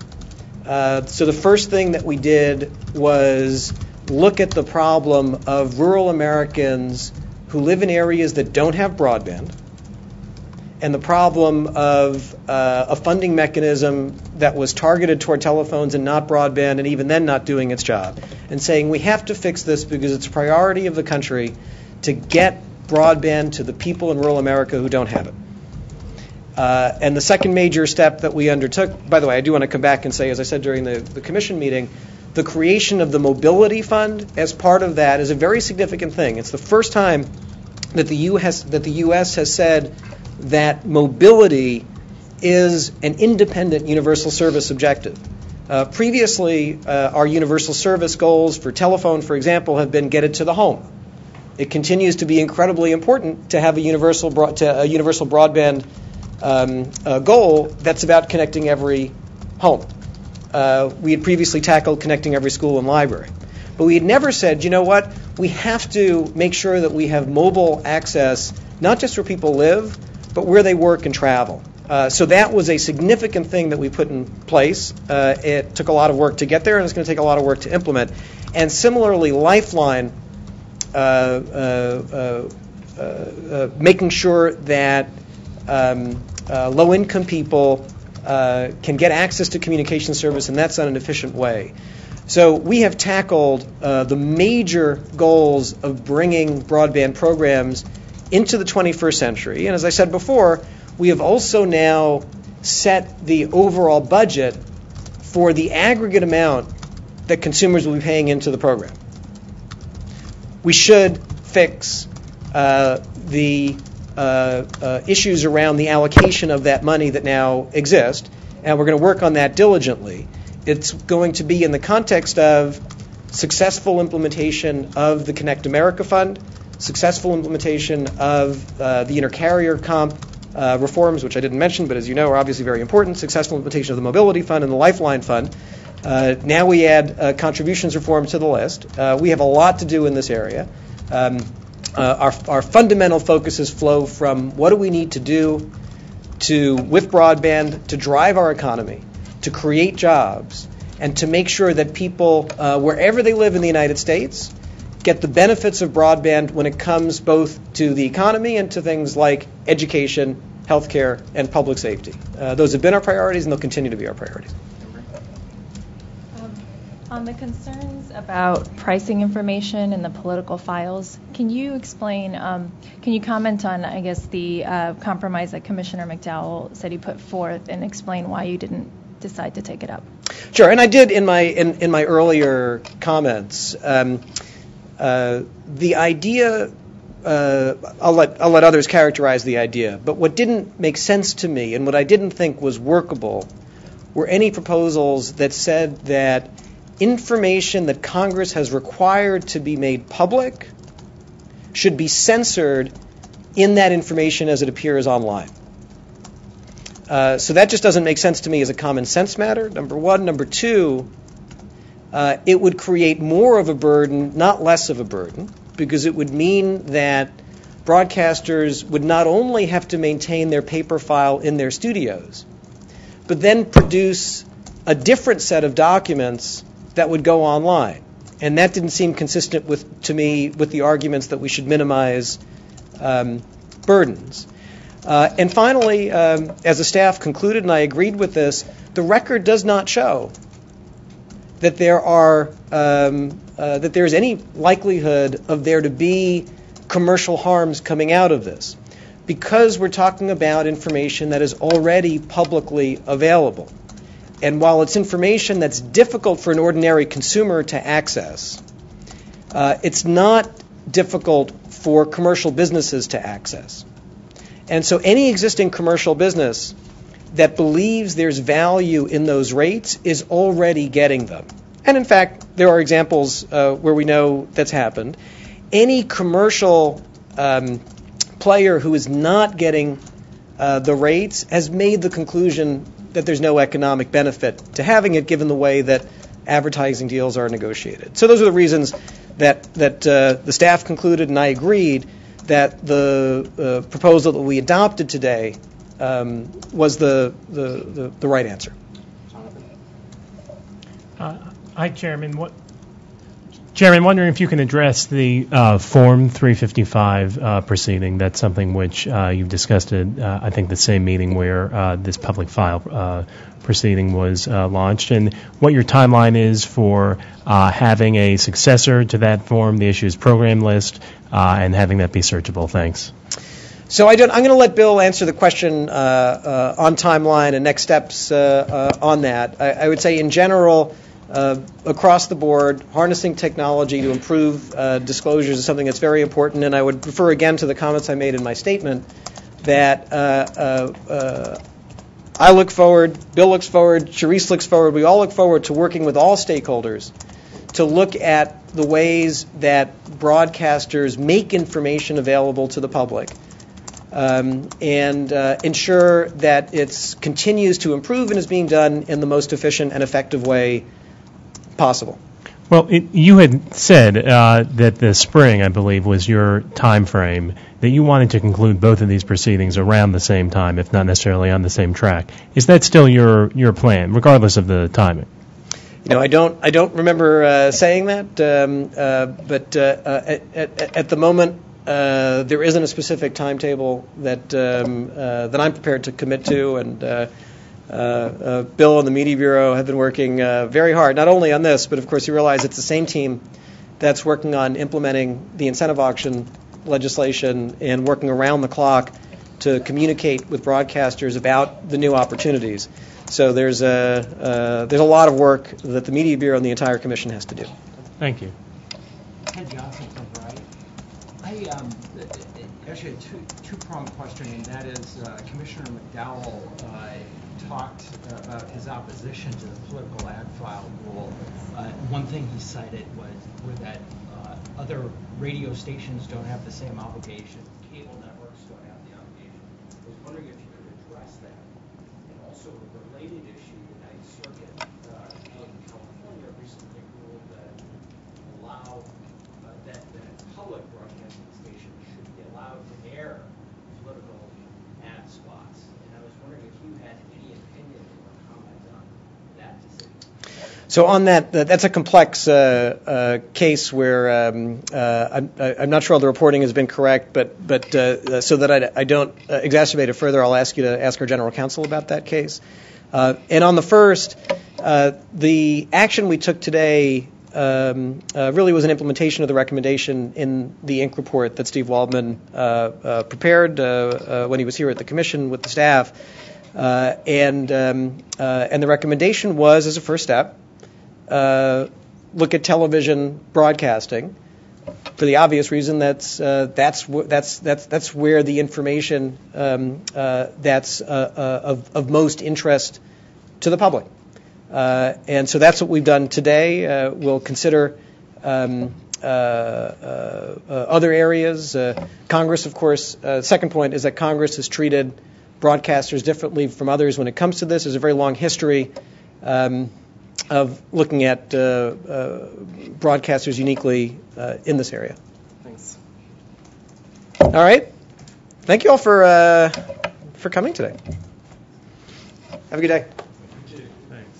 So the first thing that we did was look at the problem of rural Americans who live in areas that don't have broadband, and the problem of a funding mechanism that was targeted toward telephones and not broadband, and even then not doing its job, and saying we have to fix this because it's a priority of the country to get broadband to the people in rural America who don't have it. And the second major step that we undertook, by the way, I do want to come back and say, as I said during the commission meeting, the creation of the mobility fund as part of that is a very significant thing. It's the first time that the U.S. has said that mobility is an independent universal service objective. Previously, our universal service goals for telephone, for example, have been get it to the home. It continues to be incredibly important to have a universal broadband goal that's about connecting every home. We had previously tackled connecting every school and library. But we had never said, you know what, we have to make sure that we have mobile access, not just where people live, but where they work and travel. So that was a significant thing that we put in place. It took a lot of work to get there, and it's going to take a lot of work to implement. And similarly, Lifeline, making sure that low-income people can get access to communication service, and that's done in an efficient way. So we have tackled the major goals of bringing broadband programs into the 21st century. And as I said before, we have also now set the overall budget for the aggregate amount that consumers will be paying into the program. We should fix the issues around the allocation of that money that now exist, and we're going to work on that diligently. It's going to be in the context of successful implementation of the Connect America Fund, successful implementation of the intercarrier comp reforms, which I didn't mention, but as you know are obviously very important, successful implementation of the Mobility Fund and the Lifeline Fund. Now we add contributions reform to the list. We have a lot to do in this area. Our fundamental focuses flow from what do we need to do with broadband to drive our economy, to create jobs, and to make sure that people, wherever they live in the United States, get the benefits of broadband when it comes both to the economy and to things like education, healthcare, and public safety. Those have been our priorities, and they'll continue to be our priorities. On the concerns about pricing information in the political files, can you explain, can you comment on, I guess, the compromise that Commissioner McDowell said he put forth and explain why you didn't decide to take it up? Sure, and I did in my earlier comments. The idea, I'll let others characterize the idea, but what didn't make sense to me and what I didn't think was workable were any proposals that said that information that Congress has required to be made public should be censored in that information as it appears online. So that just doesn't make sense to me as a common sense matter, number one. Number two, it would create more of a burden, not less of a burden, because it would mean that broadcasters would not only have to maintain their paper file in their studios, but then produce a different set of documents that would go online. And that didn't seem consistent to me with the arguments that we should minimize burdens. And finally, as the staff concluded, and I agreed with this, the record does not show that there's any likelihood of there to be commercial harms coming out of this, because we're talking about information that is already publicly available. And while it's information that's difficult for an ordinary consumer to access, it's not difficult for commercial businesses to access. And so any existing commercial business that believes there's value in those rates is already getting them. And in fact, there are examples where we know that's happened. Any commercial player who is not getting the rates has made the conclusion that there's no economic benefit to having it, given the way that advertising deals are negotiated. So those are the reasons that the staff concluded, and I agreed, that the proposal that we adopted today was the right answer. Hi, Chairman. Chairman, wondering if you can address the Form 355 proceeding. That's something which you've discussed at, I think, the same meeting where this public file proceeding was launched, and what your timeline is for having a successor to that form, the issues program list, and having that be searchable. Thanks. So I'm going to let Bill answer the question on timeline and next steps on that. I would say in general, across the board, harnessing technology to improve disclosures is something that's very important, and I would refer again to the comments I made in my statement that I look forward, Bill looks forward, Sharice looks forward, we all look forward to working with all stakeholders to look at the ways that broadcasters make information available to the public and ensure that it continues to improve and is being done in the most efficient and effective way possible. Well, you had said that the spring, I believe, was your time frame, that you wanted to conclude both of these proceedings around the same time, if not necessarily on the same track. Is that still your plan, regardless of the timing? I don't remember saying that, but at the moment, there isn't a specific timetable that I'm prepared to commit to, and Bill and the Media Bureau have been working very hard, not only on this, but of course you realize it's the same team that's working on implementing the incentive auction legislation and working around the clock to communicate with broadcasters about the new opportunities. So there's a lot of work that the Media Bureau and the entire Commission has to do. Thank you. Ted Johnson from Bright. I actually had two-pronged question, and that is Commissioner McDowell talked about his opposition to the political ad file rule. One thing he cited was that other radio stations don't have the same obligation. Cable networks don't have the obligation. I was wondering if you could address that. And also a related issue, the Ninth Circuit in California recently ruled that that public broadcasting stations should be allowed to air political ad spots. And I was wondering if you had any opinion or comment on that decision. So on that's a complex case where I'm not sure all the reporting has been correct, but so that I don't exacerbate it further, I'll ask you to ask our general counsel about that case. And on the first, the action we took today really was an implementation of the recommendation in the Inc. report that Steve Waldman prepared when he was here at the Commission with the staff. And the recommendation was, as a first step, look at television broadcasting, for the obvious reason that's where the information that's of most interest to the public. And so that's what we've done today. We'll consider other areas. Congress, of course, second point is that Congress has treated broadcasters differently from others when it comes to this. There's a very long history of looking at broadcasters uniquely in this area. Thanks. All right. Thank you all for coming today. Have a good day. Thanks.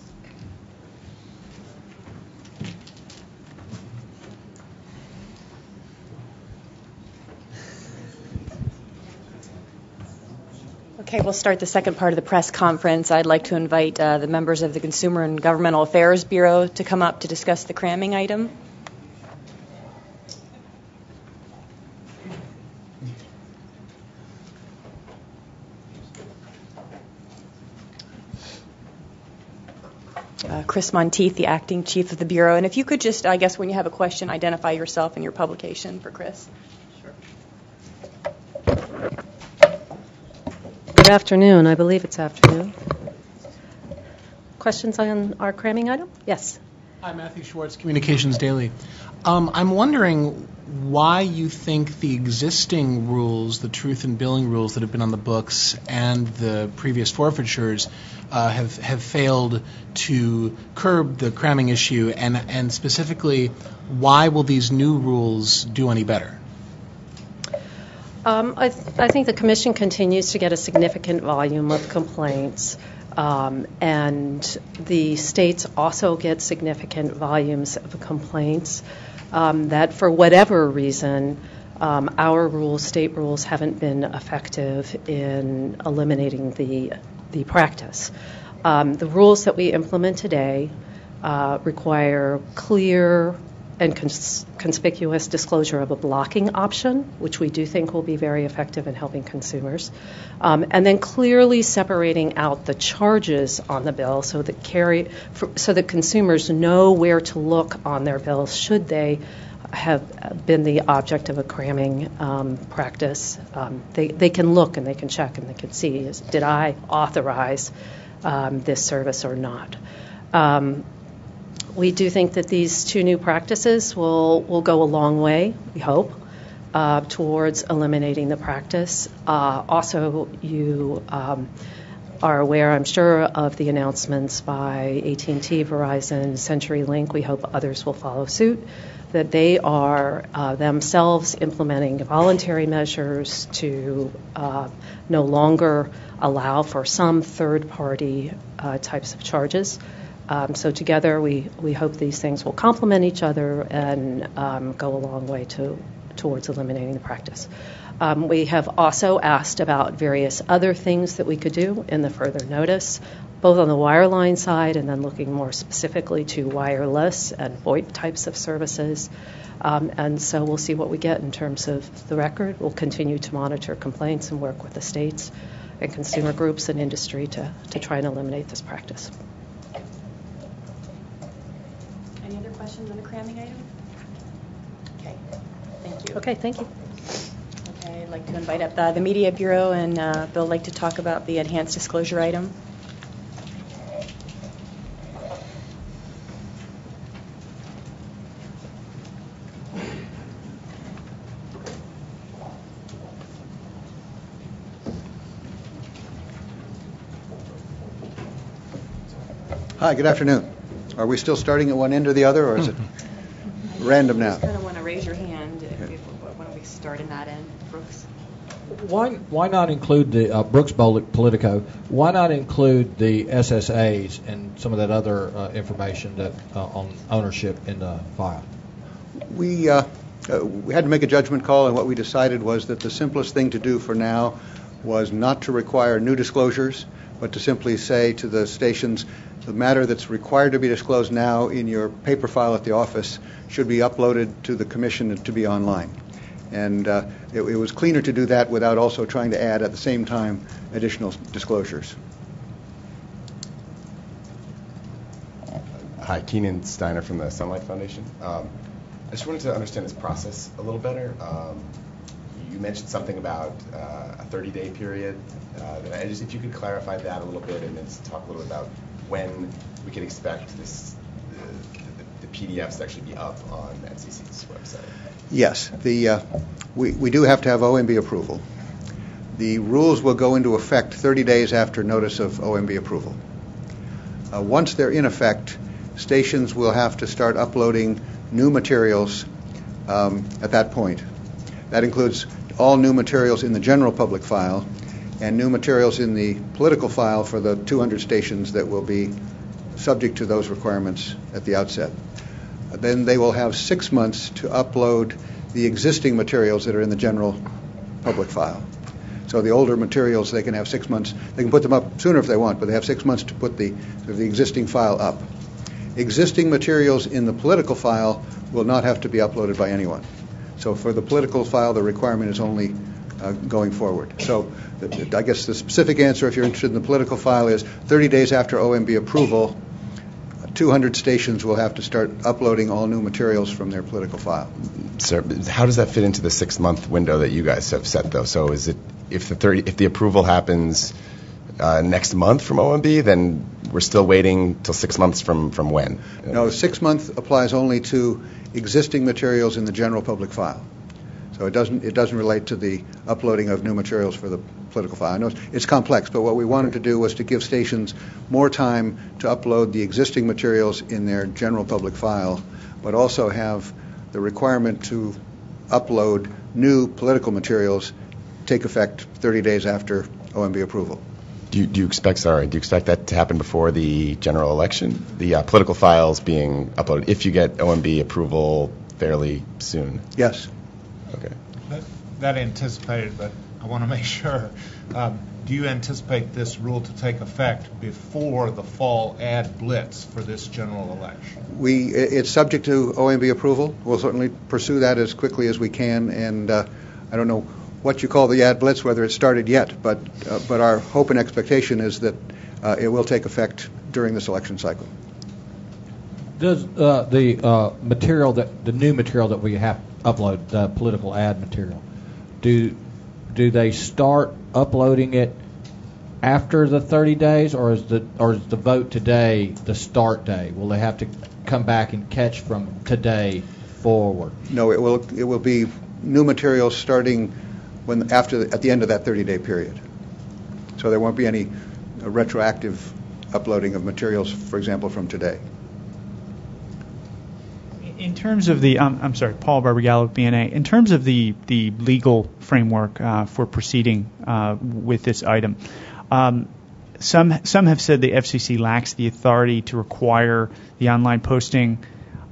Okay, we'll start the second part of the press conference. I'd like to invite the members of the Consumer and Governmental Affairs Bureau to come up to discuss the cramming item. Chris Monteith, the acting chief of the Bureau. And if you could just, I guess when you have a question, identify yourself and your publication for Chris. Good afternoon. I believe it's afternoon. Questions on our cramming item? Yes. Hi, Matthew Schwartz, Communications Daily. I'm wondering why you think the existing rules, the truth in billing rules that have been on the books and the previous forfeitures have failed to curb the cramming issue, and specifically, why will these new rules do any better? I think the Commission continues to get a significant volume of complaints, and the states also get significant volumes of complaints that, for whatever reason, our rules, state rules, haven't been effective in eliminating the practice. The rules that we implement today require clear and conspicuous disclosure of a blocking option, which we do think will be very effective in helping consumers, and then clearly separating out the charges on the bill so that consumers know where to look on their bills should they have been the object of a cramming practice. They can look and they can check and they can see, did I authorize this service or not? We do think that these two new practices will go a long way, we hope, towards eliminating the practice. Also, you are aware, I'm sure, of the announcements by AT&T, Verizon, CenturyLink. We hope others will follow suit, that they are themselves implementing voluntary measures to no longer allow for some third-party types of charges. So together, we hope these things will complement each other and go a long way towards eliminating the practice. We have also asked about various other things that we could do in the further notice, both on the wireline side and then looking more specifically to wireless and VoIP types of services. And so we'll see what we get in terms of the record. We'll continue to monitor complaints and work with the states and consumer groups and industry to try and eliminate this practice. Any other questions on the cramming item? Okay, thank you. Okay, thank you. Okay, I'd like to invite up the Media Bureau, and Bill would like to talk about the enhanced disclosure item. Hi, good afternoon. Are we still starting at one end or the other, or is it random now? I just kind of want to raise your hand when we start in that end, Brooks. Why not include the Brooks Politico? Why not include the SSAs and some of that other information that on ownership in the file? We had to make a judgment call, and what we decided was that the simplest thing to do for now was not to require new disclosures, but to simply say to the stations, the matter that's required to be disclosed now in your paper file at the office should be uploaded to the Commission to be online. And it was cleaner to do that without also trying to add at the same time additional disclosures. Hi, Keenan Steiner from the Sunlight Foundation. I just wanted to understand this process a little better. You mentioned something about a 30-day period. If you could clarify that a little bit and then talk a little bit about when we can expect the PDFs to actually be up on FCC's website. Yes, we do have to have OMB approval. The rules will go into effect 30 days after notice of OMB approval. Once they're in effect, stations will have to start uploading new materials at that point. That includes all new materials in the general public file and new materials in the political file for the 200 stations that will be subject to those requirements at the outset. Then they will have 6 months to upload the existing materials that are in the general public file. So the older materials, they can have 6 months. They can put them up sooner if they want, but they have 6 months to put the existing file up. Existing materials in the political file will not have to be uploaded by anyone. So for the political file, the requirement is only going forward. So I guess the specific answer, if you're interested in the political file, is 30 days after OMB approval, 200 stations will have to start uploading all new materials from their political file. Sir, how does that fit into the 6-month window that you guys have set, though? So is it if the approval happens next month from OMB, then we're still waiting till 6 months from when? No, 6 months applies only to existing materials in the general public file. So it doesn't relate to the uploading of new materials for the political file. I know it's complex, but what we wanted to do was to give stations more time to upload the existing materials in their general public file, but also have the requirement to upload new political materials take effect 30 days after OMB approval. Do you expect that to happen before the general election? The political files being uploaded if you get OMB approval fairly soon? Yes. Okay. That anticipated, but I want to make sure. Do you anticipate this rule to take effect before the fall ad blitz for this general election? It's subject to OMB approval. We'll certainly pursue that as quickly as we can, and I don't know what you call the ad blitz, whether it started yet, but our hope and expectation is that it will take effect during this election cycle. Does the new material that we have upload, the political ad material, do they start uploading it after the 30 days, or is the vote today the start day? Will they have to come back and catch from today forward? No, it will be new material starting at the end of that 30-day period. So there won't be any retroactive uploading of materials, for example, from today. In terms of the, I'm sorry, Paul Barbagallo, BNA. In terms of the legal framework for proceeding with this item, some have said the FCC lacks the authority to require the online posting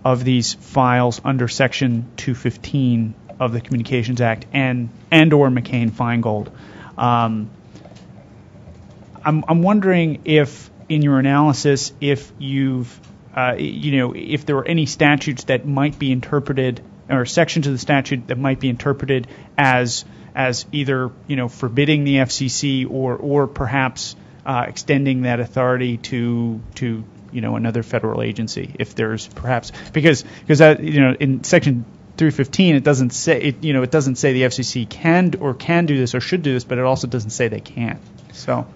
of these files under Section 215 of the Communications Act and or McCain-Feingold. I'm wondering if, in your analysis, if you've if there were any statutes that might be interpreted, or sections of the statute that might be interpreted as either forbidding the FCC or perhaps extending that authority to another federal agency, if there's perhaps because that in Section 315 it doesn't say the FCC can do this or should do this, but it also doesn't say they can't. So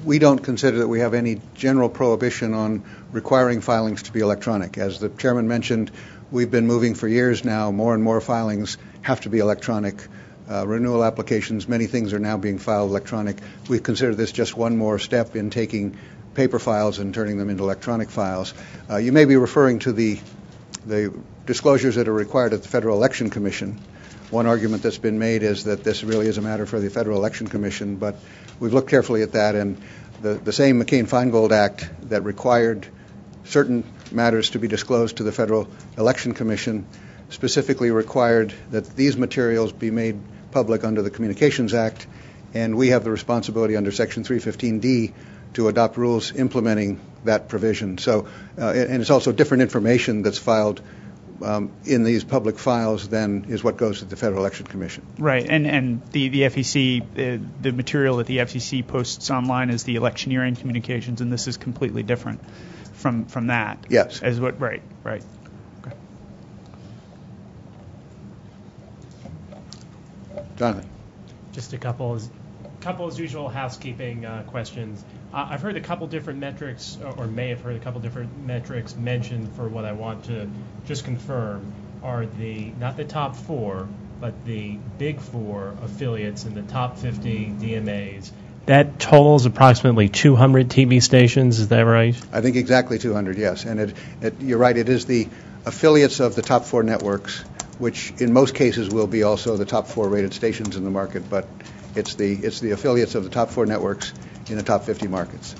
we don't consider that we have any general prohibition on requiring filings to be electronic. As the chairman mentioned, we've been moving for years now. More and more filings have to be electronic. Renewal applications, many things are now being filed electronic. We consider this just one more step in taking paper files and turning them into electronic files. You may be referring to the disclosures that are required at the Federal Election Commission. One argument that's been made is that this really is a matter for the Federal Election Commission, but we've looked carefully at that, and the same McCain-Feingold Act that required certain matters to be disclosed to the Federal Election Commission specifically required that these materials be made public under the Communications Act, and we have the responsibility under Section 315D to adopt rules implementing that provision. So, and it's also different information that's filed in these public files than is what goes to the Federal Election Commission. Right, and the FEC, the material that the FCC posts online is the electioneering communications, and this is completely different from that. Yes. Right. Okay. Jonathan. Just a couple as usual housekeeping questions. I've heard a couple different metrics, or may have heard a couple different metrics mentioned for what I want to just confirm are not the top 4, but the big 4 affiliates in the top 50 DMAs. That totals approximately 200 TV stations, is that right? I think exactly 200, yes. And you're right, it is the affiliates of the top 4 networks, which in most cases will be also the top 4 rated stations in the market, but it's the affiliates of the top 4 networks in the top 50 markets.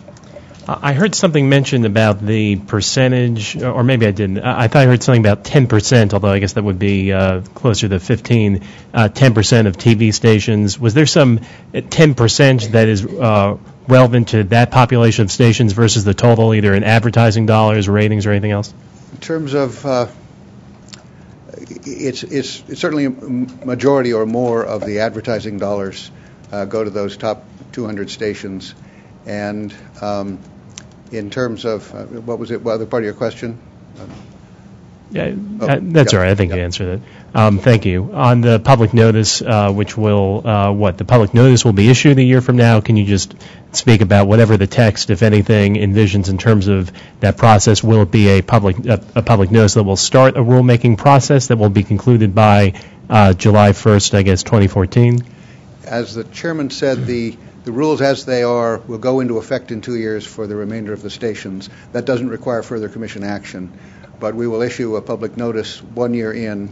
I heard something mentioned about the percentage, or maybe I didn't. I thought I heard something about 10%, although I guess that would be closer to 15, 10% of TV stations. Was there some 10% that is relevant to that population of stations versus the total, either in advertising dollars, ratings, or anything else? In terms of, it's certainly a majority or more of the advertising dollars go to those top 200 stations, and In terms of, what was it, what other part of your question? Yeah, that's all right. I think you answered it. Thank you. On the public notice, which will, the public notice will be issued a year from now. Can you just speak about whatever the text, if anything, envisions in terms of that process? Will it be a public notice that will start a rulemaking process that will be concluded by July 1st, I guess, 2014? As the chairman said, the rules as they are will go into effect in 2 years for the remainder of the stations. That doesn't require further commission action. But we will issue a public notice 1 year in,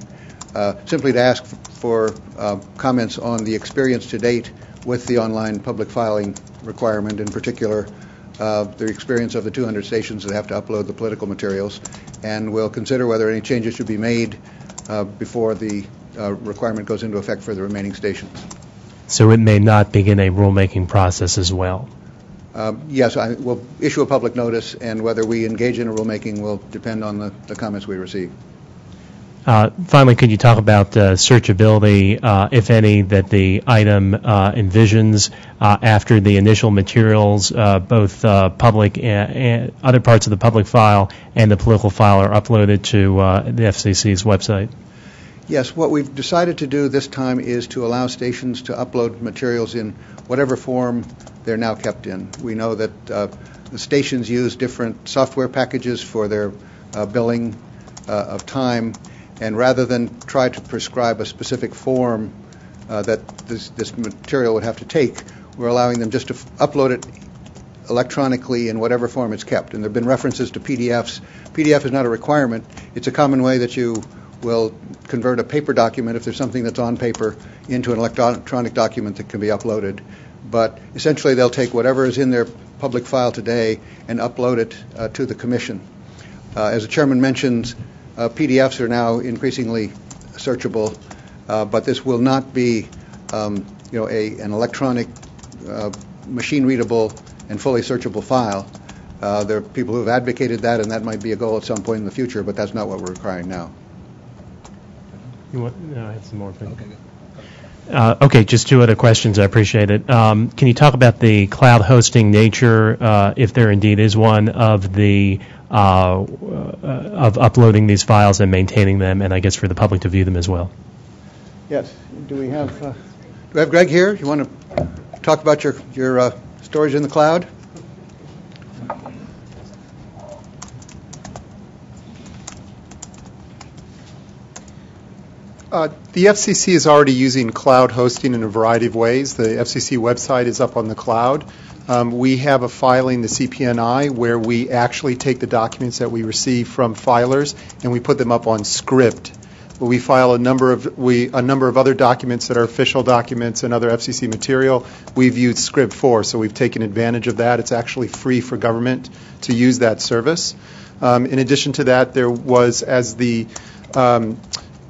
simply to ask for comments on the experience to date with the online public filing requirement, in particular the experience of the 200 stations that have to upload the political materials, and we'll consider whether any changes should be made before the requirement goes into effect for the remaining stations. So it may not begin a rulemaking process as well? Yes, we'll issue a public notice, and whether we engage in a rulemaking will depend on the comments we receive. Finally, could you talk about searchability, if any, that the item envisions after the initial materials, both public and other parts of the public file and the political file are uploaded to the FCC's website? Yes, what we've decided to do this time is to allow stations to upload materials in whatever form they're now kept in. We know that the stations use different software packages for their billing of time, and rather than try to prescribe a specific form that this material would have to take, we're allowing them just to upload it electronically in whatever form it's kept. And there have been references to PDFs. PDF is not a requirement. It's a common way that you will convert a paper document, if there's something that's on paper, into an electronic document that can be uploaded. But essentially they'll take whatever is in their public file today and upload it to the commission. As the chairman mentions, PDFs are now increasingly searchable, but this will not be an electronic, machine-readable and fully searchable file. There are people who have advocated that, and that might be a goal at some point in the future, but that's not what we're requiring now. I have some more. Okay, just two other questions. I appreciate it. Can you talk about the cloud hosting nature, if there indeed is one, of the of uploading these files and maintaining them, and I guess for the public to view them as well? Yes. Do we have Greg here? You want to talk about your storage in the cloud? The FCC is already using cloud hosting in a variety of ways. The FCC website is up on the cloud. We have a filing, the CPNI, where we actually take the documents that we receive from filers and we put them up on Script. We file a number of other documents that are official documents and other FCC material. We've used Script for, so we've taken advantage of that. It's actually free for government to use that service. In addition to that, there was, as the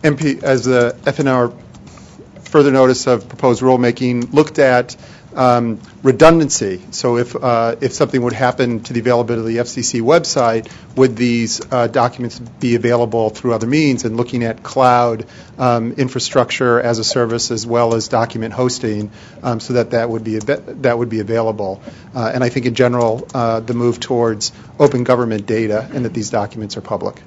FNR further notice of proposed rulemaking looked at redundancy. So if something would happen to the availability of the FCC website, would these documents be available through other means? And looking at cloud infrastructure as a service as well as document hosting, so that would be available. And I think in general, the move towards open government data and that these documents are public.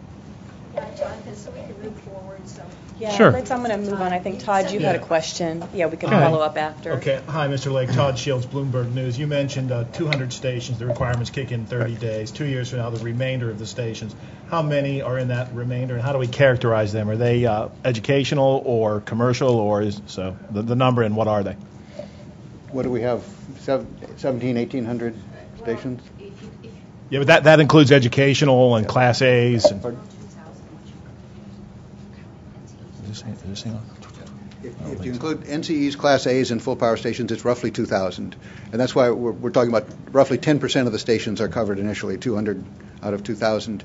Yeah, sure. I'm going to move on. I think, Todd, you had a question. Yeah, we can Go ahead. follow up after. Okay. Hi, Mr. Lake. Todd Shields, Bloomberg News. You mentioned 200 stations. The requirements kick in 30 days. 2 years from now, the remainder of the stations. How many are in that remainder, and how do we characterize them? Are they educational or commercial, or the number, and what are they? What do we have? 17, 1,800 stations? Yeah, but that includes educational and Class A's. And If you include NCEs, Class A's, and full power stations, it's roughly 2,000. And that's why we're talking about roughly 10% of the stations are covered initially, 200 out of 2,000.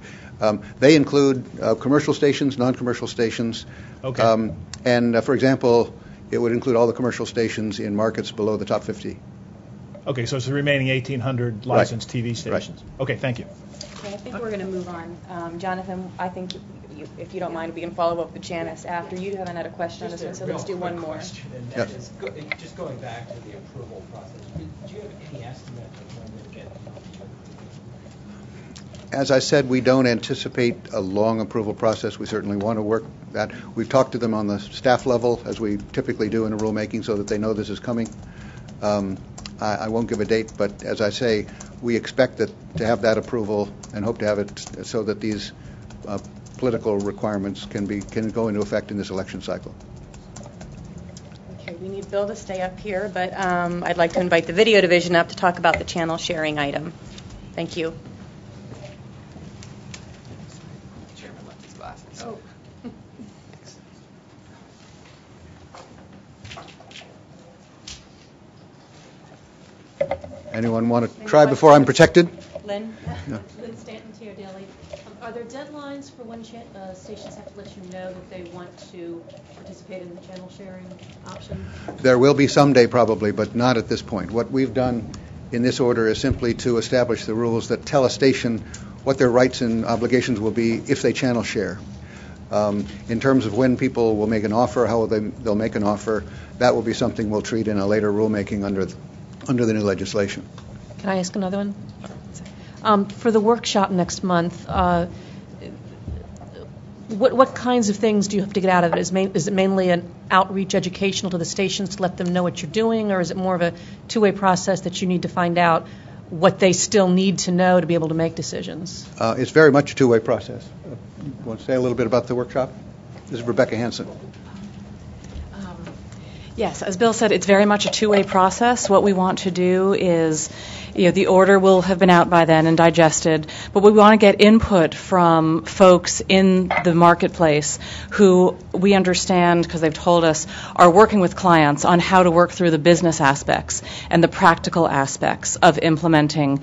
They include commercial stations, non-commercial stations. Okay. And, for example, it would include all the commercial stations in markets below the top 50. Okay, so it's the remaining 1,800 licensed Right. TV stations. Right. Okay, thank you. Okay, I think we're going to move on. Jonathan, I think if you don't mind, we can follow up with Janice after. You haven't had a question on this one, so let's do one more. Just going back to the approval process, do you have any estimate of when we'll get? As I said, we don't anticipate a long approval process. We certainly want to work that. We've talked to them on the staff level, as we typically do in a rulemaking, so that they know this is coming. I won't give a date, but as I say, we expect to have that approval and hope to have it so that these political requirements can go into effect in this election cycle. Okay, we need Bill to stay up here, but I'd like to invite the video division up to talk about the channel sharing item. Thank you. Chairman left his glasses. Oh. Anyone want to try before I'm protected? Lynn? No. Lynn Stanton, TR Daily. Are there deadlines for when stations have to let you know that they want to participate in the channel sharing option? There will be someday probably, but not at this point. What we've done in this order is simply to establish the rules that tell a station what their rights and obligations will be if they channel share. In terms of when people will make an offer, how they'll make an offer, that will be something we'll treat in a later rulemaking under the new legislation. Can I ask another one? For the workshop next month, what kinds of things do you have to get out of it? Is it mainly an outreach educational to the stations to let them know what you're doing, or is it more of a two-way process that you need to find out what they still need to know to be able to make decisions? It's very much a two-way process. You want to say a little bit about the workshop? This is Rebecca Hansen. Yes, as Bill said, it's very much a two-way process. What we want to do is, the order will have been out by then and digested, but we want to get input from folks in the marketplace who we understand, because they've told us, are working with clients on how to work through the business aspects and the practical aspects of implementing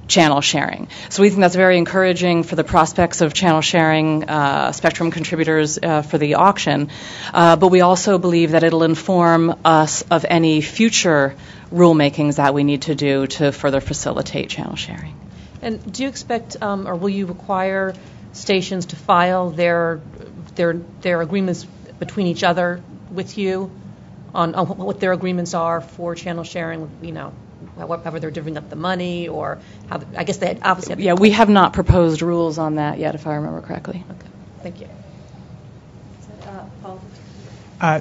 channel sharing. So we think that's very encouraging for the prospects of channel sharing spectrum contributors for the auction. But we also believe that it'll inform us of any future rulemakings that we need to do to further facilitate channel sharing. And do you expect, or will you require stations to file their agreements between each other with you on what their agreements are for channel sharing, however they're divvying up the money, or how, I guess they obviously have to. Yeah, we have not proposed rules on that yet, if I remember correctly. Okay, thank you. Paul?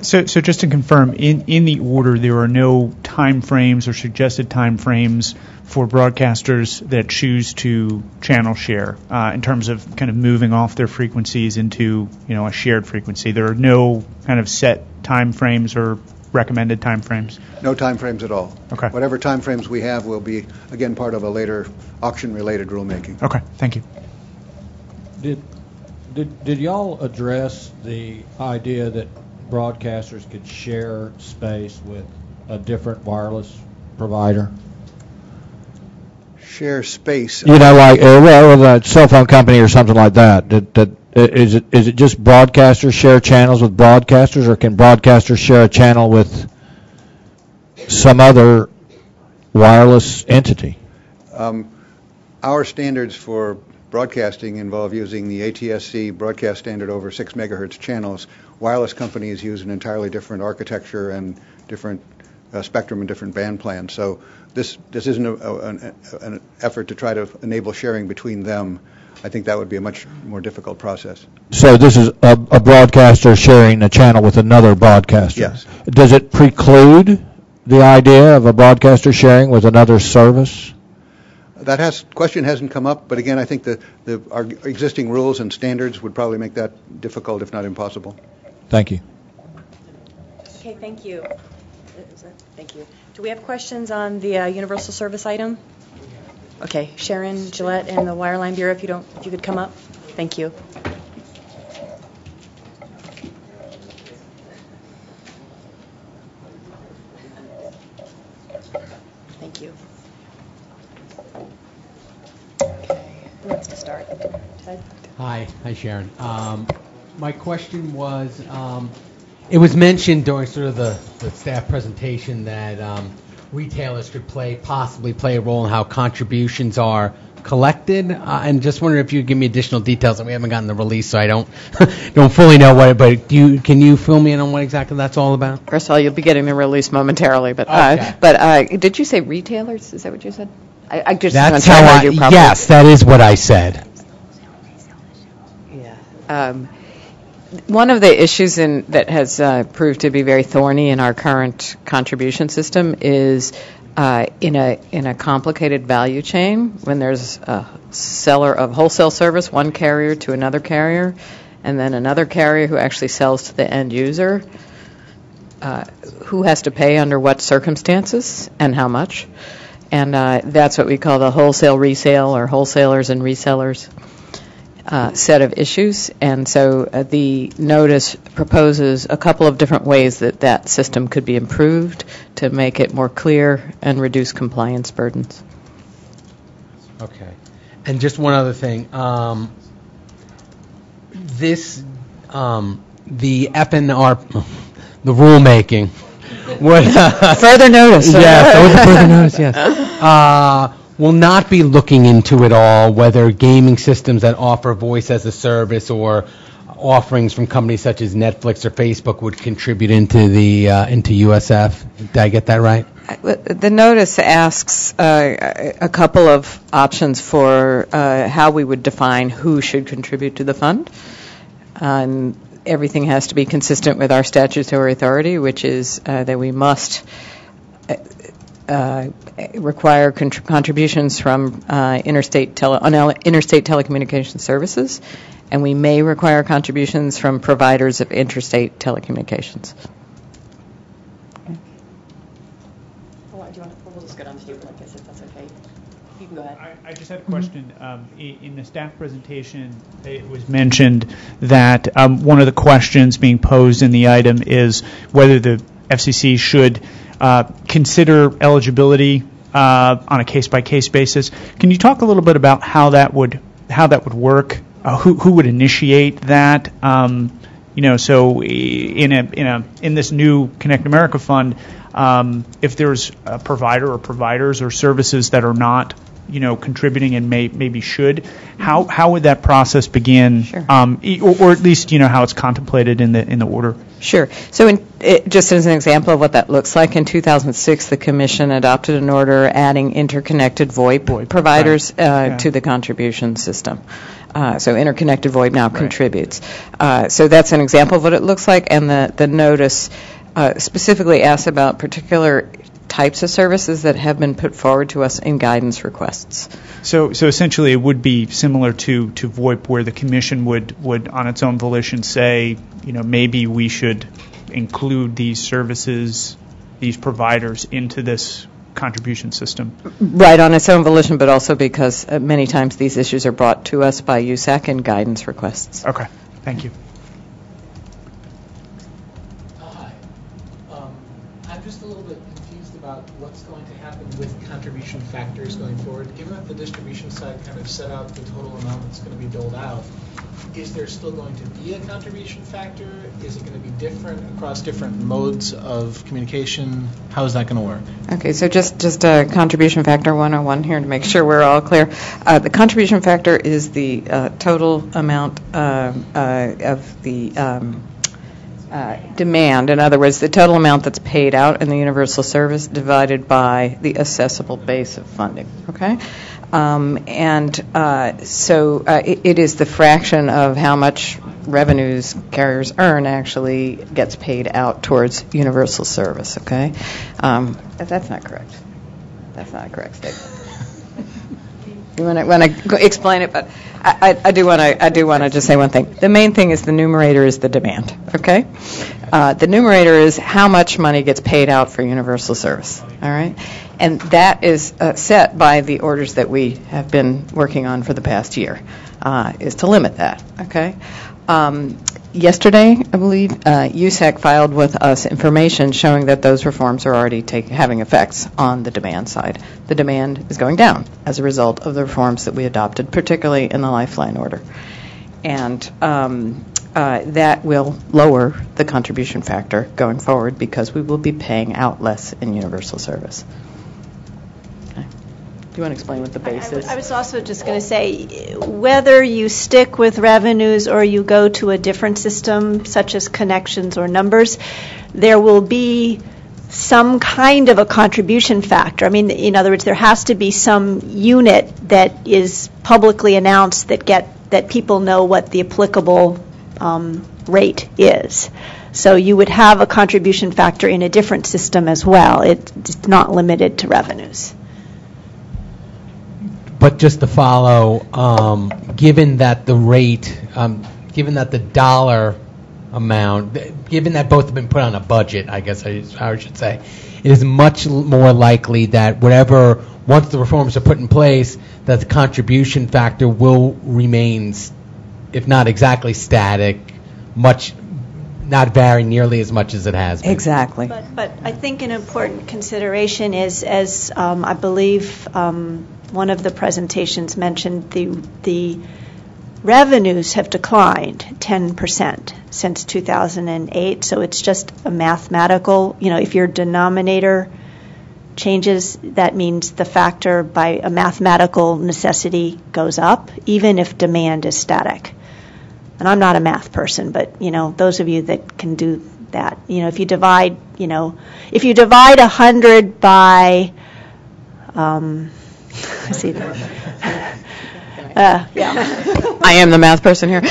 So just to confirm, in the order, there are no time frames or suggested time frames for broadcasters that choose to channel share in terms of kind of moving off their frequencies into a shared frequency. There are no kind of set time frames or recommended time frames? No time frames at all. Okay. Whatever time frames we have will be, again, part of a later auction-related rulemaking. Okay, thank you. Did y'all address the idea that broadcasters could share space with a different wireless provider? Share space? Like a cell phone company or something like that. Is it just broadcasters share channels with broadcasters, or can broadcasters share a channel with some other wireless entity? Our standards for broadcasting involve using the ATSC broadcast standard over 6 megahertz channels. Wireless companies use an entirely different architecture and different spectrum and different band plans. So this isn't an effort to try to enable sharing between them. I think that would be a much more difficult process. So this is a broadcaster sharing a channel with another broadcaster? Yes. Does it preclude the idea of a broadcaster sharing with another service? That question hasn't come up, but again, I think our existing rules and standards would probably make that difficult, if not impossible. Thank you. Okay, thank you. Thank you. Do we have questions on the universal service item? Okay, Sharon Gillette and the Wireline Bureau, if you could come up. Thank you. Thank you. Okay, who wants to start? Ted? Hi, Sharon. My question was, it was mentioned during sort of the staff presentation that retailers could possibly play a role in how contributions are collected, and just wondering if you could give me additional details. And we haven't gotten the release, so I don't fully know what. But can you fill me in on what exactly that's all about? First of all, you'll be getting the release momentarily. But did you say retailers? Is that what you said? I just that's how I. Yes, that is what I said. One of the issues that has proved to be very thorny in our current contribution system is in a complicated value chain when there's a seller of wholesale service, one carrier to another carrier, and then another carrier who actually sells to the end user. Who has to pay under what circumstances and how much? And that's what we call the wholesale resale or wholesalers and resellers set of issues. And so the notice proposes a couple of different ways that system could be improved to make it more clear and reduce compliance burdens. Okay. And just one other thing. The FNR, the rulemaking, further notice. Yes, further notice, yes. Will not be looking into it all, whether gaming systems that offer voice as a service or offerings from companies such as Netflix or Facebook would contribute into USF. Did I get that right? The notice asks a couple of options for how we would define who should contribute to the fund. Everything has to be consistent with our statutory authority, which is that we must require contributions from interstate telecommunications services, and we may require contributions from providers of interstate telecommunications. We'll just get on to you, I guess, if that's okay. You can go ahead. I just had a question. In the staff presentation, it was mentioned that one of the questions being posed in the item is whether the FCC should consider eligibility on a case-by-case basis. Can you talk a little bit about how that would work? Who would initiate that? So in this new Connect America Fund, if there's a provider or providers or services that are not contributing and maybe should, how would that process begin? Sure. Or at least how it's contemplated in the order. Sure. So just as an example of what that looks like, in 2006 the Commission adopted an order adding interconnected VoIP providers to the contribution system. So interconnected VoIP now contributes. So that's an example of what it looks like, and the notice specifically asks about particular types of services that have been put forward to us in guidance requests. So essentially it would be similar to VoIP, where the Commission would on its own volition say, maybe we should include these services, these providers into this contribution system. Right, on its own volition, but also because many times these issues are brought to us by USAC in guidance requests. Okay, thank you. Hi. I'm just a little bit confused about what's going to happen with contribution factors going forward. Given that the distribution side kind of set out the total amount that's going to be doled out, is there still going to be a contribution factor? Is it going to be different across different modes of communication? How is that going to work? Okay, so just a contribution factor 101 here to make sure we're all clear. The contribution factor is the total amount of the demand. In other words, the total amount that's paid out in the universal service divided by the assessable base of funding. Okay? It is the fraction of how much revenues carriers earn actually gets paid out towards universal service. Okay, that's not correct. That's not a correct statement. You want to explain it, but I do want to just say one thing. The main thing is the numerator is the demand. Okay, the numerator is how much money gets paid out for universal service. All right. And that is set by the orders that we have been working on for the past year, is to limit that, okay? Yesterday, I believe, USAC filed with us information showing that those reforms are already having effects on the demand side. The demand is going down as a result of the reforms that we adopted, particularly in the Lifeline order. And that will lower the contribution factor going forward because we will be paying out less in universal service. Do you want to explain what the base is? I was also just going to say, whether you stick with revenues or you go to a different system, such as connections or numbers, there will be some kind of a contribution factor. I mean, in other words, there has to be some unit that is publicly announced that that people know what the applicable rate is. So you would have a contribution factor in a different system as well. It's not limited to revenues. But just to follow, given that the rate, given that the dollar amount, given that both have been put on a budget, I guess I should say, it is much more likely that whatever, once the reforms are put in place, that the contribution factor will remain, if not exactly static, not vary nearly as much as it has been. Exactly. But I think an important consideration is, as I believe one of the presentations mentioned, the revenues have declined 10% since 2008. So it's just a mathematical, if your denominator changes, that means the factor by a mathematical necessity goes up, even if demand is static. And I'm not a math person, but those of you that can do that, if you divide 100 by, let's see, I am the math person here.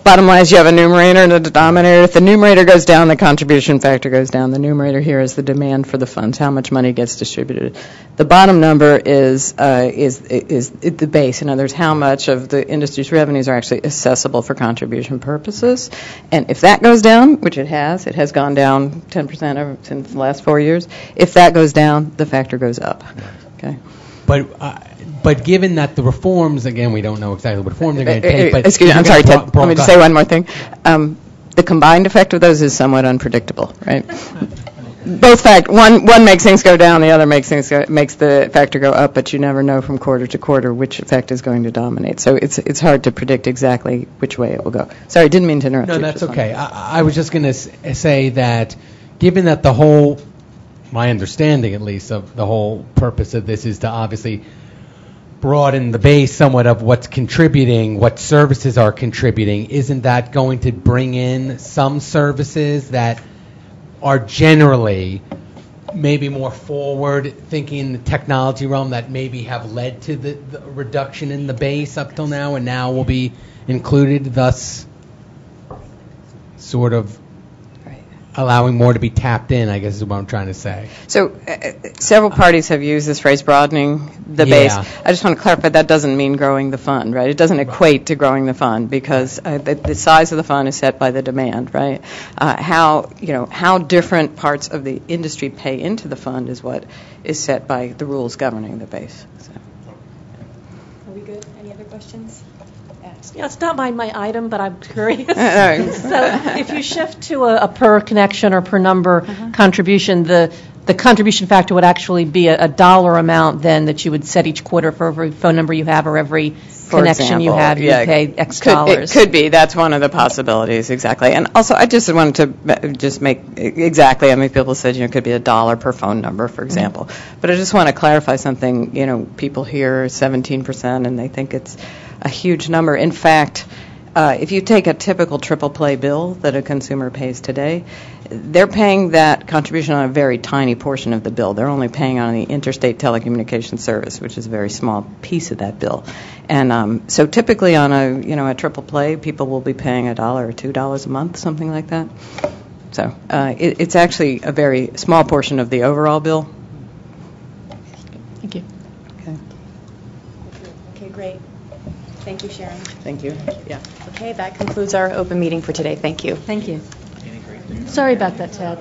Bottom line is you have a numerator and a denominator. If the numerator goes down, the contribution factor goes down. The numerator here is the demand for the funds, how much money gets distributed. The bottom number is the base. In other words, how much of the industry's revenues are actually accessible for contribution purposes. And if that goes down, which it has gone down 10% since the last 4 years. If that goes down, the factor goes up. Okay. But given that the reforms, again, we don't know exactly what reforms they're going to take. But excuse me, I'm sorry, Ted. Let me just say one more thing. The combined effect of those is somewhat unpredictable, right? Both one makes things go down, the other makes the factor go up, but you never know from quarter to quarter which effect is going to dominate. So it's hard to predict exactly which way it will go. Sorry, didn't mean to interrupt you. No, that's okay. I was just going to say that given that my understanding at least of the whole purpose of this is to obviously broaden the base somewhat of what's contributing, what services are contributing, isn't that going to bring in some services that are generally maybe more forward thinking in the technology realm that maybe have led to the reduction in the base up till now and now will be included, thus sort of allowing more to be tapped in, I guess is what I'm trying to say. So several parties have used this phrase, broadening the base. I just want to clarify that doesn't mean growing the fund, right? It doesn't equate to growing the fund because the size of the fund is set by the demand, right? How different parts of the industry pay into the fund is what is set by the rules governing the base. So. Are we good? Any other questions? Yeah, it's not my item, but I'm curious. So if you shift to a per connection or per number contribution, the contribution factor would actually be a dollar amount then that you would set each quarter for every phone number you have or every connection you have, you pay X dollars. It could be. That's one of the possibilities, exactly. And also, I just wanted to just make exactly, I mean, people said, it could be $1 per phone number, for example. But I just want to clarify something. People hear 17% and they think it's a huge number. In fact, if you take a typical triple play bill that a consumer pays today, they're paying that contribution on a very tiny portion of the bill. They're only paying on the interstate telecommunications service, which is a very small piece of that bill. And so typically on a triple play, people will be paying $1 or $2 a month, something like that. So it's actually a very small portion of the overall bill. Thank you. Okay, great. Thank you, Sharon. Thank you. Yeah. Okay, that concludes our open meeting for today. Thank you. Thank you. Sorry about that, Ted.